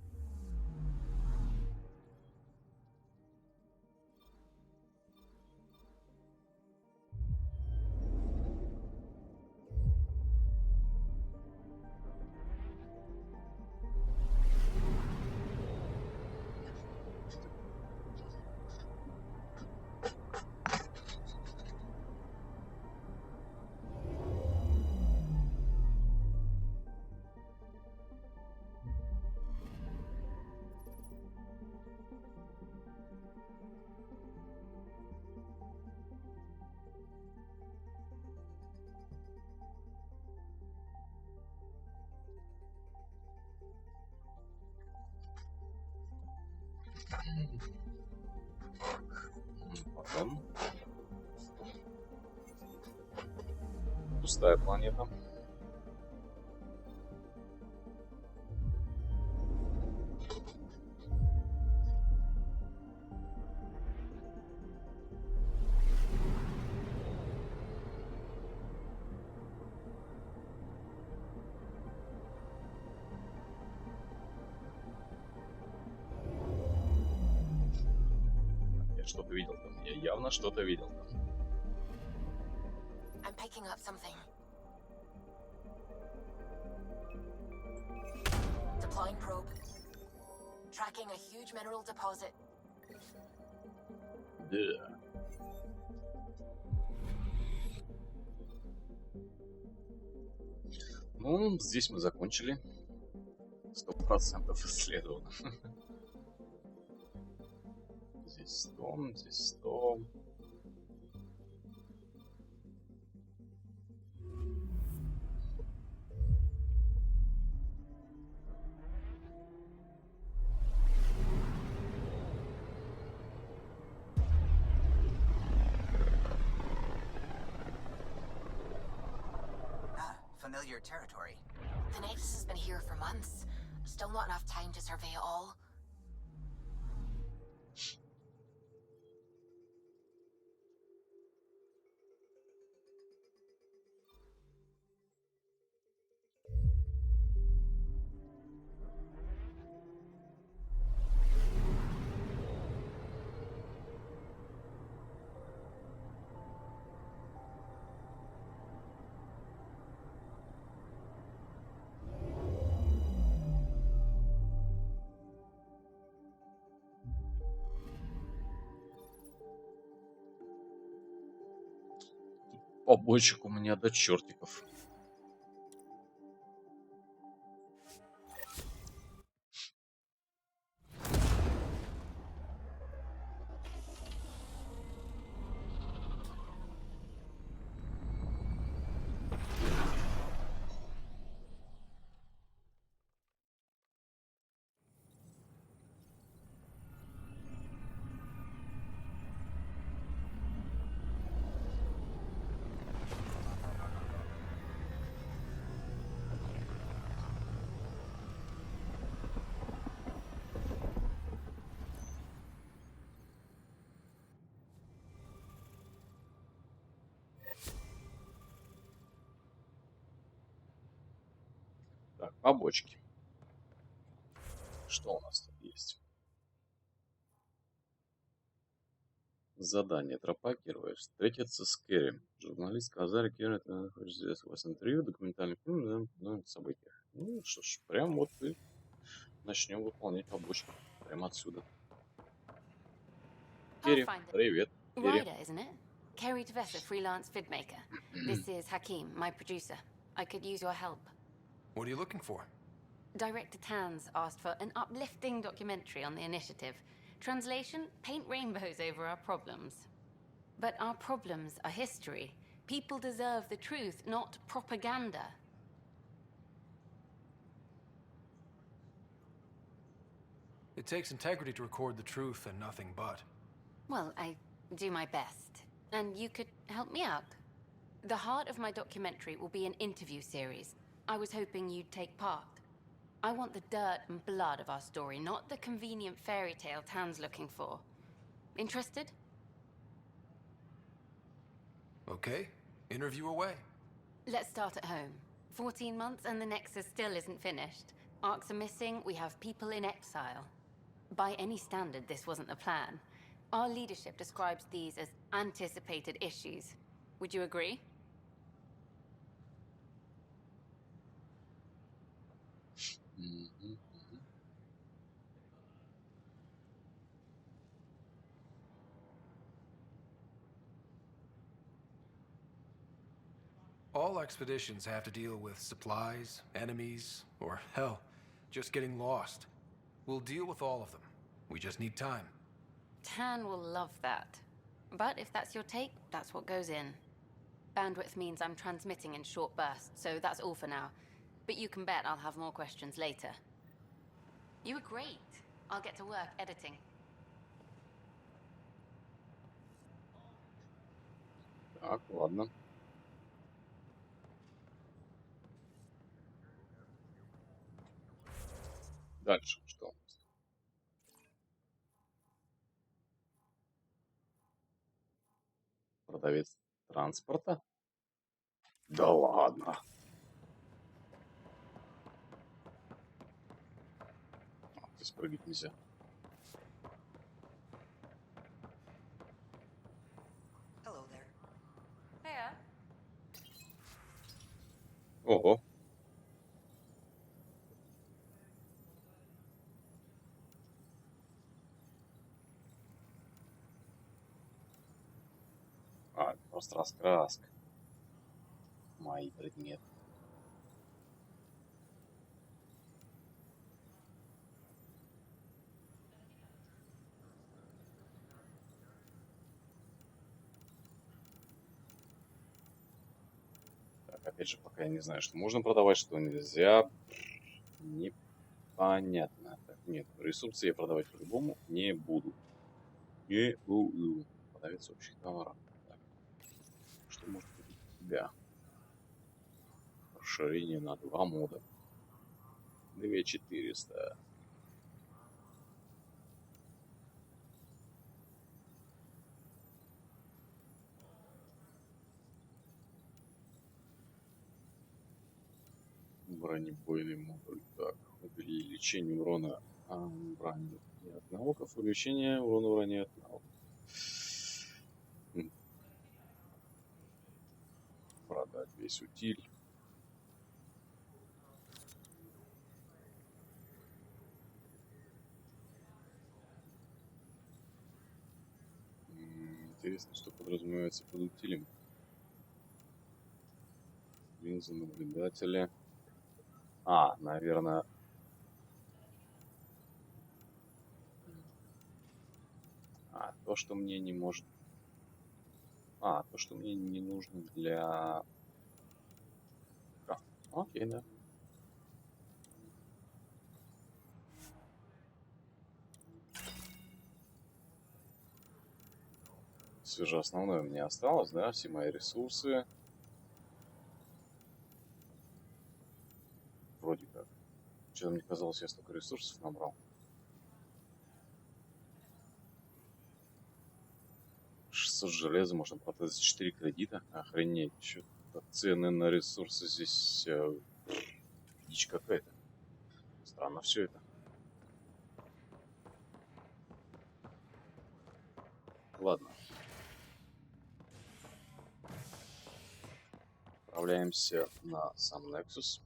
Потом. Пустая планета. Я что-то видел там. Я явно что-то видел там. I'm picking up something. Deploying probe. Tracking a huge mineral deposit. Да. Ну, здесь мы закончили. 100% исследовано. Здесь 100, здесь 100. Familiar territory. The Nexus has been here for months. Still not enough time to survey it all. побочек у меня до чертиков. Так, побочки. Что у нас тут есть? Задание. Тропа героя. Встретиться с Кэрри. Журналист сказали, Кэрри, ты хочешь сделать у вас интервью, документальный фильм, да, событиях. Ну что ж, прям вот и начнем выполнять побочки. Прямо отсюда. Кэрри, привет. Кэрри. Ryder, isn't it? Kerry Devesa, freelance vidmaker. This is Hakim, my producer. I could use your help. What are you looking for? Director Tanz asked for an uplifting documentary on the initiative. Translation, paint rainbows over our problems. But our problems are history. People deserve the truth, not propaganda. It takes integrity to record the truth and nothing but. Well, I do my best. And you could help me out. The heart of my documentary will be an interview series. I was hoping you'd take part. I want the dirt and blood of our story, not the convenient fairy tale Tan's looking for. Interested? Okay, interview away. Let's start at home. 14 months and the Nexus still isn't finished. Arcs are missing, we have people in exile. By any standard, this wasn't the plan. Our leadership describes these as anticipated issues. Would you agree? All expeditions have to deal with supplies, enemies, or hell, just getting lost. We'll deal with all of them. We just need time. Tan will love that. But if that's your take, that's what goes in. Bandwidth means I'm transmitting in short bursts, so that's all for now. But you can bet I'll have more questions later. You were great. I'll get to work editing. Так, ладно. Дальше что? Продавец транспорта? Да ладно. Здесь прыгать нельзя. Ого. А, это просто раскраска. Мои предметы. Так, опять же, пока я не знаю, что можно продавать, что нельзя. Непонятно. Так, нет, ресурсы я продавать по-любому не буду. Не буду. Продавец общих товаров. Так. Что может быть у тебя? Расширение на 2 мода. 2400. Бронебойный модуль. Так, увеличение урона брони от навыков, увеличение урона брони от навыков. Продать весь утиль. Интересно, что подразумевается под утилем. линзы, наблюдатели. А, наверное... то, что мне не может... то, что мне не нужно для... Окей, да. Все же основное у меня осталось, да? Все мои ресурсы. Вроде как. Что-то мне казалось, я столько ресурсов набрал. 600 железа можно продать за 4 кредита. Охренеть. Что-то цены на ресурсы здесь... дичь какая-то. Странно все это. Ладно. Отправляемся на сам Nexus.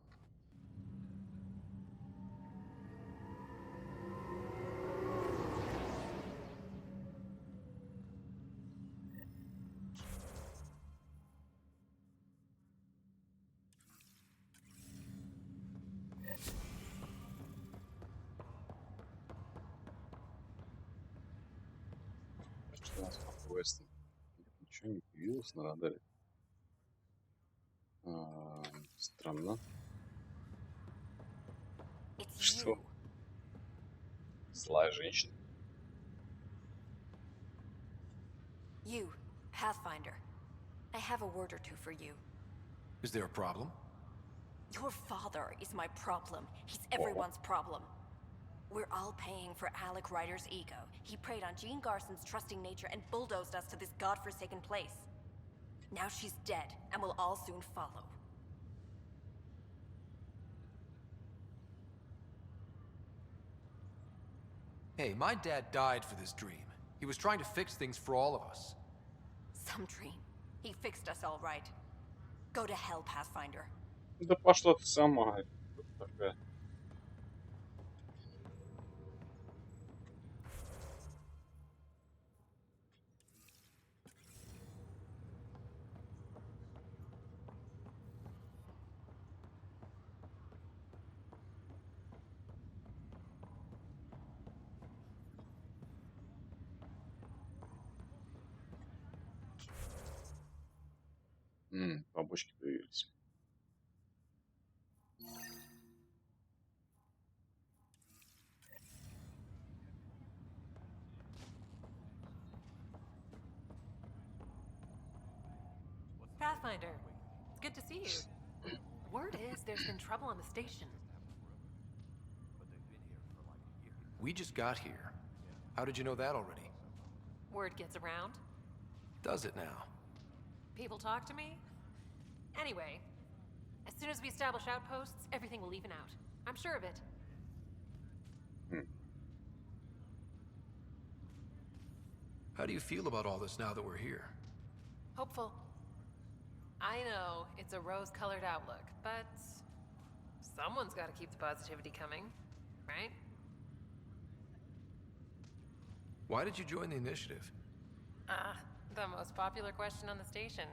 Что у нас по квестам? Ничего не появилось на радаре. Странно. Что? Злая женщина? You, Pathfinder. I have a word or two for you. Is there a problem? Your father is my problem. He's everyone's problem. We're all paying for Alec Ryder's ego. He preyed on Jean Garson's trusting nature and bulldozed us to this godforsaken place. Now she's dead, and we'll all soon follow. Hey, my dad died for this dream. He was trying to fix things for all of us. Some dream. He fixed us all right. Go to hell, Pathfinder. Да пошла ты сама. Такая. Побочки появились. Pathfinder, it's good to see you. Word is there's been trouble on the station. We just got here. How did you know that already? Word gets around. Does it now? People talk to me. Anyway, as soon as we establish outposts, everything will even out. I'm sure of it. How do you feel about all this now that we're here? Hopeful. I know it's a rose-colored outlook, but someone's got to keep the positivity coming, right? Why did you join the initiative? The most popular question on the station.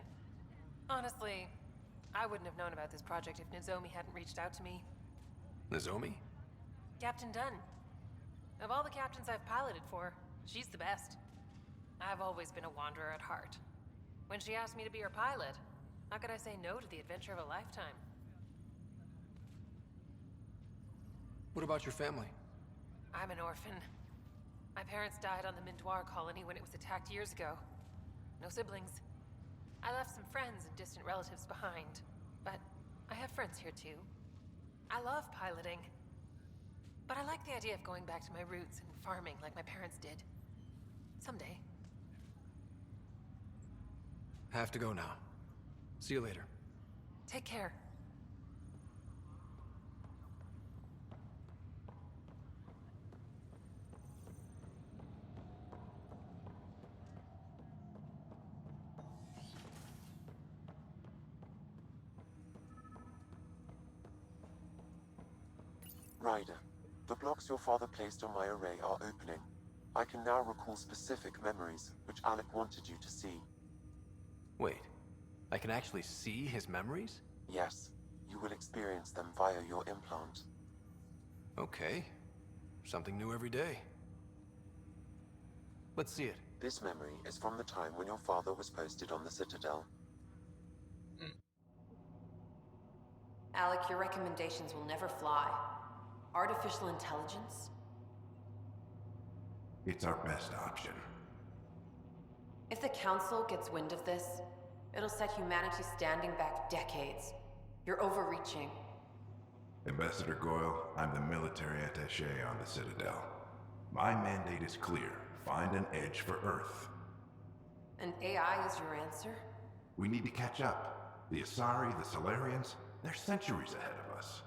Honestly, I wouldn't have known about this project if Nozomi hadn't reached out to me. Nozomi? Captain Dunn. Of all the captains I've piloted for, she's the best. I've always been a wanderer at heart. When she asked me to be her pilot, how could I say no to the adventure of a lifetime? What about your family? I'm an orphan. My parents died on the Mindoir colony when it was attacked years ago. No siblings. I left some friends and distant relatives behind, but I have friends here too. I love piloting, but I like the idea of going back to my roots and farming like my parents did. Someday. Have to go now. See you later. Take care. Ryder, the blocks your father placed on my array are opening. I can now recall specific memories, which Alec wanted you to see. Wait, I can actually see his memories? Yes, you will experience them via your implant. Okay. Something new every day. Let's see it. This memory is from the time when your father was posted on the Citadel. Alec, your recommendations will never fly. Artificial intelligence? It's our best option. If the Council gets wind of this, it'll set humanity standing back decades. You're overreaching. Ambassador Goyle, I'm the military attaché on the Citadel. My mandate is clear. Find an edge for Earth. And AI is your answer? We need to catch up. The Asari, the Solarians, they're centuries ahead of us.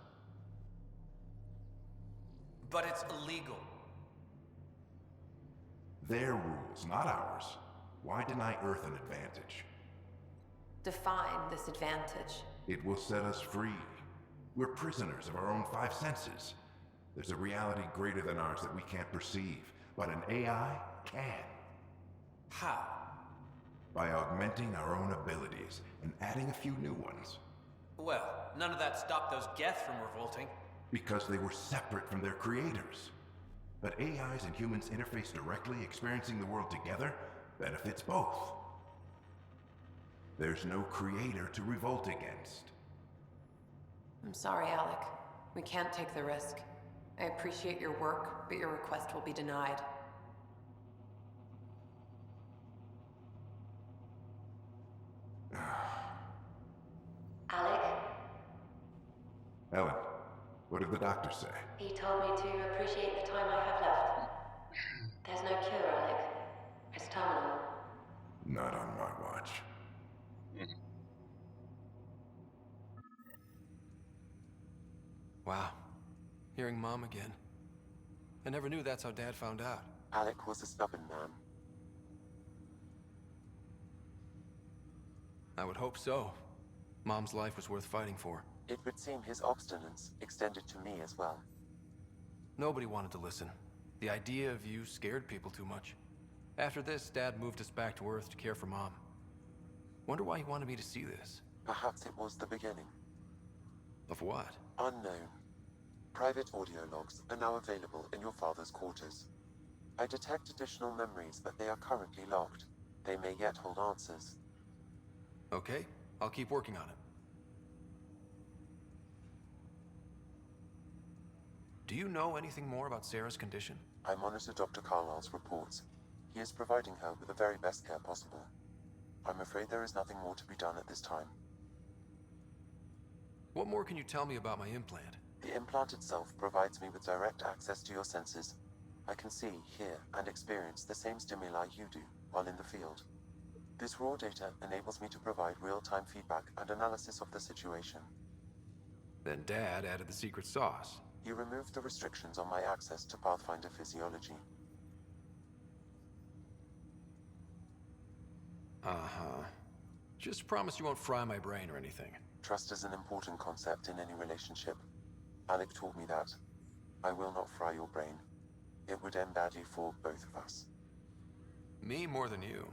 But it's illegal. Their rules, not ours. Why deny Earth an advantage? Define this advantage. It will set us free. We're prisoners of our own five senses. There's a reality greater than ours that we can't perceive, but an AI can. How? By augmenting our own abilities and adding a few new ones. Well, none of that stopped those Geth from revolting. Because they were separate from their creators. But AIs and humans interface directly, experiencing the world together, benefits both. There's no creator to revolt against. I'm sorry, Alec. We can't take the risk. I appreciate your work, but your request will be denied. Alec? Ellen, what did the doctor say? He told me to appreciate the time I have left. There's no cure, Alec. It's terminal. Not on my watch. Wow. Hearing Mom again. I never knew that's how Dad found out. Alec was a stubborn man. I would hope so. Mom's life was worth fighting for. It would seem his obstinance extended to me as well. Nobody wanted to listen. The idea of you scared people too much. After this, Dad moved us back to Earth to care for Mom. Wonder why he wanted me to see this. Perhaps it was the beginning. Of what? Unknown. Private audio logs are now available in your father's quarters. I detect additional memories, but they are currently locked. They may yet hold answers. Okay, I'll keep working on it. Do you know anything more about Sarah's condition? I monitor Dr. Carlisle's reports. He is providing her with the very best care possible. I'm afraid there is nothing more to be done at this time. What more can you tell me about my implant? The implant itself provides me with direct access to your senses. I can see, hear, and experience the same stimuli you do while in the field. This raw data enables me to provide real-time feedback and analysis of the situation. Then Dad added the secret sauce. He removed the restrictions on my access to Pathfinder physiology. Uh-huh. Just promise you won't fry my brain or anything. Trust is an important concept in any relationship. Alec taught me that. I will not fry your brain. It would end badly for both of us. Me more than you.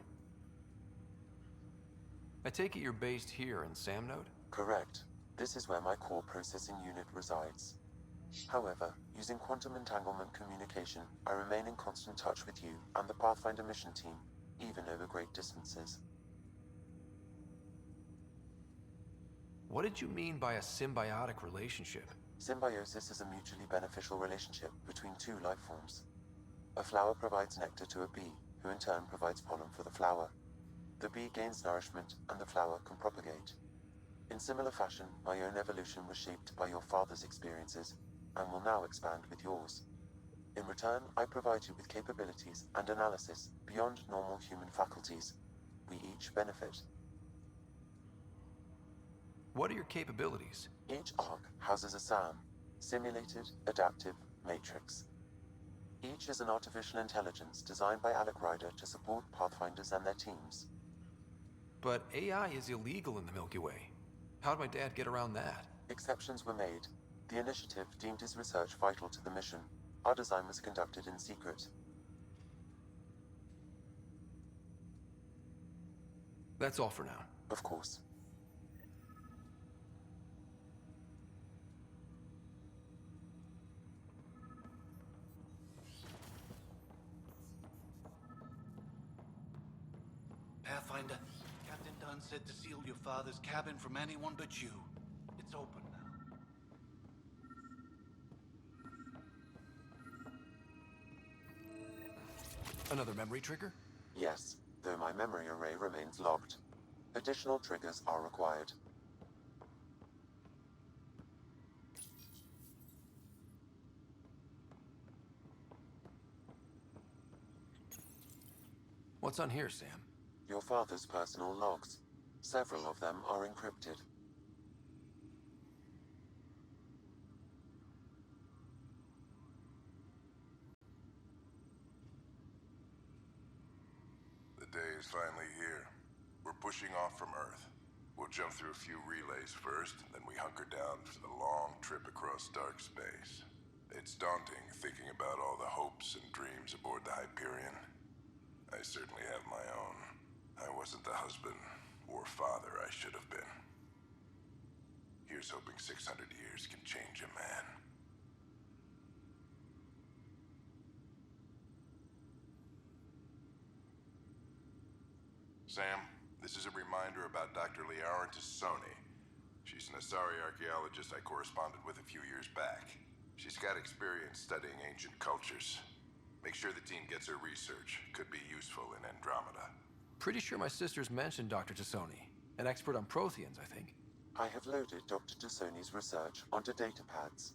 I take it you're based here in Samnode? Correct. This is where my core processing unit resides. However, using quantum entanglement communication, I remain in constant touch with you and the Pathfinder mission team, even over great distances. What did you mean by a symbiotic relationship? Symbiosis is a mutually beneficial relationship between two life forms. A flower provides nectar to a bee, who in turn provides pollen for the flower. The bee gains nourishment, and the flower can propagate. In similar fashion, my own evolution was shaped by your father's experiences, and will now expand with yours. In return, I provide you with capabilities and analysis beyond normal human faculties. We each benefit. What are your capabilities? Each arc houses a SAM, Simulated Adaptive Matrix. Each is an artificial intelligence designed by Alec Ryder to support Pathfinders and their teams. But AI is illegal in the Milky Way. How'd my dad get around that? Exceptions were made. The initiative deemed his research vital to the mission. Our design was conducted in secret. That's all for now. Of course. Pathfinder, Captain Dunn said to seal your father's cabin from anyone but you. It's open now. Another memory trigger? Yes, though my memory array remains locked. Additional triggers are required. What's on here, Sam? Your father's personal logs. Several of them are encrypted. The day is finally here. We're pushing off from Earth. We'll jump through a few relays first, then we hunker down for the long trip across dark space. It's daunting thinking about all the hopes and dreams aboard the Hyperion. I certainly have my own. I wasn't the husband or father I should have been. Here's hoping 600 years can change a man. Sam, this is a reminder about Dr. Liara Tassoni. She's an Asari archaeologist I corresponded with a few years back. She's got experience studying ancient cultures. Make sure the team gets her research. Could be useful in Andromeda. Pretty sure my sister's mentioned Dr. Tassoni. An expert on Protheans, I think. I have loaded Dr. Tassoni's research onto datapads.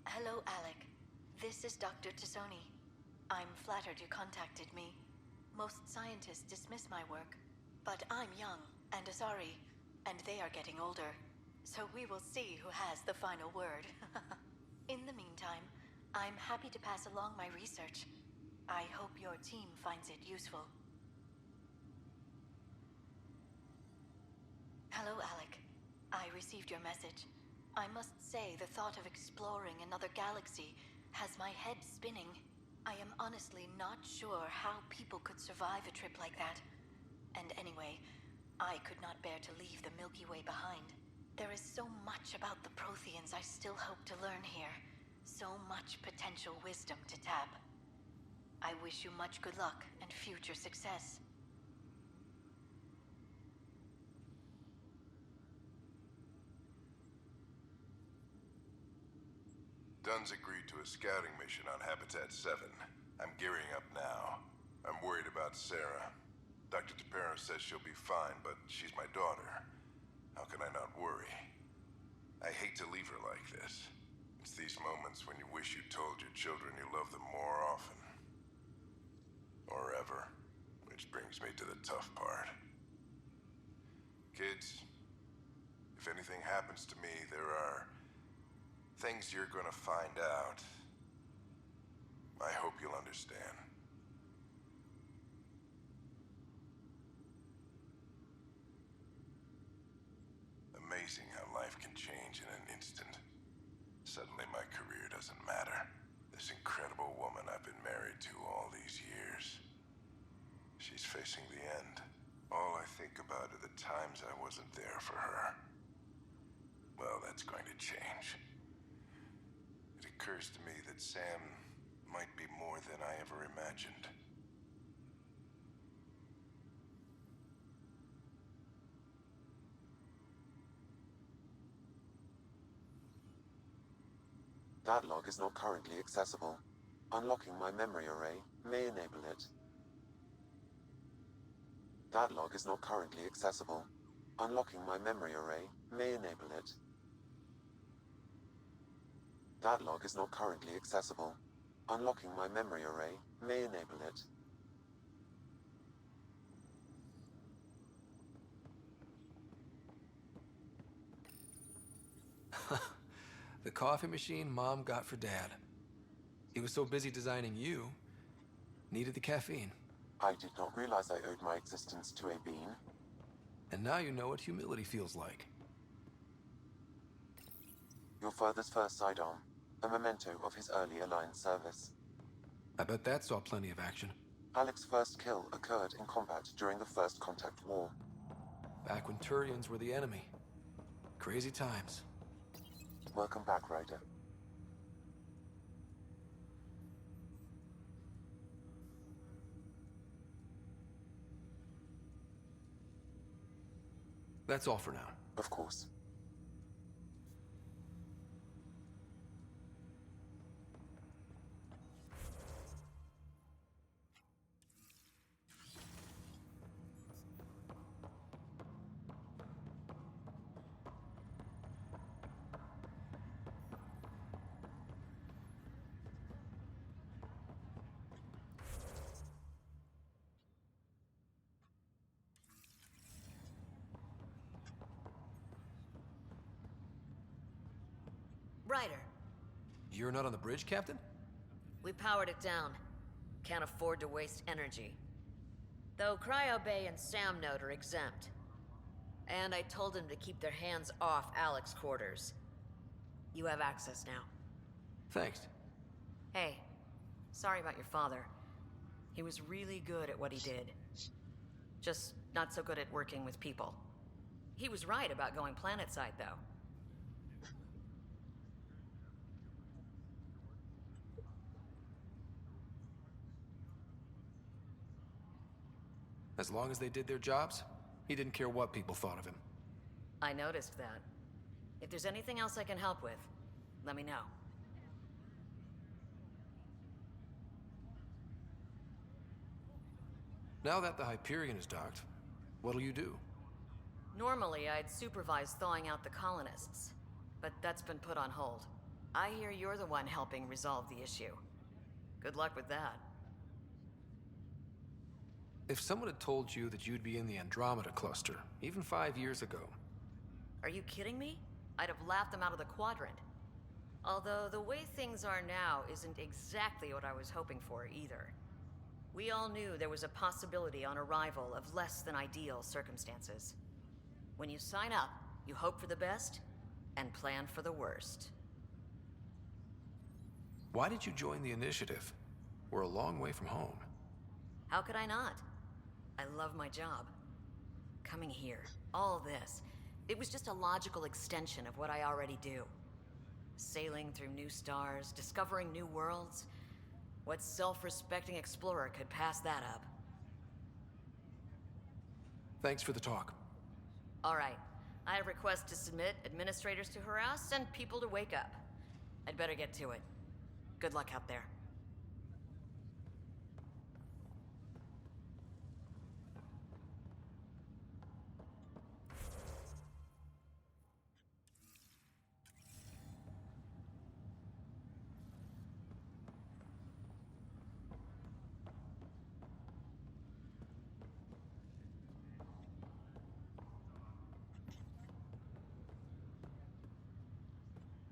Hello, Alec. This is Dr. Tassoni. I'm flattered you contacted me. Most scientists dismiss my work, but I'm young and Asari, and they are getting older. So we will see who has the final word. In the meantime, I'm happy to pass along my research. I hope your team finds it useful. Hello, Alec. I received your message. I must say the thought of exploring another galaxy has my head spinning. I am honestly not sure how people could survive a trip like that. And anyway, I could not bear to leave the Milky Way behind. There is so much about the Protheans I still hope to learn here. So much potential wisdom to tap. I wish you much good luck and future success. Dunn's agreed to a scouting mission on Habitat 7. I'm gearing up now. I'm worried about Sarah. Dr. Tapera says she'll be fine, but she's my daughter. How can I not worry? I hate to leave her like this. It's these moments when you wish you told your children you love them more often. Or ever. Which brings me to the tough part. Kids, if anything happens to me, there are things you're gonna find out. I hope you'll understand. Amazing how life can change in an instant. Suddenly my career doesn't matter. This incredible woman I've been married to all these years. She's facing the end. All I think about are the times I wasn't there for her. Well, that's going to change. It occurs to me that Sam might be more than I ever imagined. That log is not currently accessible. Unlocking my memory array may enable it. That log is not currently accessible. Unlocking my memory array may enable it. That log is not currently accessible. Unlocking my memory array may enable it. The coffee machine Mom got for Dad. He was so busy designing you, needed the caffeine. I did not realize I owed my existence to a bean. And now you know what humility feels like. Your father's first sidearm, a memento of his earlier line service. I bet that saw plenty of action. Alec's first kill occurred in combat during the First Contact War. Back when Turians were the enemy. Crazy times. Welcome back, Ryder. That's all for now. Of course. Ryder, You're not on the bridge, Captain? we powered it down. Can't afford to waste energy. Though Cryo Bay and Sam Note are exempt. And I told them to keep their hands off Alec's quarters. You have access now. Thanks. Hey, sorry about your father. He was really good at what he did. Just not so good at working with people. He was right about going planetside, though. As long as they did their jobs, he didn't care what people thought of him. I noticed that. If there's anything else I can help with, let me know. Now that the Hyperion is docked, what'll you do? Normally, I'd supervise thawing out the colonists, but that's been put on hold. I hear you're the one helping resolve the issue. Good luck with that. If someone had told you that you'd be in the Andromeda cluster, even 5 years ago... Are you kidding me? I'd have laughed them out of the quadrant. Although the way things are now isn't exactly what I was hoping for either. We all knew there was a possibility on arrival of less than ideal circumstances. When you sign up, you hope for the best and plan for the worst. Why did you join the Initiative? We're a long way from home. How could I not? I love my job. Coming here, all this, it was just a logical extension of what I already do. Sailing through new stars, discovering new worlds. What self-respecting explorer could pass that up? Thanks for the talk. All right. I have requests to submit, administrators to harass, and people to wake up. I'd better get to it. Good luck out there.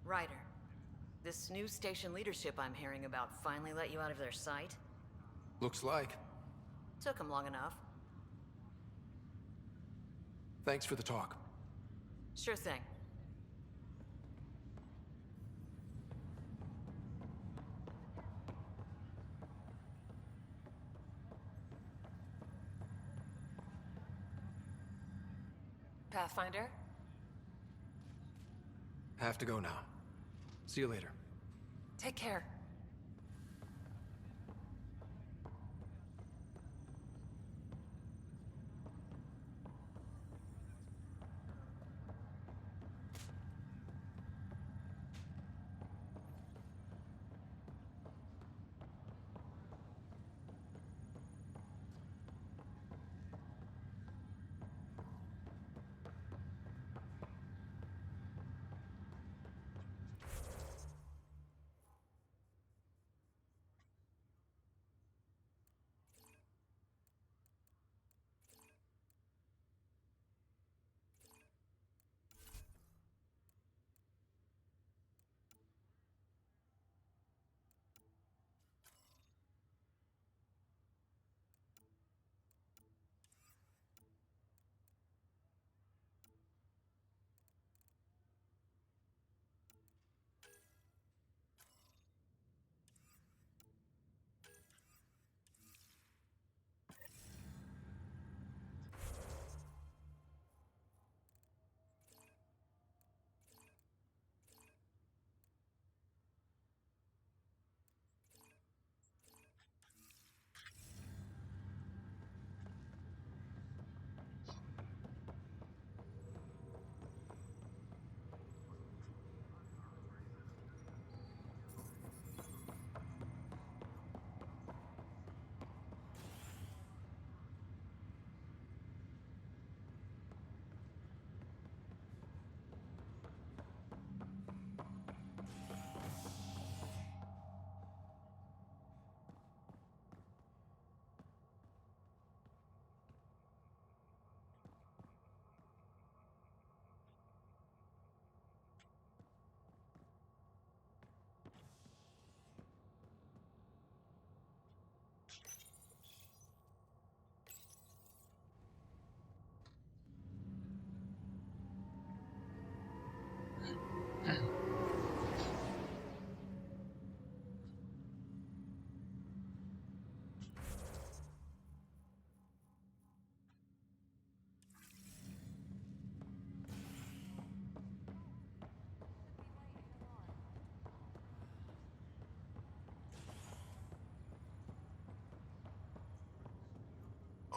Ryder, this new station leadership I'm hearing about finally let you out of their sight? Looks like. Took them long enough. Thanks for the talk. Sure thing. Pathfinder? Have to go now. See you later. Take care.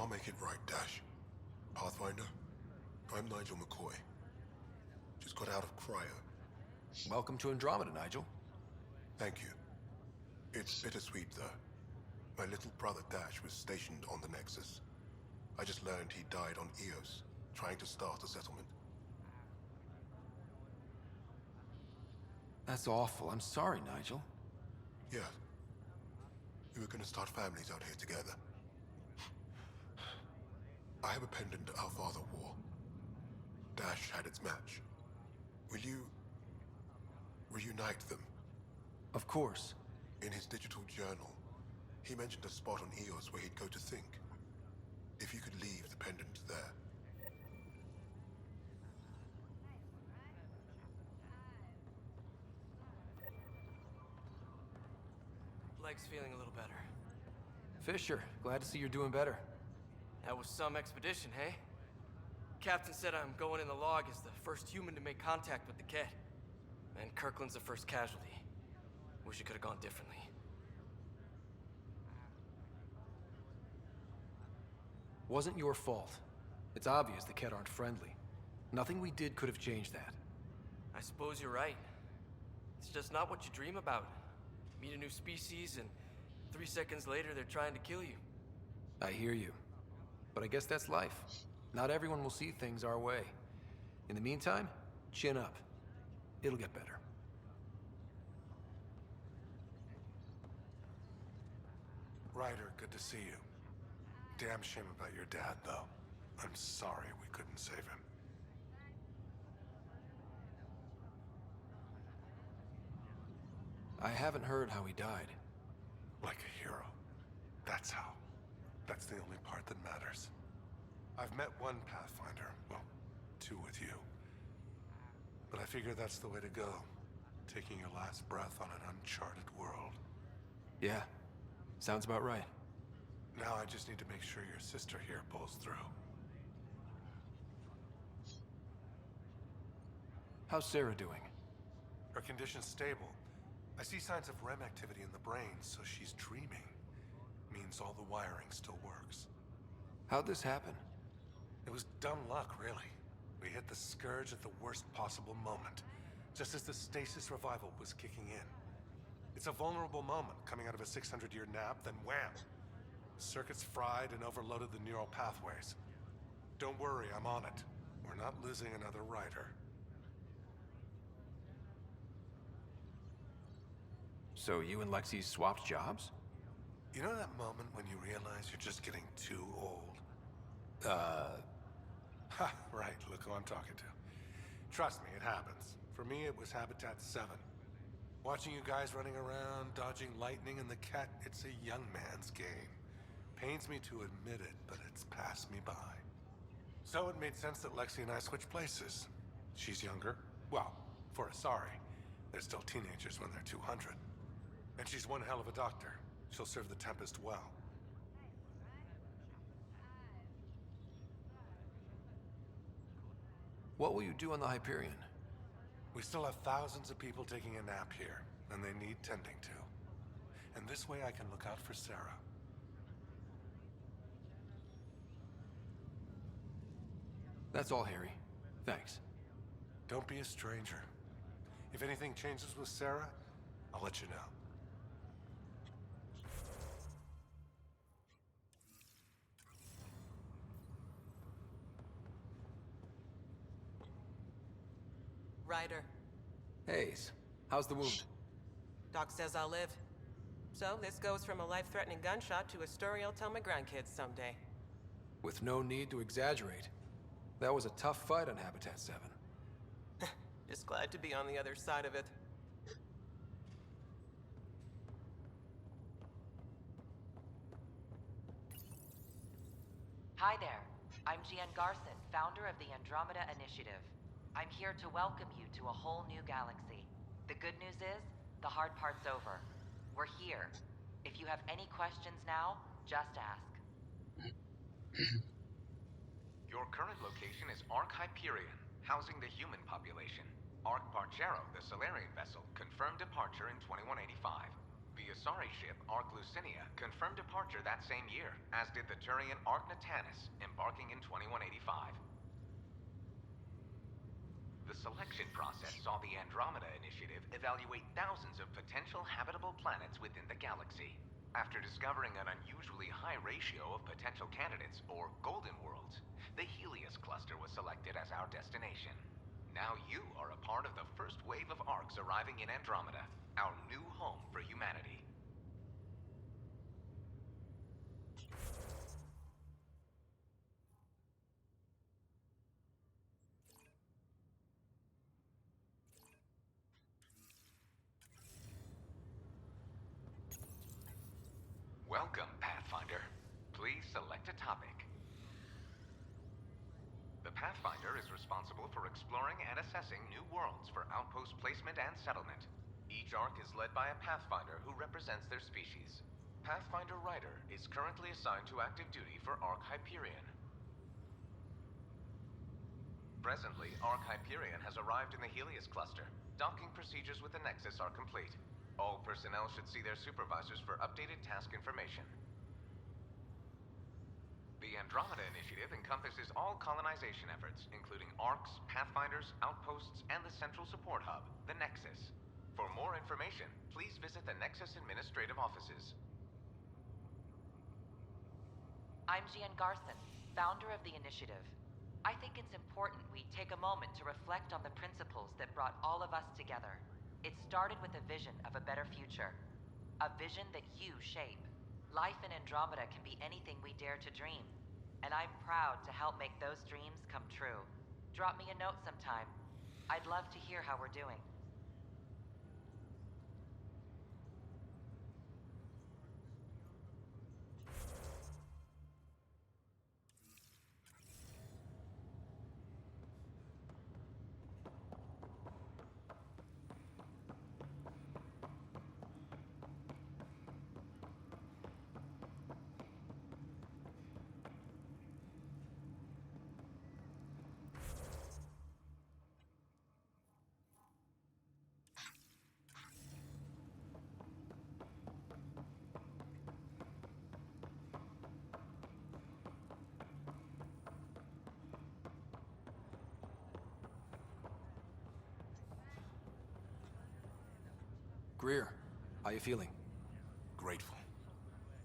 I'll make it right, Dash. Pathfinder, I'm Nigel McCoy. Just got out of cryo. Welcome to Andromeda, Nigel. Thank you. It's bittersweet, though. My little brother Dash was stationed on the Nexus. I just learned he died on Eos, trying to start a settlement. That's awful. I'm sorry, Nigel. Yeah. We were gonna start families out here together. I have a pendant our father wore. Dash had its match. Will you reunite them? Of course. In his digital journal, he mentioned a spot on Eos where he'd go to think. If you could leave the pendant there. Leg's feeling a little better. Fisher, glad to see you're doing better. That was some expedition, hey? Captain said I'm going in the log as the first human to make contact with the Ket. And Kirkland's the first casualty. Wish it could have gone differently. Wasn't your fault. It's obvious the Ket aren't friendly. Nothing we did could have changed that. I suppose you're right. It's just not what you dream about. Meet a new species and 3 seconds later they're trying to kill you. I hear you. But I guess that's life. Not everyone will see things our way. In the meantime, chin up. It'll get better. Ryder, good to see you. Damn shame about your dad, though. I'm sorry we couldn't save him. I haven't heard how he died. Like a hero. That's how. That's the only part that matters. I've met one Pathfinder. Well, 2 with you. But I figure that's the way to go. Taking your last breath on an uncharted world. Yeah. Sounds about right. Now I just need to make sure your sister here pulls through. How's Sarah doing? Her condition's stable. I see signs of REM activity in the brain, so she's dreaming. Means all the wiring still works. How'd this happen? It was dumb luck, really. We hit the Scourge at the worst possible moment, just as the stasis revival was kicking in. It's a vulnerable moment coming out of a 600-year nap, then wham! Circuits fried and overloaded the neural pathways. Don't worry, I'm on it. We're not losing another Ryder. So you and Lexi swapped jobs? You know that moment when you realize you're just getting too old? Ha, right, look who I'm talking to. Trust me, it happens. For me, it was Habitat 7. Watching you guys running around, dodging lightning and the Ket, it's a young man's game. Pains me to admit it, but it's passed me by. So it made sense that Lexi and I switched places. She's younger. Well, for Asari. They're still teenagers when they're 200. And she's one hell of a doctor. She'll serve the Tempest well. What will you do on the Hyperion? We still have thousands of people taking a nap here, and they need tending to. And this way I can look out for Sarah. That's all, Harry. Thanks. Don't be a stranger. If anything changes with Sarah, I'll let you know. Ryder. Hayes, how's the wound? Doc says I'll live. So this goes from a life-threatening gunshot to a story I'll tell my grandkids someday. With no need to exaggerate. That was a tough fight on Habitat 7. Just glad to be on the other side of it. Hi there. I'm Gian Garson, founder of the Andromeda Initiative. I'm here to welcome you to a whole new galaxy. The good news is, the hard part's over. We're here. If you have any questions now, just ask. Your current location is Ark Hyperion, housing the human population. Ark Bargero, the Solarian vessel, confirmed departure in 2185. Via Ansari ship, Ark Lucinia, confirmed departure that same year, as did the Turian Ark Natanus, embarking in 2185. The selection process saw the Andromeda Initiative evaluate thousands of potential habitable planets within the galaxy. After discovering an unusually high ratio of potential candidates, or golden worlds, the Helios cluster was selected as our destination. Now you are a part of the first wave of Arks arriving in Andromeda, our new home for humanity. Welcome, Pathfinder. Please select a topic. The Pathfinder is responsible for exploring and assessing new worlds for outpost placement and settlement. Each Ark is led by a Pathfinder who represents their species. Pathfinder Ryder is currently assigned to active duty for Ark Hyperion. Presently, Ark Hyperion has arrived in the Helios cluster. Docking procedures with the Nexus are complete. All personnel should see their supervisors for updated task information. The Andromeda Initiative encompasses all colonization efforts, including Arks, Pathfinders, outposts, and the central support hub, the Nexus. For more information, please visit the Nexus Administrative Offices. I'm Gian Garson, founder of the initiative. I think it's important we take a moment to reflect on the principles that brought all of us together. It started with a vision of a better future. A vision that you shape. Life in Andromeda can be anything we dare to dream. And I'm proud to help make those dreams come true. Drop me a note sometime. I'd love to hear how we're doing. Greer, how you feeling? Grateful.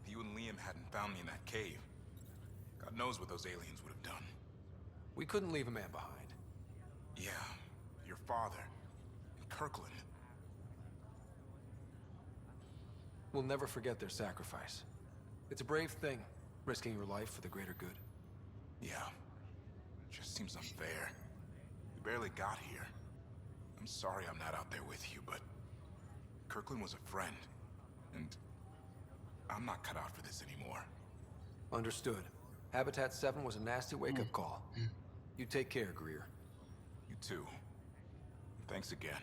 You and Liam hadn't found me in that cave. God knows what those aliens would have done. We couldn't leave a man behind. Yeah, your father. And Kirkland. We'll never forget their sacrifice. It's a brave thing, risking your life for the greater good. Yeah. Just seems unfair. We barely got here. I'm sorry I'm not out there with you, but Kirkland was a friend, and I'm not cut out for this anymore. Understood. Habitat 7 was a nasty wake-up call. You take care, Greer. You too. Thanks again.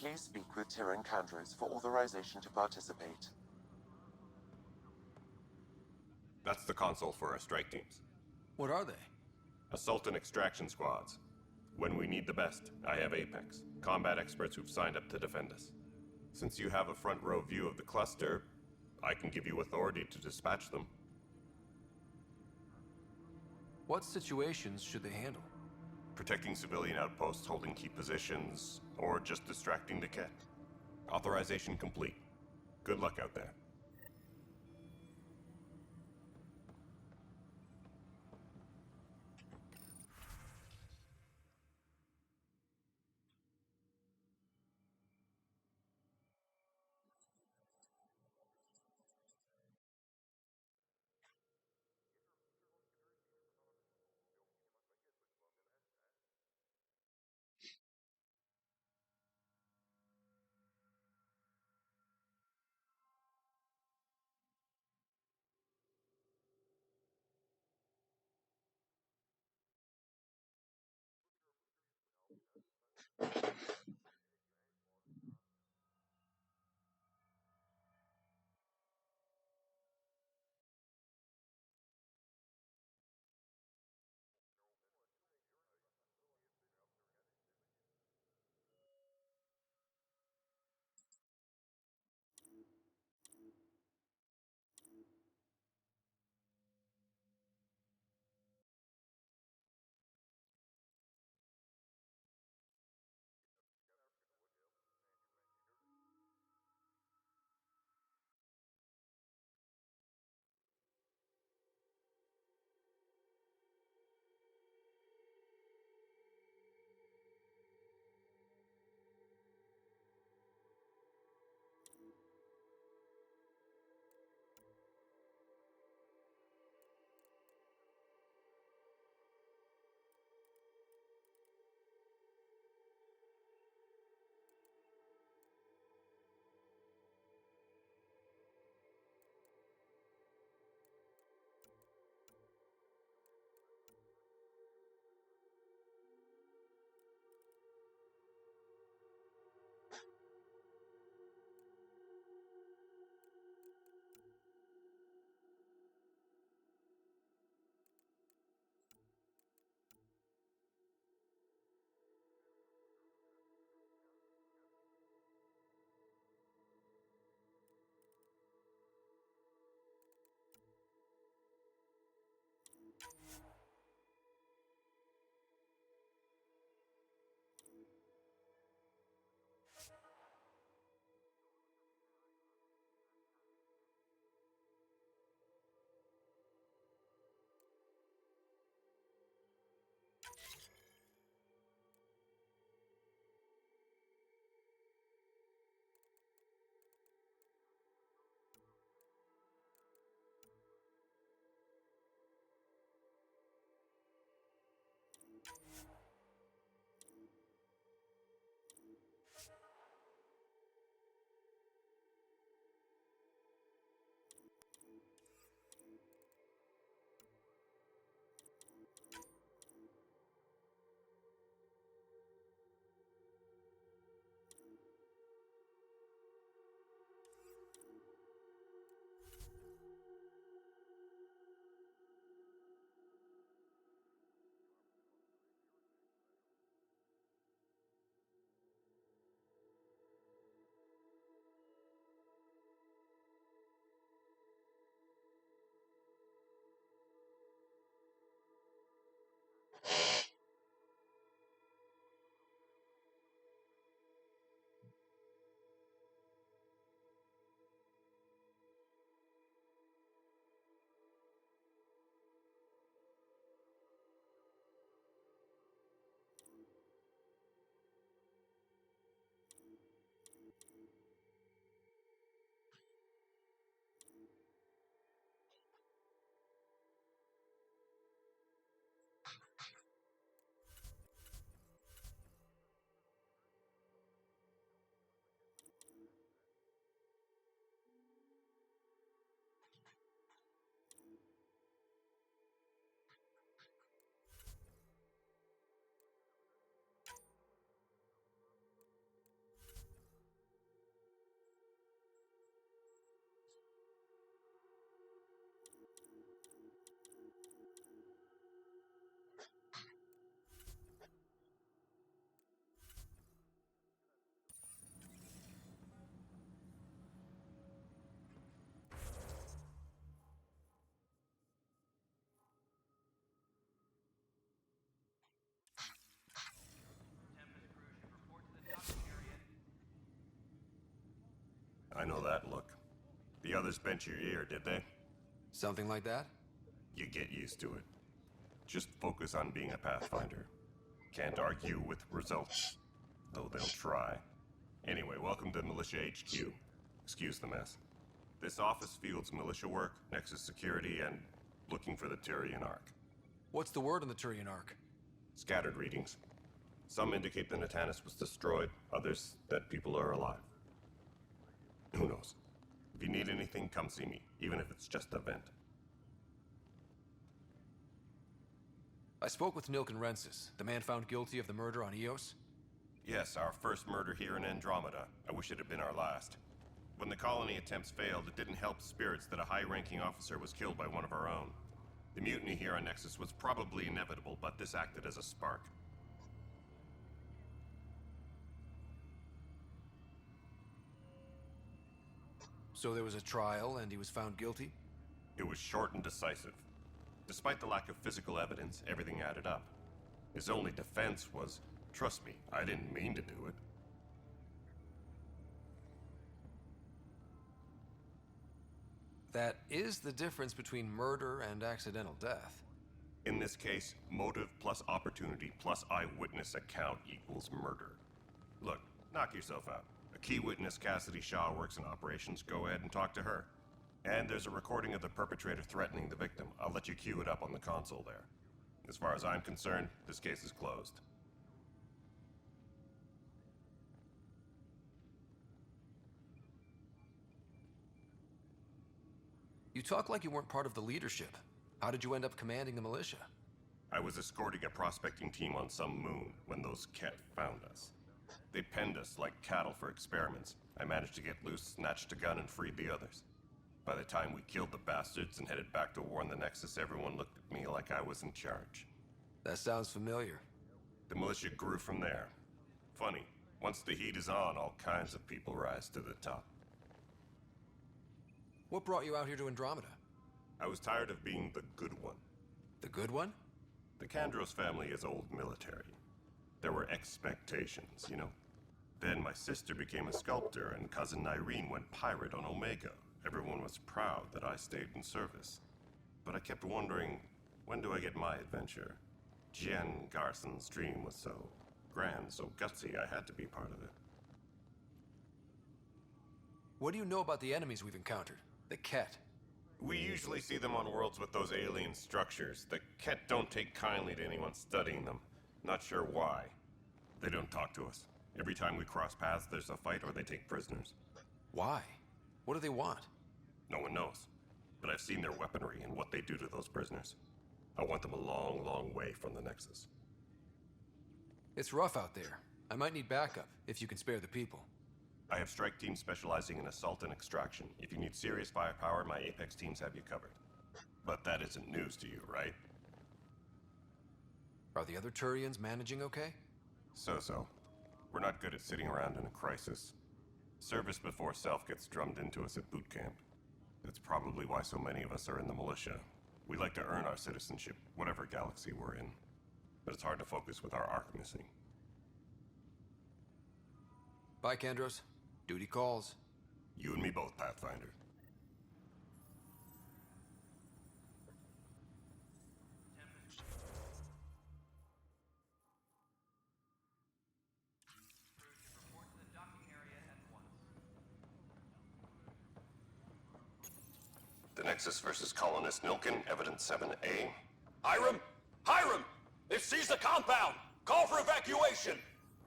Please speak with Tyrion Candros for authorization to participate. That's the console for our strike teams. What are they? Assault and extraction squads. When we need the best, I have Apex, combat experts who've signed up to defend us. Since you have a front row view of the cluster, I can give you authority to dispatch them. What situations should they handle? Protecting civilian outposts holding key positions, or just distracting the Ket. Authorization complete. Good luck out there. I know that look. The others bent your ear, did they? Something like that? You get used to it. Just focus on being a Pathfinder. Can't argue with results, though they'll try. Anyway, welcome to Militia HQ. Excuse the mess. This office fields militia work, Nexus security, and looking for the Turian Ark. What's the word on the Turian Ark? Scattered readings. Some indicate the Natanus was destroyed, others that people are alive. Who knows? If you need anything, come see me, even if it's just a vent. I spoke with Nilken Rensis, the man found guilty of the murder on Eos. Yes, our first murder here in Andromeda. I wish it had been our last. When the colony attempts failed, it didn't help spirits that a high-ranking officer was killed by one of our own. The mutiny here on Nexus was probably inevitable, but this acted as a spark. So there was a trial, and he was found guilty? It was short and decisive. Despite the lack of physical evidence, everything added up. His only defense was, trust me, I didn't mean to do it. That is the difference between murder and accidental death. In this case, motive plus opportunity plus eyewitness account equals murder. Look, knock yourself out. A key witness, Cassidy Shaw, works in operations. Go ahead and talk to her. And there's a recording of the perpetrator threatening the victim. I'll let you cue it up on the console there. As far as I'm concerned, this case is closed. You talk like you weren't part of the leadership. How did you end up commanding the militia? I was escorting a prospecting team on some moon when those Ket found us. They penned us like cattle for experiments. I managed to get loose, snatched a gun, and freed the others. By the time we killed the bastards and headed back to warn the Nexus, everyone looked at me like I was in charge. That sounds familiar. The militia grew from there. Funny, once the heat is on, all kinds of people rise to the top. What brought you out here to Andromeda? I was tired of being the good one. The good one? The Kandros family is old military. There were expectations, you know? Then my sister became a sculptor and cousin Irene went pirate on Omega. Everyone was proud that I stayed in service. But I kept wondering, when do I get my adventure? Jen Garson's dream was so grand, so gutsy, I had to be part of it. What do you know about the enemies we've encountered? The Ket? We usually see them on worlds with those alien structures. The Ket don't take kindly to anyone studying them. Not sure why. They don't talk to us. Every time we cross paths, there's a fight or they take prisoners. Why? What do they want? No one knows. But I've seen their weaponry and what they do to those prisoners. I want them a long, long way from the Nexus. It's rough out there. I might need backup, if you can spare the people. I have strike teams specializing in assault and extraction. If you need serious firepower, my Apex teams have you covered. But that isn't news to you, right? Are the other Turians managing okay? So-so. We're not good at sitting around in a crisis. Service before self gets drummed into us at boot camp. That's probably why so many of us are in the militia. We like to earn our citizenship, whatever galaxy we're in. But it's hard to focus with our arc missing. Bye, Kandros. Duty calls. You and me both, Pathfinder. The Nexus versus Colonist Nilken, Evidence 7A. Hiram! Hiram! They've seized the compound! Call for evacuation!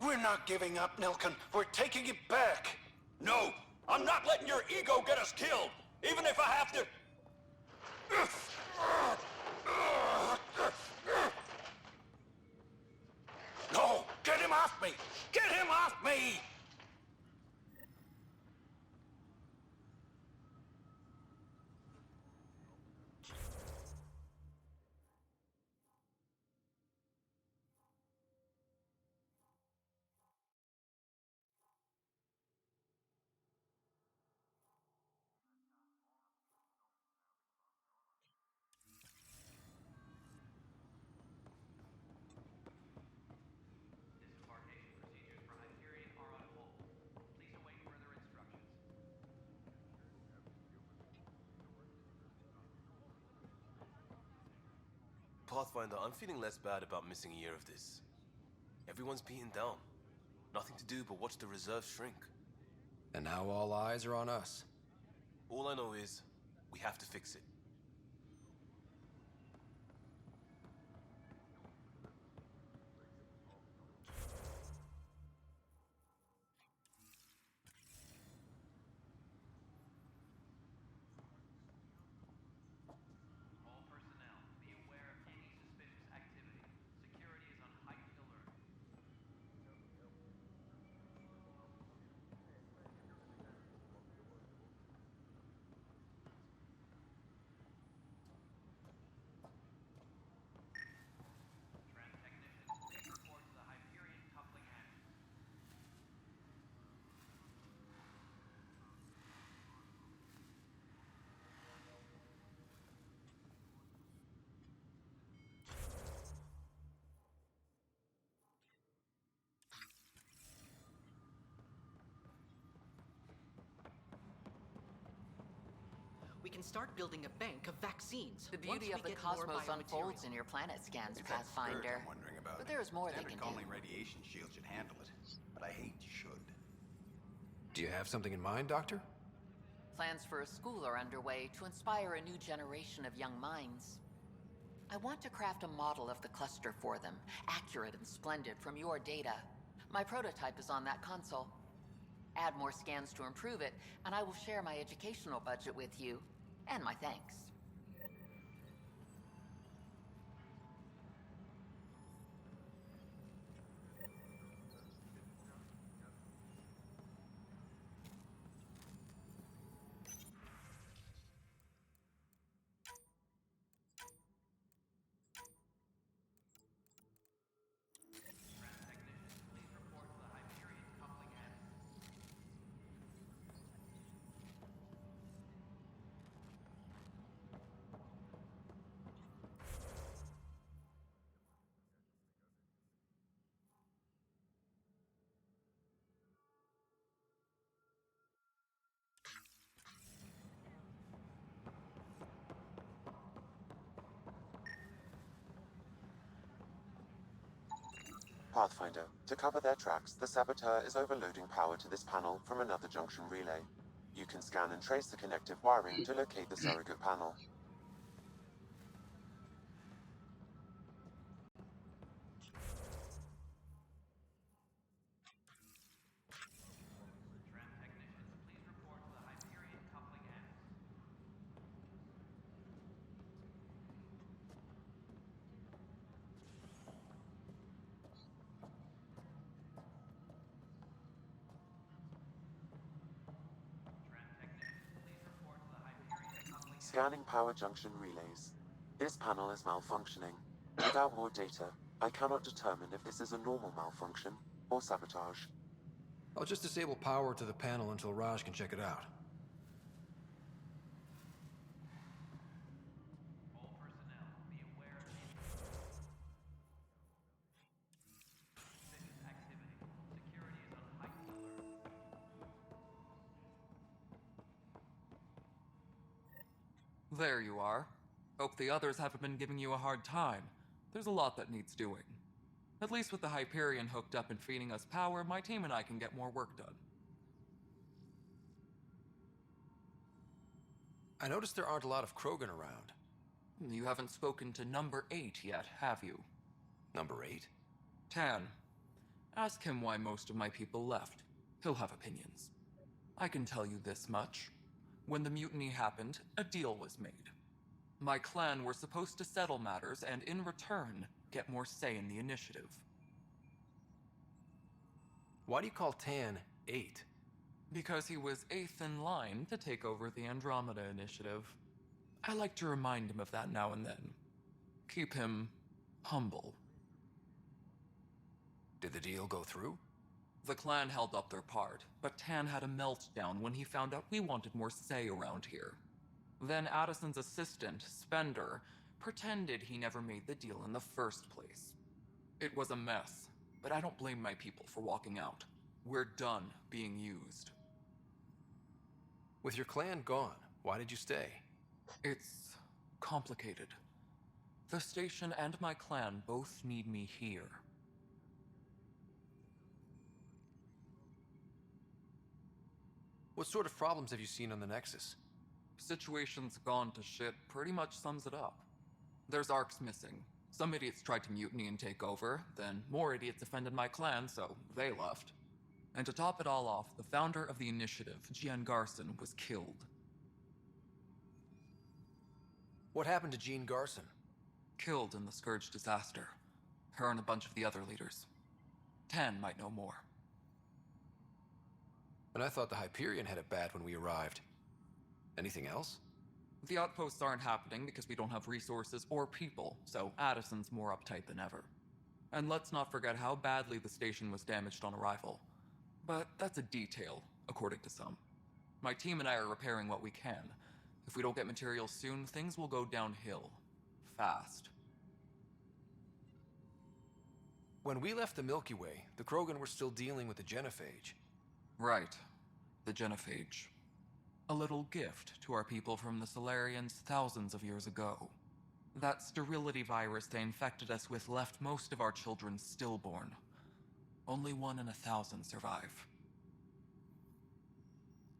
We're not giving up, Nilken. We're taking it back. No! I'm not letting your ego get us killed! Even if I have to... No! Get him off me! Get him off me! Pathfinder, I'm feeling less bad about missing a year of this. Everyone's beaten down. Nothing to do but watch the reserves shrink. And now all eyes are on us. All I know is, we have to fix it. We can start building a bank of vaccines. The beauty of the cosmos unfolds in your planet scans, Pathfinder. I'm wondering about. But there's more they Standard can colony do. radiation shield should handle it, but I hate should. Do you have something in mind, Doctor? Plans for a school are underway to inspire a new generation of young minds. I want to craft a model of the cluster for them, accurate and splendid from your data. My prototype is on that console. Add more scans to improve it, and I will share my educational budget with you, and my thanks. Pathfinder, to cover their tracks, the saboteur is overloading power to this panel from another junction relay. You can scan and trace the connective wiring to locate the surrogate panel. Scanning power junction relays. This panel is malfunctioning. Without more data, I cannot determine if this is a normal malfunction or sabotage. I'll just disable power to the panel until Raj can check it out. There you are. Hope the others haven't been giving you a hard time. There's a lot that needs doing. At least with the Hyperion hooked up and feeding us power, my team and I can get more work done. I noticed there aren't a lot of Krogan around. You haven't spoken to number 8 yet, have you? Number 8? Tan. Ask him why most of my people left. He'll have opinions. I can tell you this much. When the mutiny happened, a deal was made. My clan were supposed to settle matters and, in return, get more say in the initiative. Why do you call Tan 8? Because he was 8th in line to take over the Andromeda Initiative. I like to remind him of that now and then. Keep him humble. Did the deal go through? The clan held up their part, but Tan had a meltdown when he found out we wanted more say around here. Then Addison's assistant, Spender, pretended he never made the deal in the first place. It was a mess, but I don't blame my people for walking out. We're done being used. With your clan gone, why did you stay? It's complicated. The station and my clan both need me here. What sort of problems have you seen on the Nexus? Situation's gone to shit pretty much sums it up. There's arcs missing. Some idiots tried to mutiny and take over, then more idiots offended my clan, so they left. And to top it all off, the founder of the initiative, Jean Garson, was killed. What happened to Jean Garson? Killed in the Scourge disaster. Her and a bunch of the other leaders. Tan might know more. And I thought the Hyperion had it bad when we arrived. Anything else? The outposts aren't happening because we don't have resources or people, so Addison's more uptight than ever. And let's not forget how badly the station was damaged on arrival. But that's a detail, according to some. My team and I are repairing what we can. If we don't get materials soon, things will go downhill. Fast. When we left the Milky Way, the Krogan were still dealing with the genophage. Right. The genophage. A little gift to our people from the Solarians thousands of years ago. That sterility virus they infected us with left most of our children stillborn. Only 1 in 1,000 survive.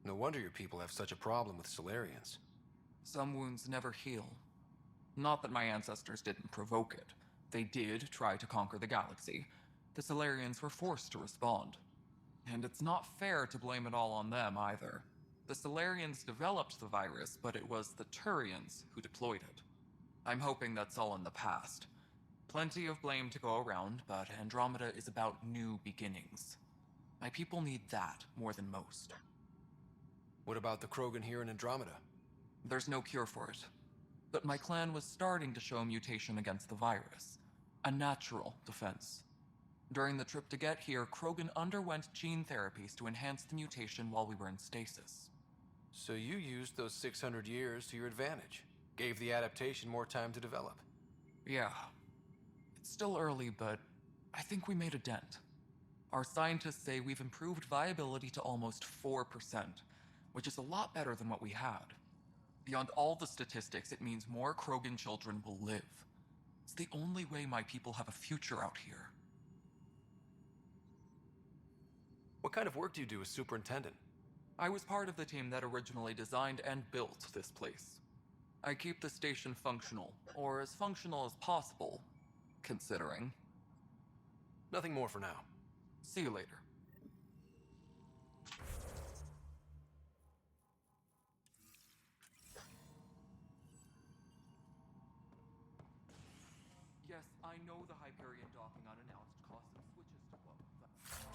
No wonder your people have such a problem with Solarians. Some wounds never heal. Not that my ancestors didn't provoke it. They did try to conquer the galaxy. The Solarians were forced to respond. And it's not fair to blame it all on them either. The Solarians developed the virus, but it was the Turians who deployed it. I'm hoping that's all in the past. Plenty of blame to go around, but Andromeda is about new beginnings. My people need that more than most. What about the Krogan here in Andromeda? There's no cure for it. But my clan was starting to show mutation against the virus. A natural defense. During the trip to get here, Krogan underwent gene therapies to enhance the mutation while we were in stasis. So you used those 600 years to your advantage. Gave the adaptation more time to develop. Yeah. It's still early, but I think we made a dent. Our scientists say we've improved viability to almost 4%, which is a lot better than what we had. Beyond all the statistics, it means more Krogan children will live. It's the only way my people have a future out here. What kind of work do you do as superintendent? I was part of the team that originally designed and built this place. I keep the station functional, or as functional as possible, considering. Nothing more for now. See you later. Yes, I know the Hyperion docking unannounced caused some switches to blow. That's fine.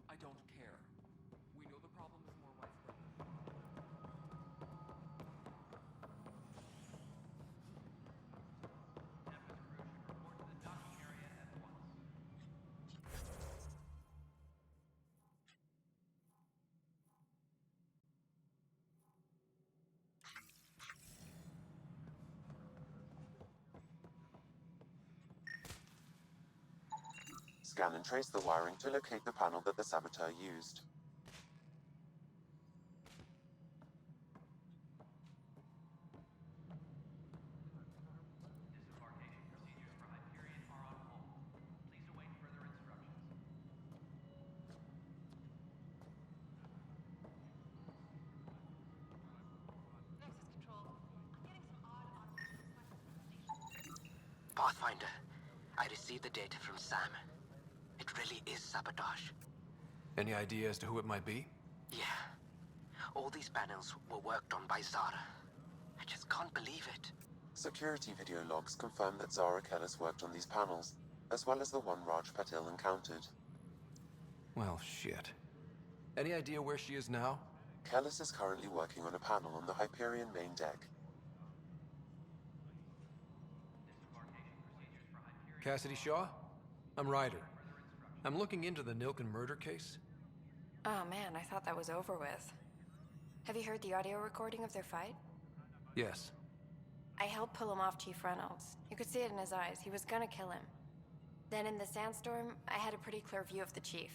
I don't care. We know the problem is more widespread. Scan and trace the wiring to locate the panel that the saboteur used. Pathfinder, I received the data from Sam. It really is sabotage. Any idea as to who it might be? Yeah. All these panels were worked on by Zara. I just can't believe it. Security video logs confirm that Zara Kellis worked on these panels, as well as the one Raj Patil encountered. Well, shit. Any idea where she is now? Kellis is currently working on a panel on the Hyperion main deck. Cassidy Shaw? I'm Ryder. I'm looking into the Nilken murder case. Oh man, I thought that was over with. Have you heard the audio recording of their fight? Yes. I helped pull him off Chief Reynolds. You could see it in his eyes. He was gonna kill him. Then in the sandstorm, I had a pretty clear view of the Chief.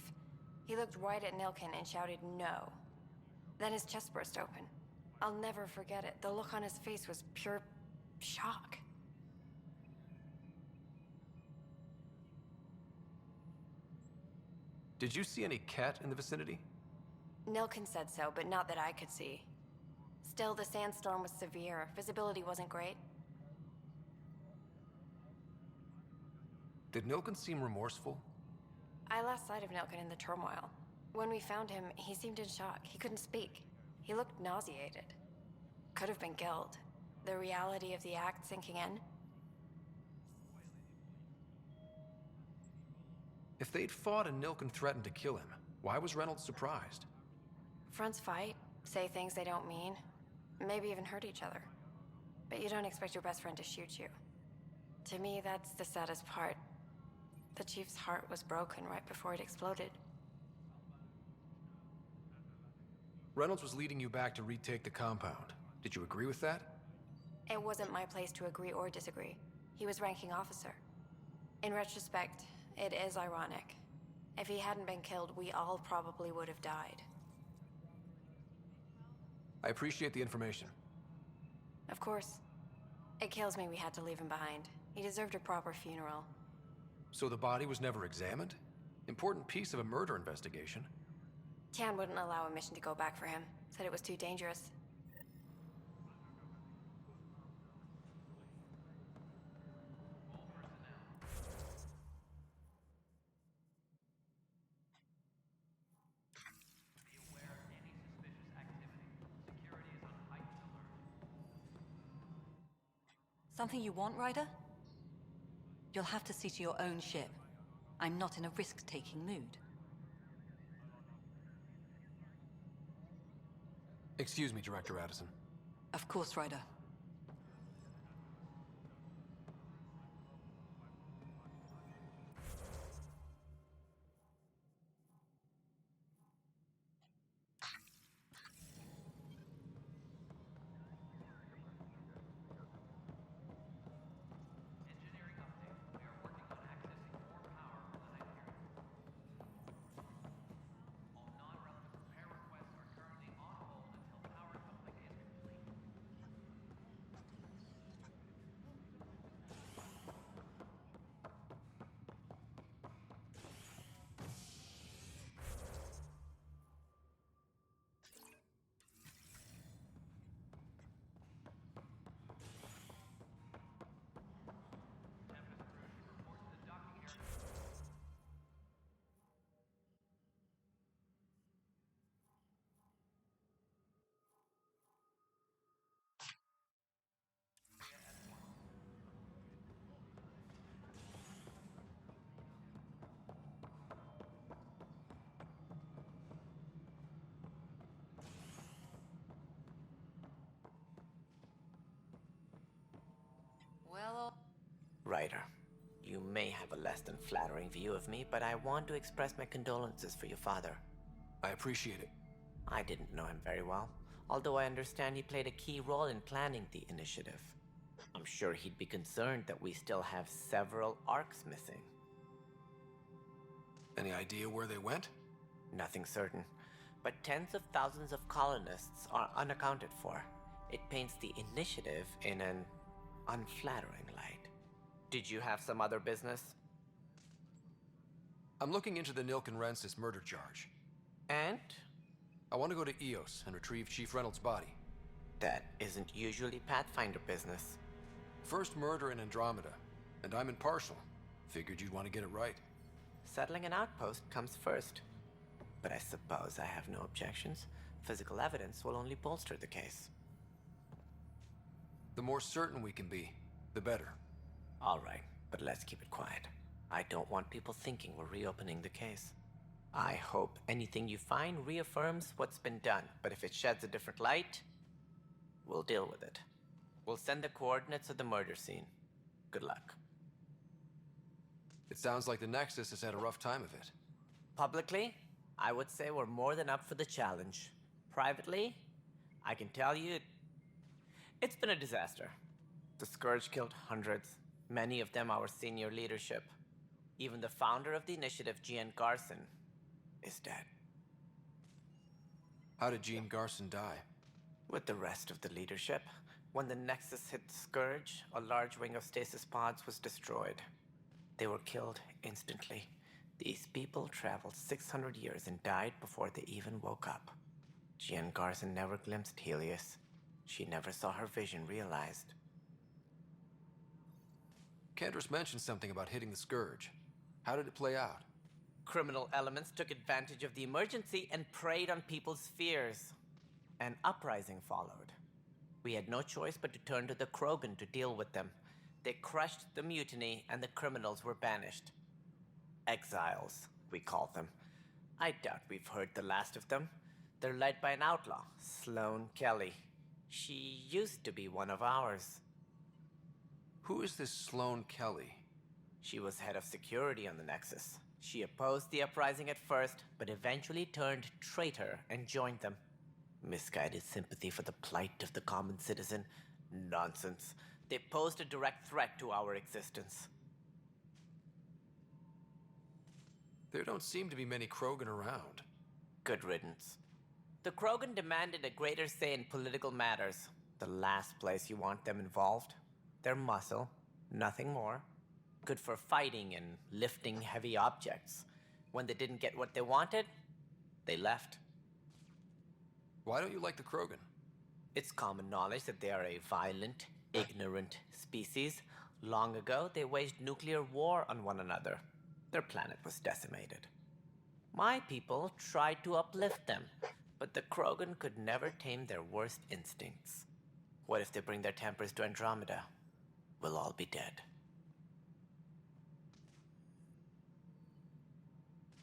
He looked right at Nilken and shouted no. Then his chest burst open. I'll never forget it. The look on his face was pure shock. Did you see any cat in the vicinity? Nilkin said so, but not that I could see. Still, the sandstorm was severe. Visibility wasn't great. Did Nilkin seem remorseful? I lost sight of Nilkin in the turmoil. When we found him, he seemed in shock. He couldn't speak. He looked nauseated. Could have been killed. The reality of the act sinking in. If they'd fought and Nilkin threatened to kill him, why was Reynolds surprised? Fronts fight, say things they don't mean, maybe even hurt each other. But you don't expect your best friend to shoot you. To me, that's the saddest part. The Chief's heart was broken right before it exploded. Reynolds was leading you back to retake the compound. Did you agree with that? It wasn't my place to agree or disagree. He was ranking officer. In retrospect, it is ironic. If he hadn't been killed, we all probably would have died. I appreciate the information. Of course. It kills me we had to leave him behind. He deserved a proper funeral. So the body was never examined? Important piece of a murder investigation. Tian wouldn't allow a mission to go back for him. Said it was too dangerous. Something you want, Ryder? You'll have to see to your own ship. I'm not in a risk-taking mood. Excuse me, Director Addison. Of course, Ryder. Ryder, you may have a less than flattering view of me, but I want to express my condolences for your father. I appreciate it. I didn't know him very well, although I understand he played a key role in planning the initiative. I'm sure he'd be concerned that we still have several arcs missing. Any idea where they went? Nothing certain, but tens of thousands of colonists are unaccounted for. It paints the initiative in an unflattering light. Did you have some other business? I'm looking into the Nilkin Rensis murder charge. And? I want to go to EOS and retrieve Chief Reynolds' body. That isn't usually Pathfinder business. First murder in Andromeda, and I'm impartial. Figured you'd want to get it right. Settling an outpost comes first. But I suppose I have no objections. Physical evidence will only bolster the case. The more certain we can be, the better. All right, but let's keep it quiet. I don't want people thinking we're reopening the case. I hope anything you find reaffirms what's been done, but if it sheds a different light, we'll deal with it. We'll send the coordinates of the murder scene. Good luck. It sounds like the Nexus has had a rough time of it. Publicly, I would say we're more than up for the challenge. Privately, I can tell you, it's been a disaster. The Scourge killed hundreds, many of them our senior leadership. Even the founder of the initiative, Gian Garson, is dead. How did Jean Garson die? With the rest of the leadership, when the Nexus hit Scourge, a large wing of stasis pods was destroyed. They were killed instantly. These people traveled 600 years and died before they even woke up. Jean Garson never glimpsed Helios. She never saw her vision realized. Kendris mentioned something about hitting the Scourge. How did it play out? Criminal elements took advantage of the emergency and preyed on people's fears. An uprising followed. We had no choice but to turn to the Krogan to deal with them. They crushed the mutiny and the criminals were banished. Exiles, we call them. I doubt we've heard the last of them. They're led by an outlaw, Sloane Kelly. She used to be one of ours. Who is this Sloane Kelly? She was head of security on the Nexus. She opposed the uprising at first, but eventually turned traitor and joined them. Misguided sympathy for the plight of the common citizen? Nonsense. They posed a direct threat to our existence. There don't seem to be many Krogan around. Good riddance. The Krogan demanded a greater say in political matters. The last place you want them involved. Their muscle, nothing more. Good for fighting and lifting heavy objects. When they didn't get what they wanted, they left. Why don't you like the Krogan? It's common knowledge that they are a violent, ignorant species. Long ago, they waged nuclear war on one another. Their planet was decimated. My people tried to uplift them, but the Krogan could never tame their worst instincts. What if they bring their tempers to Andromeda? We'll all be dead.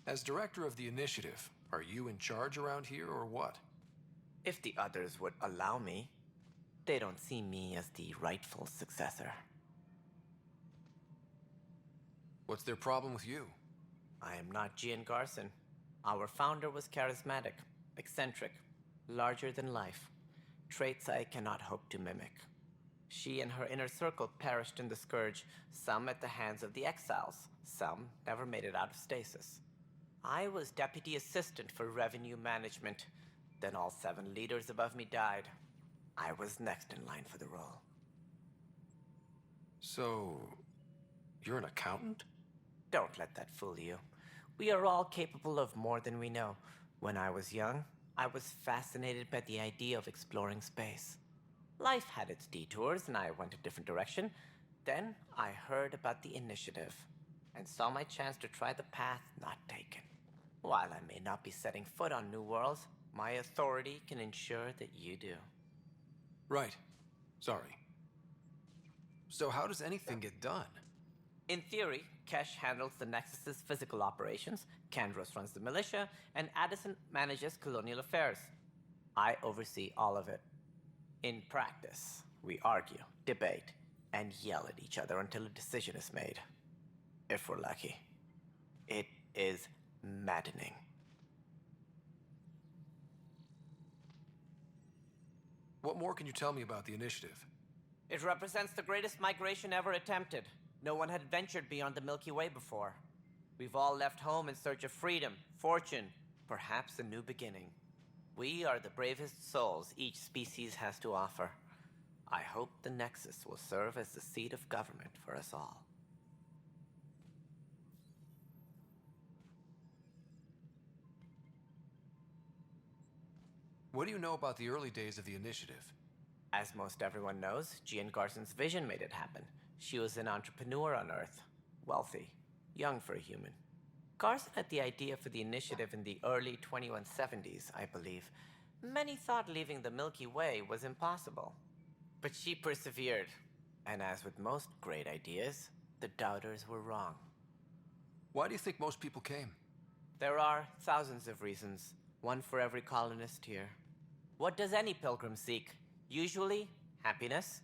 As director of the initiative, are you in charge around here or what? If the others would allow me, they don't see me as the rightful successor. What's their problem with you? I am not Jean Garson. Our founder was charismatic, eccentric, larger than life. Traits I cannot hope to mimic. She and her inner circle perished in the Scourge, some at the hands of the exiles, some never made it out of stasis. I was deputy assistant for revenue management. Then all 7 leaders above me died. I was next in line for the role. So, you're an accountant? Don't let that fool you. We are all capable of more than we know. When I was young, I was fascinated by the idea of exploring space. Life had its detours, and I went a different direction. Then I heard about the initiative, and saw my chance to try the path not taken. While I may not be setting foot on new worlds, my authority can ensure that you do. Right. Sorry. So how does anything get done? In theory, Kesh handles the Nexus's physical operations, Kandros runs the militia, and Addison manages colonial affairs. I oversee all of it. In practice, we argue, debate, and yell at each other until a decision is made. If we're lucky. It is maddening. What more can you tell me about the initiative? It represents the greatest migration ever attempted. No one had ventured beyond the Milky Way before. We've all left home in search of freedom, fortune, perhaps a new beginning. We are the bravest souls each species has to offer. I hope the Nexus will serve as the seat of government for us all. What do you know about the early days of the initiative? As most everyone knows, Jean Garson's vision made it happen. She was an entrepreneur on Earth. Wealthy. Young for a human. Garson had the idea for the initiative in the early 2170s, I believe. Many thought leaving the Milky Way was impossible. But she persevered. And as with most great ideas, the doubters were wrong. Why do you think most people came? There are thousands of reasons, one for every colonist here. What does any pilgrim seek? Usually, happiness.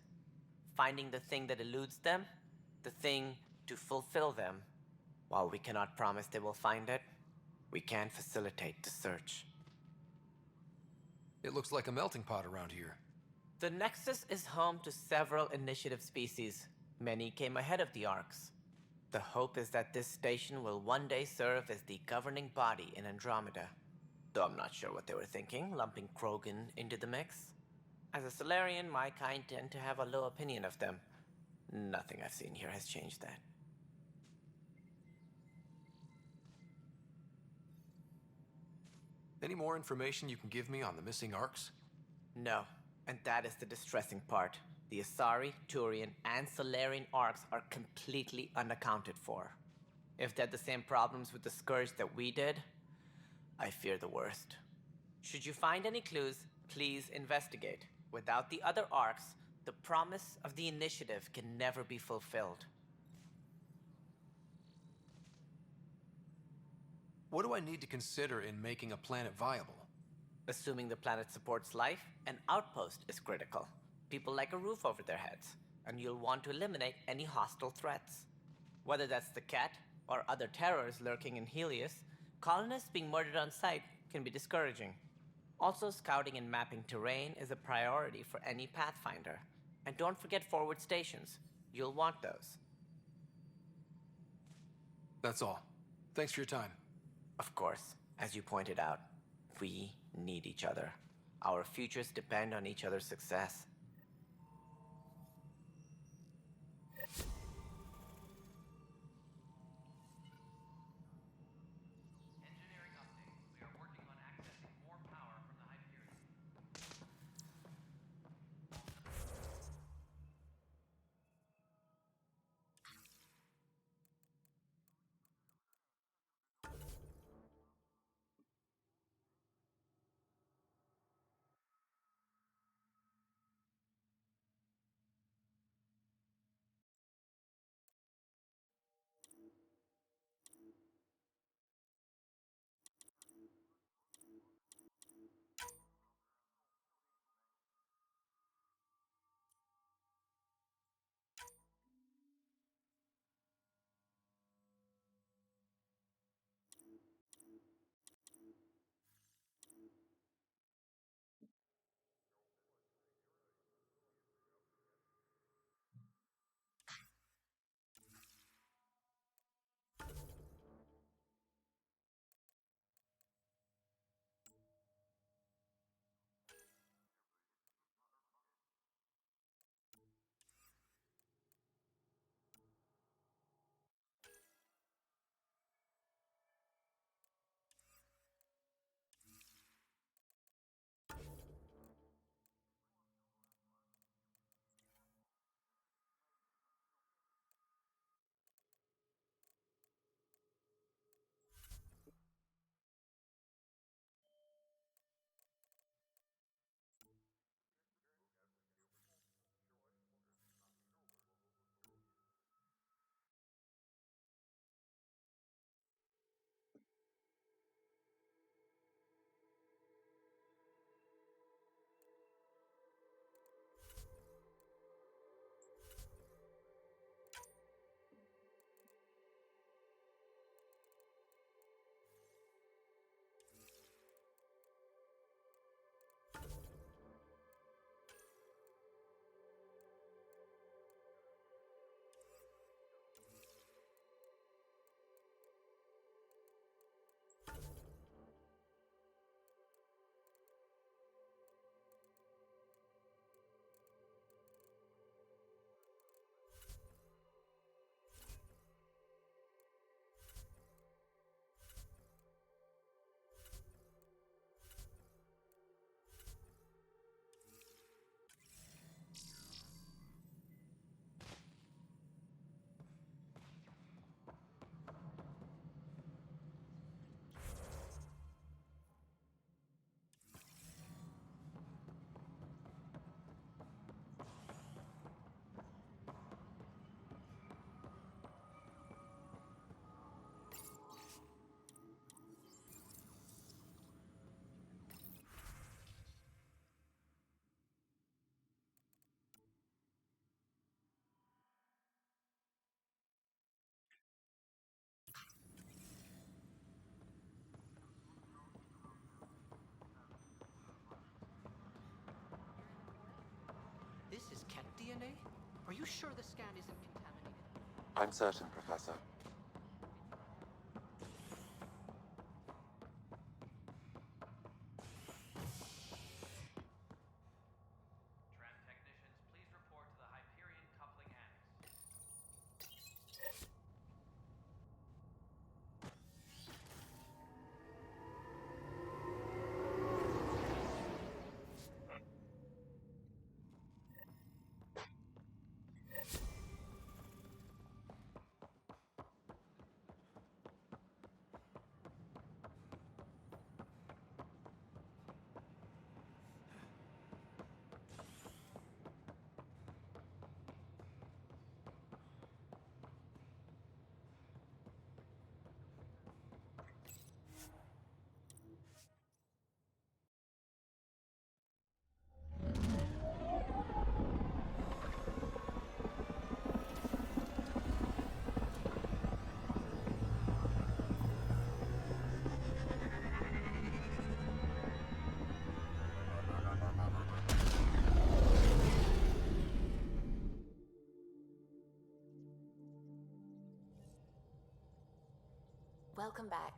Finding the thing that eludes them, the thing to fulfill them. While we cannot promise they will find it, we can facilitate the search. It looks like a melting pot around here. The Nexus is home to several initiative species. Many came ahead of the Arks. The hope is that this station will one day serve as the governing body in Andromeda. Though I'm not sure what they were thinking, lumping Krogan into the mix. As a Solarian, my kind tend to have a low opinion of them. Nothing I've seen here has changed that. Any more information you can give me on the missing arcs? No, and that is the distressing part. The Asari, Turian, and Solarian arcs are completely unaccounted for. If they had the same problems with the Scourge that we did, I fear the worst. Should you find any clues, please investigate. Without the other arcs, the promise of the Initiative can never be fulfilled. What do I need to consider in making a planet viable? Assuming the planet supports life, an outpost is critical. People like a roof over their heads, and you'll want to eliminate any hostile threats. Whether that's the cat or other terrors lurking in Helios, colonists being murdered on sight can be discouraging. Also, scouting and mapping terrain is a priority for any Pathfinder. And don't forget forward stations. You'll want those. That's all. Thanks for your time. Of course, as you pointed out, we need each other. Our futures depend on each other's success. This is cat DNA? Are you sure the scan isn't contaminated? I'm certain, Professor. Welcome back.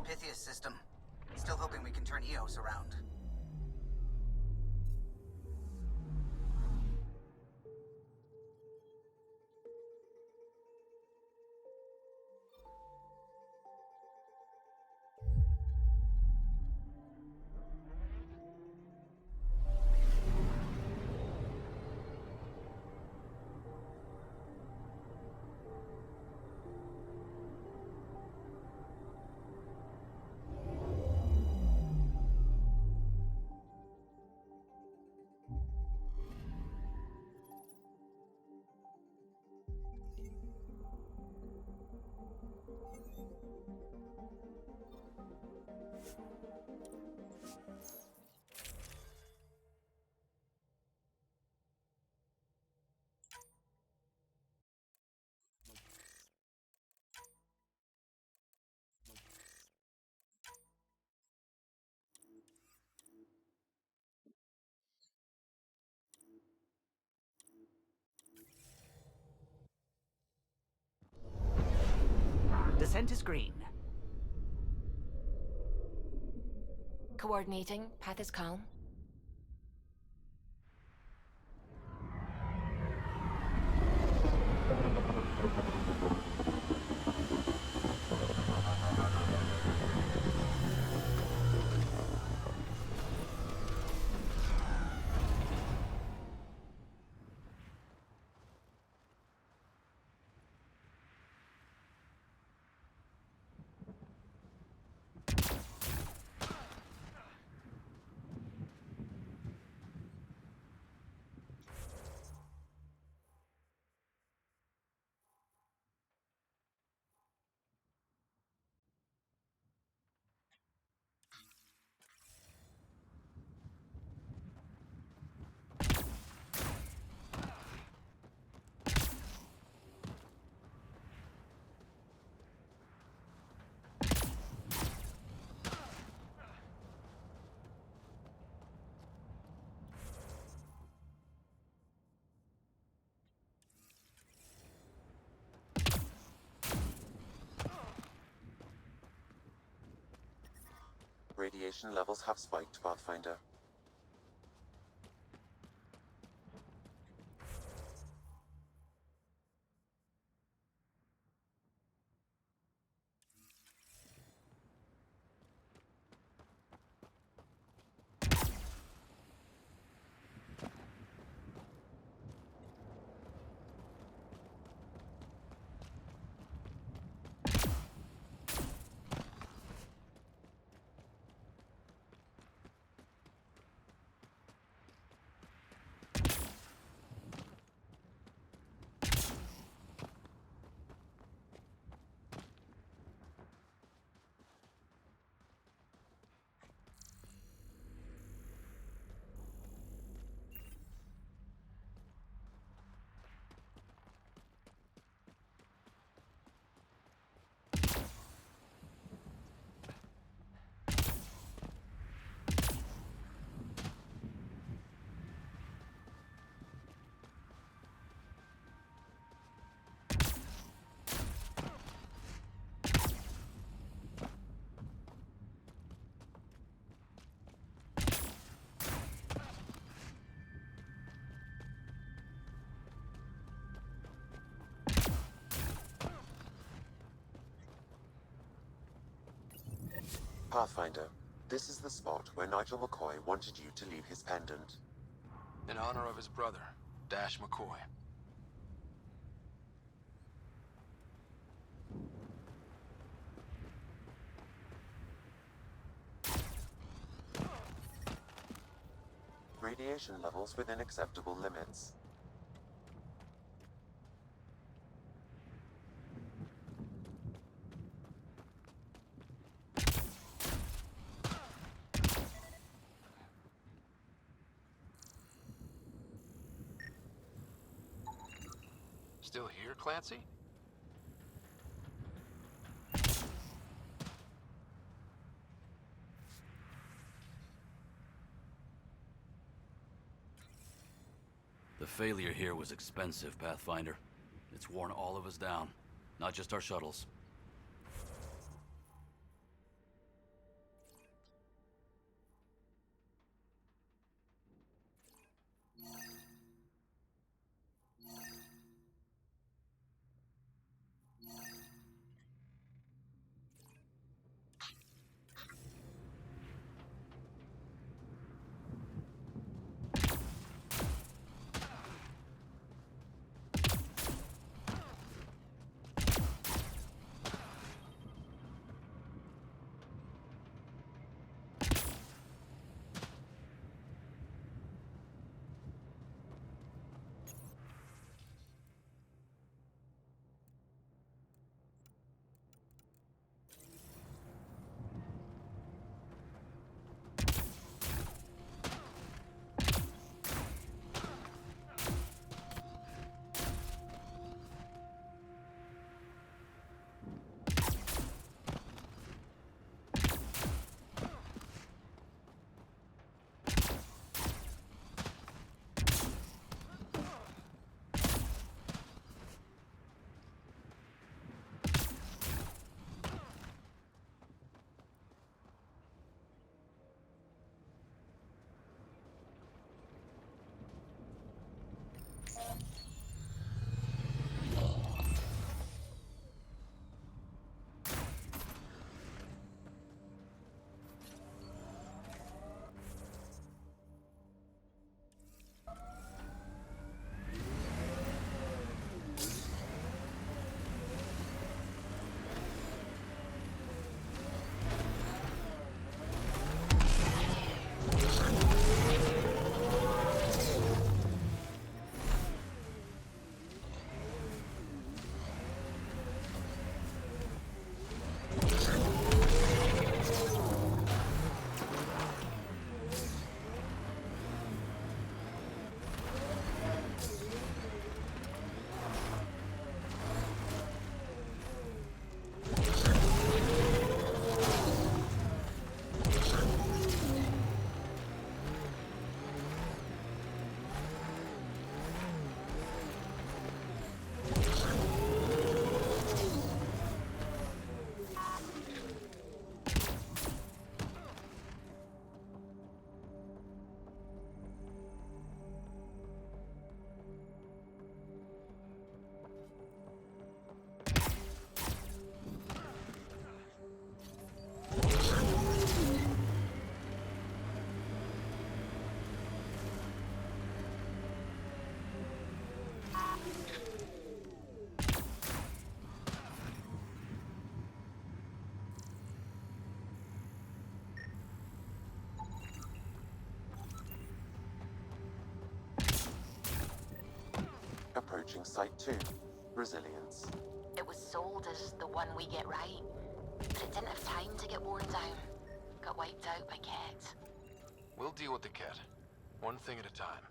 Pythia's system. Still hoping we can turn Eos around. Descent is green. Coordinating. Path is calm. Radiation levels have spiked, Pathfinder. Pathfinder, this is the spot where Nigel McCoy wanted you to leave his pendant. In honor of his brother, Dash McCoy. Radiation levels within acceptable limits. Still here, Clancy? The failure here was expensive, Pathfinder. It's worn all of us down, not just our shuttles. Approaching Site 2, Resilience. It was sold as the one we get right, but it didn't have time to get worn down. Got wiped out by Ket. We'll deal with the Ket. One thing at a time.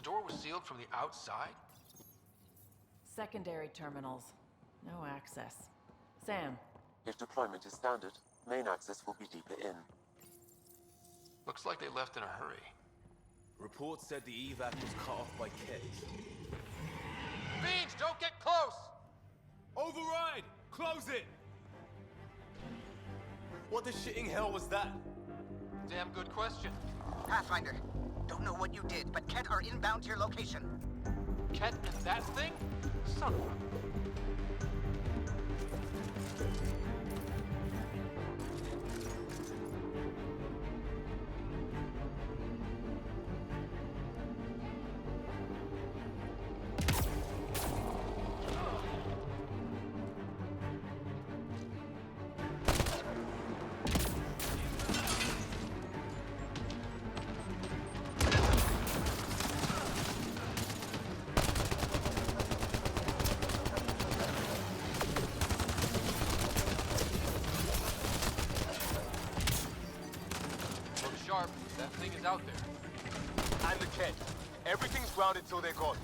door was sealed from the outside? Secondary terminals. No access. Sam. If deployment is standard, main access will be deeper in. Looks like they left in a hurry. Reports said the evac was cut off by Keds. Beans, don't get close! Override! Close it! What the shitting hell was that? Damn good question. Pathfinder, don't know what you did, but Ket are inbound to your location. Ket and that thing? Son of a... Sharp, that thing is out there. And the Ked. Everything's grounded till they're gone.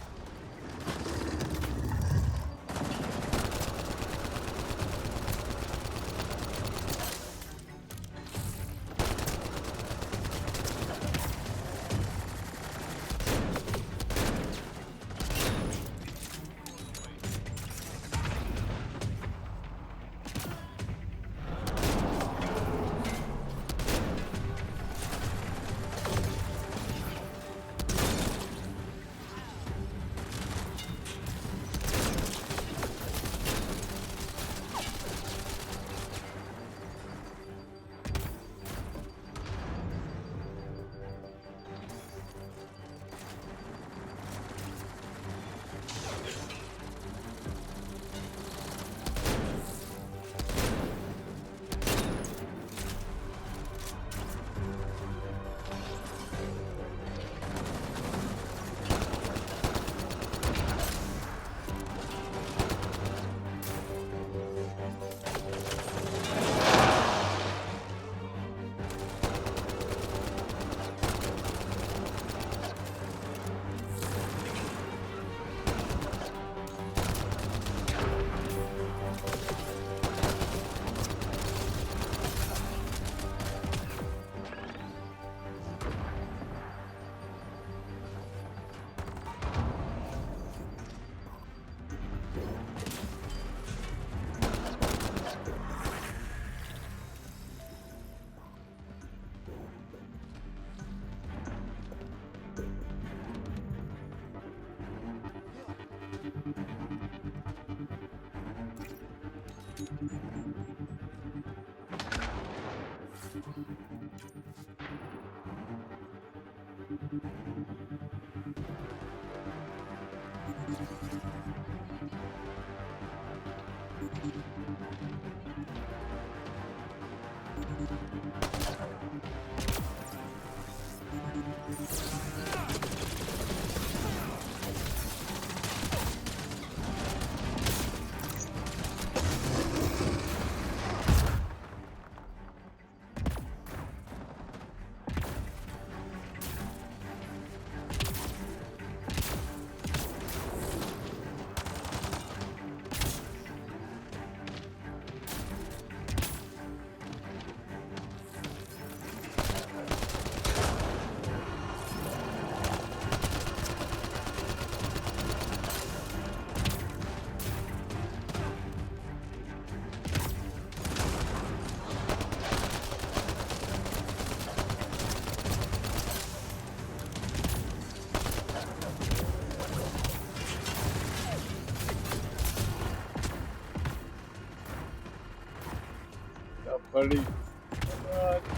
Блин.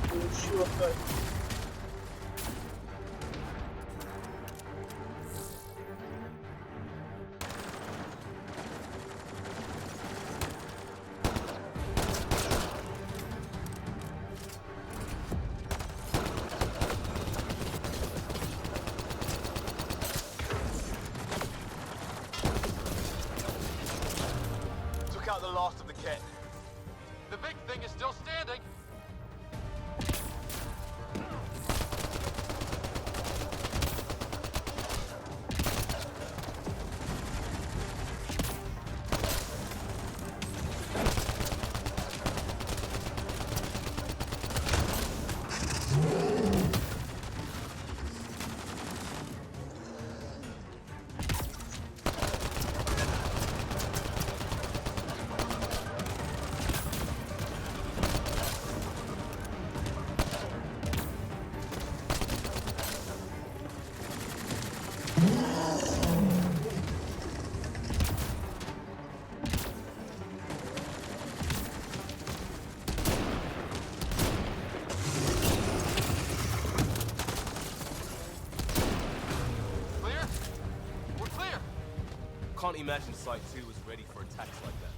Получилось. Took out the last of the Ked. The big thing is still standing. can't imagine Site 2 was ready for attacks like that.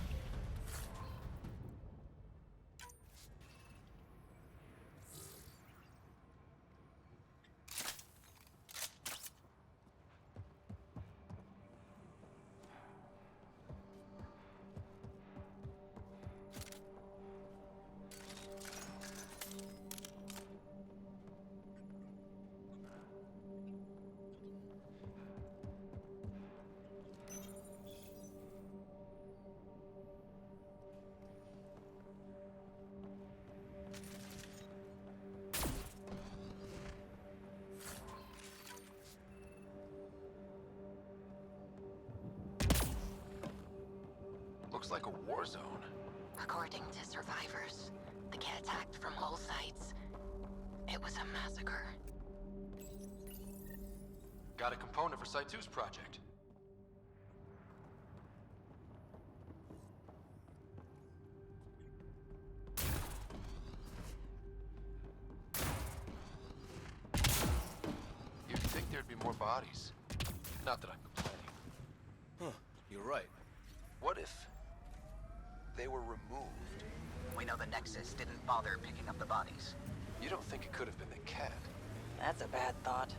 Looks like a war zone. According to survivors, the kid attacked from all sides. It was a massacre. Got a component for Site 2's project. You'd think there'd be more bodies. Not that I'm complaining. Huh, you're right. What if they were removed? We know the Nexus didn't bother picking up the bodies. You don't think it could have been the cat? That's a bad thought.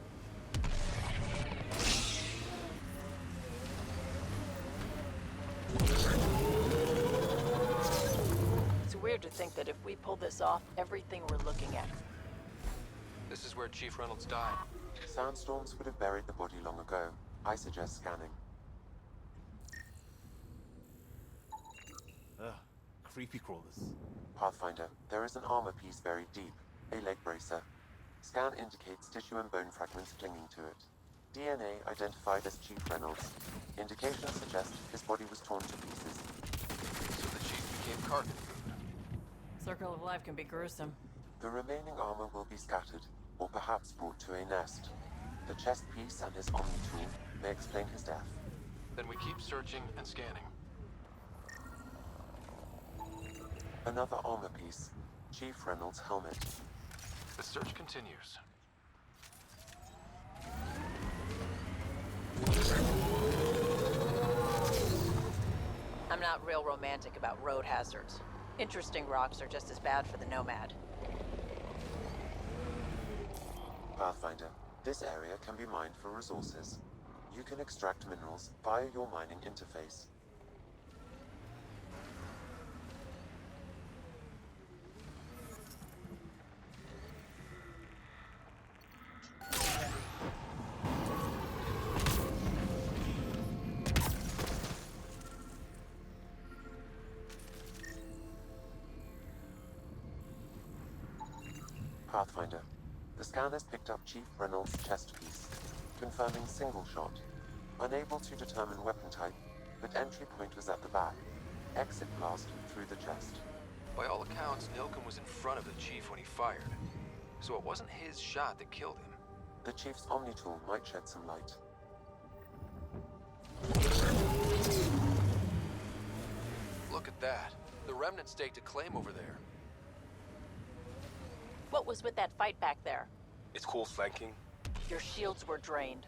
It's weird to think that if we pull this off, everything we're looking at. This is where Chief Reynolds died. Sandstorms would have buried the body long ago. I suggest scanning. Ugh, creepy crawlers. Pathfinder, there is an armor piece buried deep, a leg bracer. Scan indicates tissue and bone fragments clinging to it. DNA identified as Chief Reynolds. Indications suggest his body was torn to pieces. So the Chief became carcass food. Circle of life can be gruesome. The remaining armor will be scattered, or perhaps brought to a nest. The chest piece and his Omni tool may explain his death. Then we keep searching and scanning. Another armor piece, Chief Reynolds' helmet. The search continues. I'm not real romantic about road hazards. Interesting rocks are just as bad for the Nomad. Pathfinder, this area can be mined for resources. You can extract minerals via your mining interface. Pathfinder, the scanner's picked up Chief Reynolds' chest piece, confirming single shot. Unable to determine weapon type, but entry point was at the back. Exit blast through the chest. By all accounts, Nilkum was in front of the Chief when he fired. So it wasn't his shot that killed him. The Chief's Omni tool might shed some light. Look at that. The remnant staked a claim over there. What was with that fight back there? It's called flanking. Your shields were drained.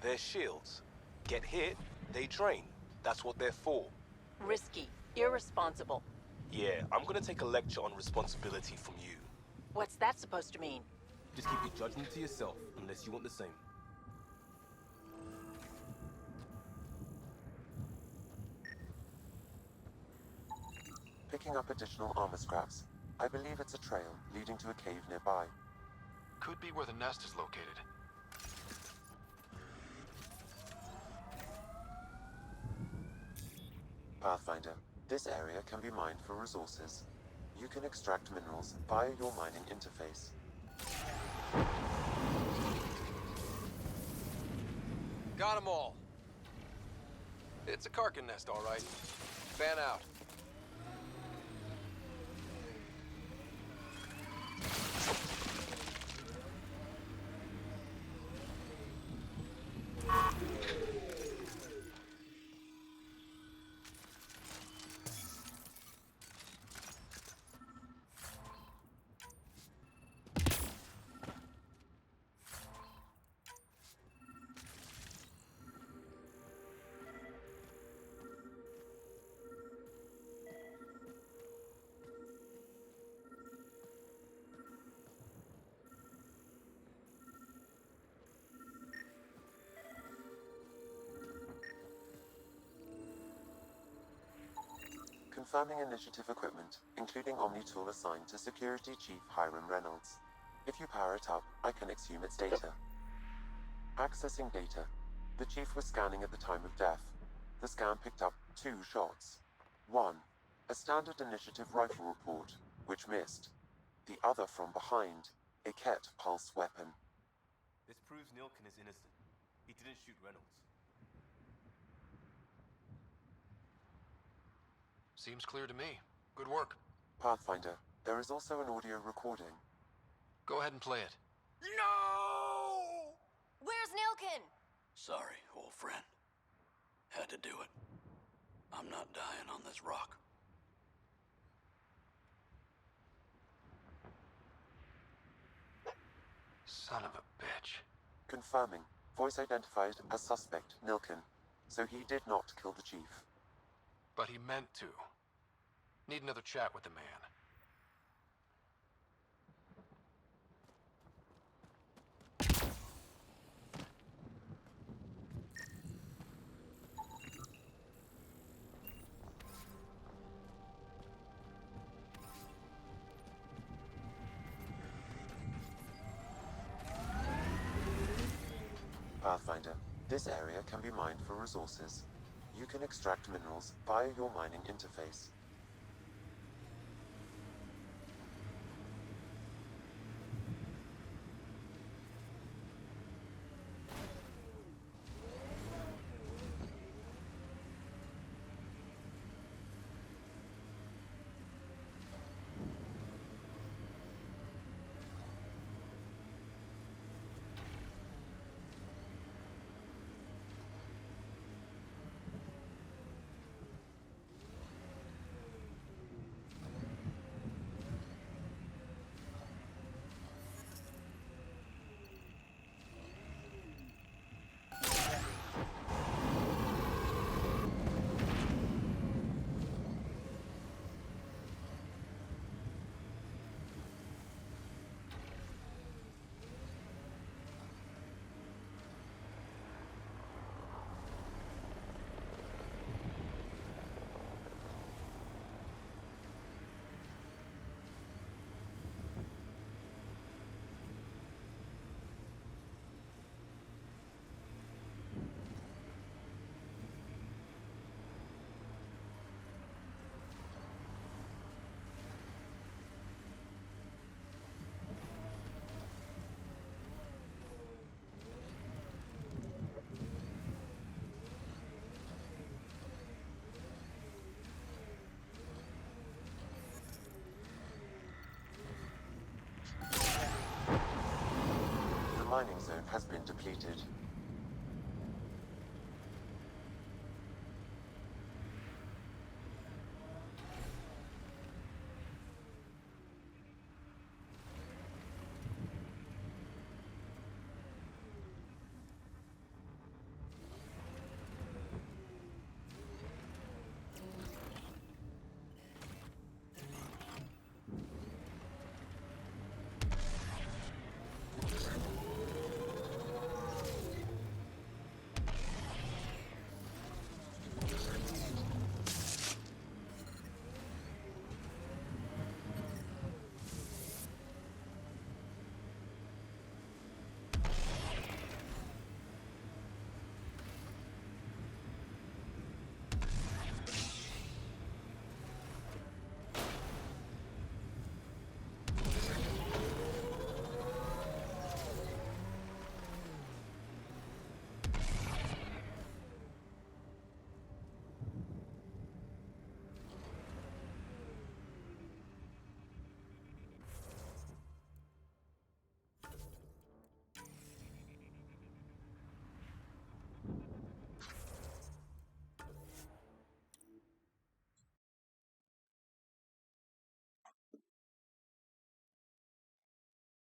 They're shields. Get hit, they drain. That's what they're for. Risky. Irresponsible. Yeah, I'm gonna take a lecture on responsibility from you. What's that supposed to mean? Just keep your judgment to yourself, unless you want the same. Picking up additional armor scraps. I believe it's a trail leading to a cave nearby. Could be where the nest is located. Pathfinder, this area can be mined for resources. You can extract minerals via your mining interface. Got 'em all. It's a Karkin nest, all right. Fan out. Confirming initiative equipment, including Omni-tool assigned to Security Chief Hiram Reynolds. If you power it up, I can exhume its data. Accessing data. The Chief was scanning at the time of death. The scan picked up 2 shots. One, a standard initiative rifle report, which missed. The other from behind, a Ket pulse weapon. This proves Nilkin is innocent. He didn't shoot Reynolds. Seems clear to me. Good work. Pathfinder, there is also an audio recording. Go ahead and play it. No! Where's Nilkin? Sorry, old friend. Had to do it. I'm not dying on this rock. Son of a bitch. Confirming. Voice identified as suspect, Nilkin. So he did not kill the Chief. But he meant to. Need another chat with the man. Pathfinder, this area can be mined for resources. You can extract minerals via your mining interface. The mining zone has been depleted.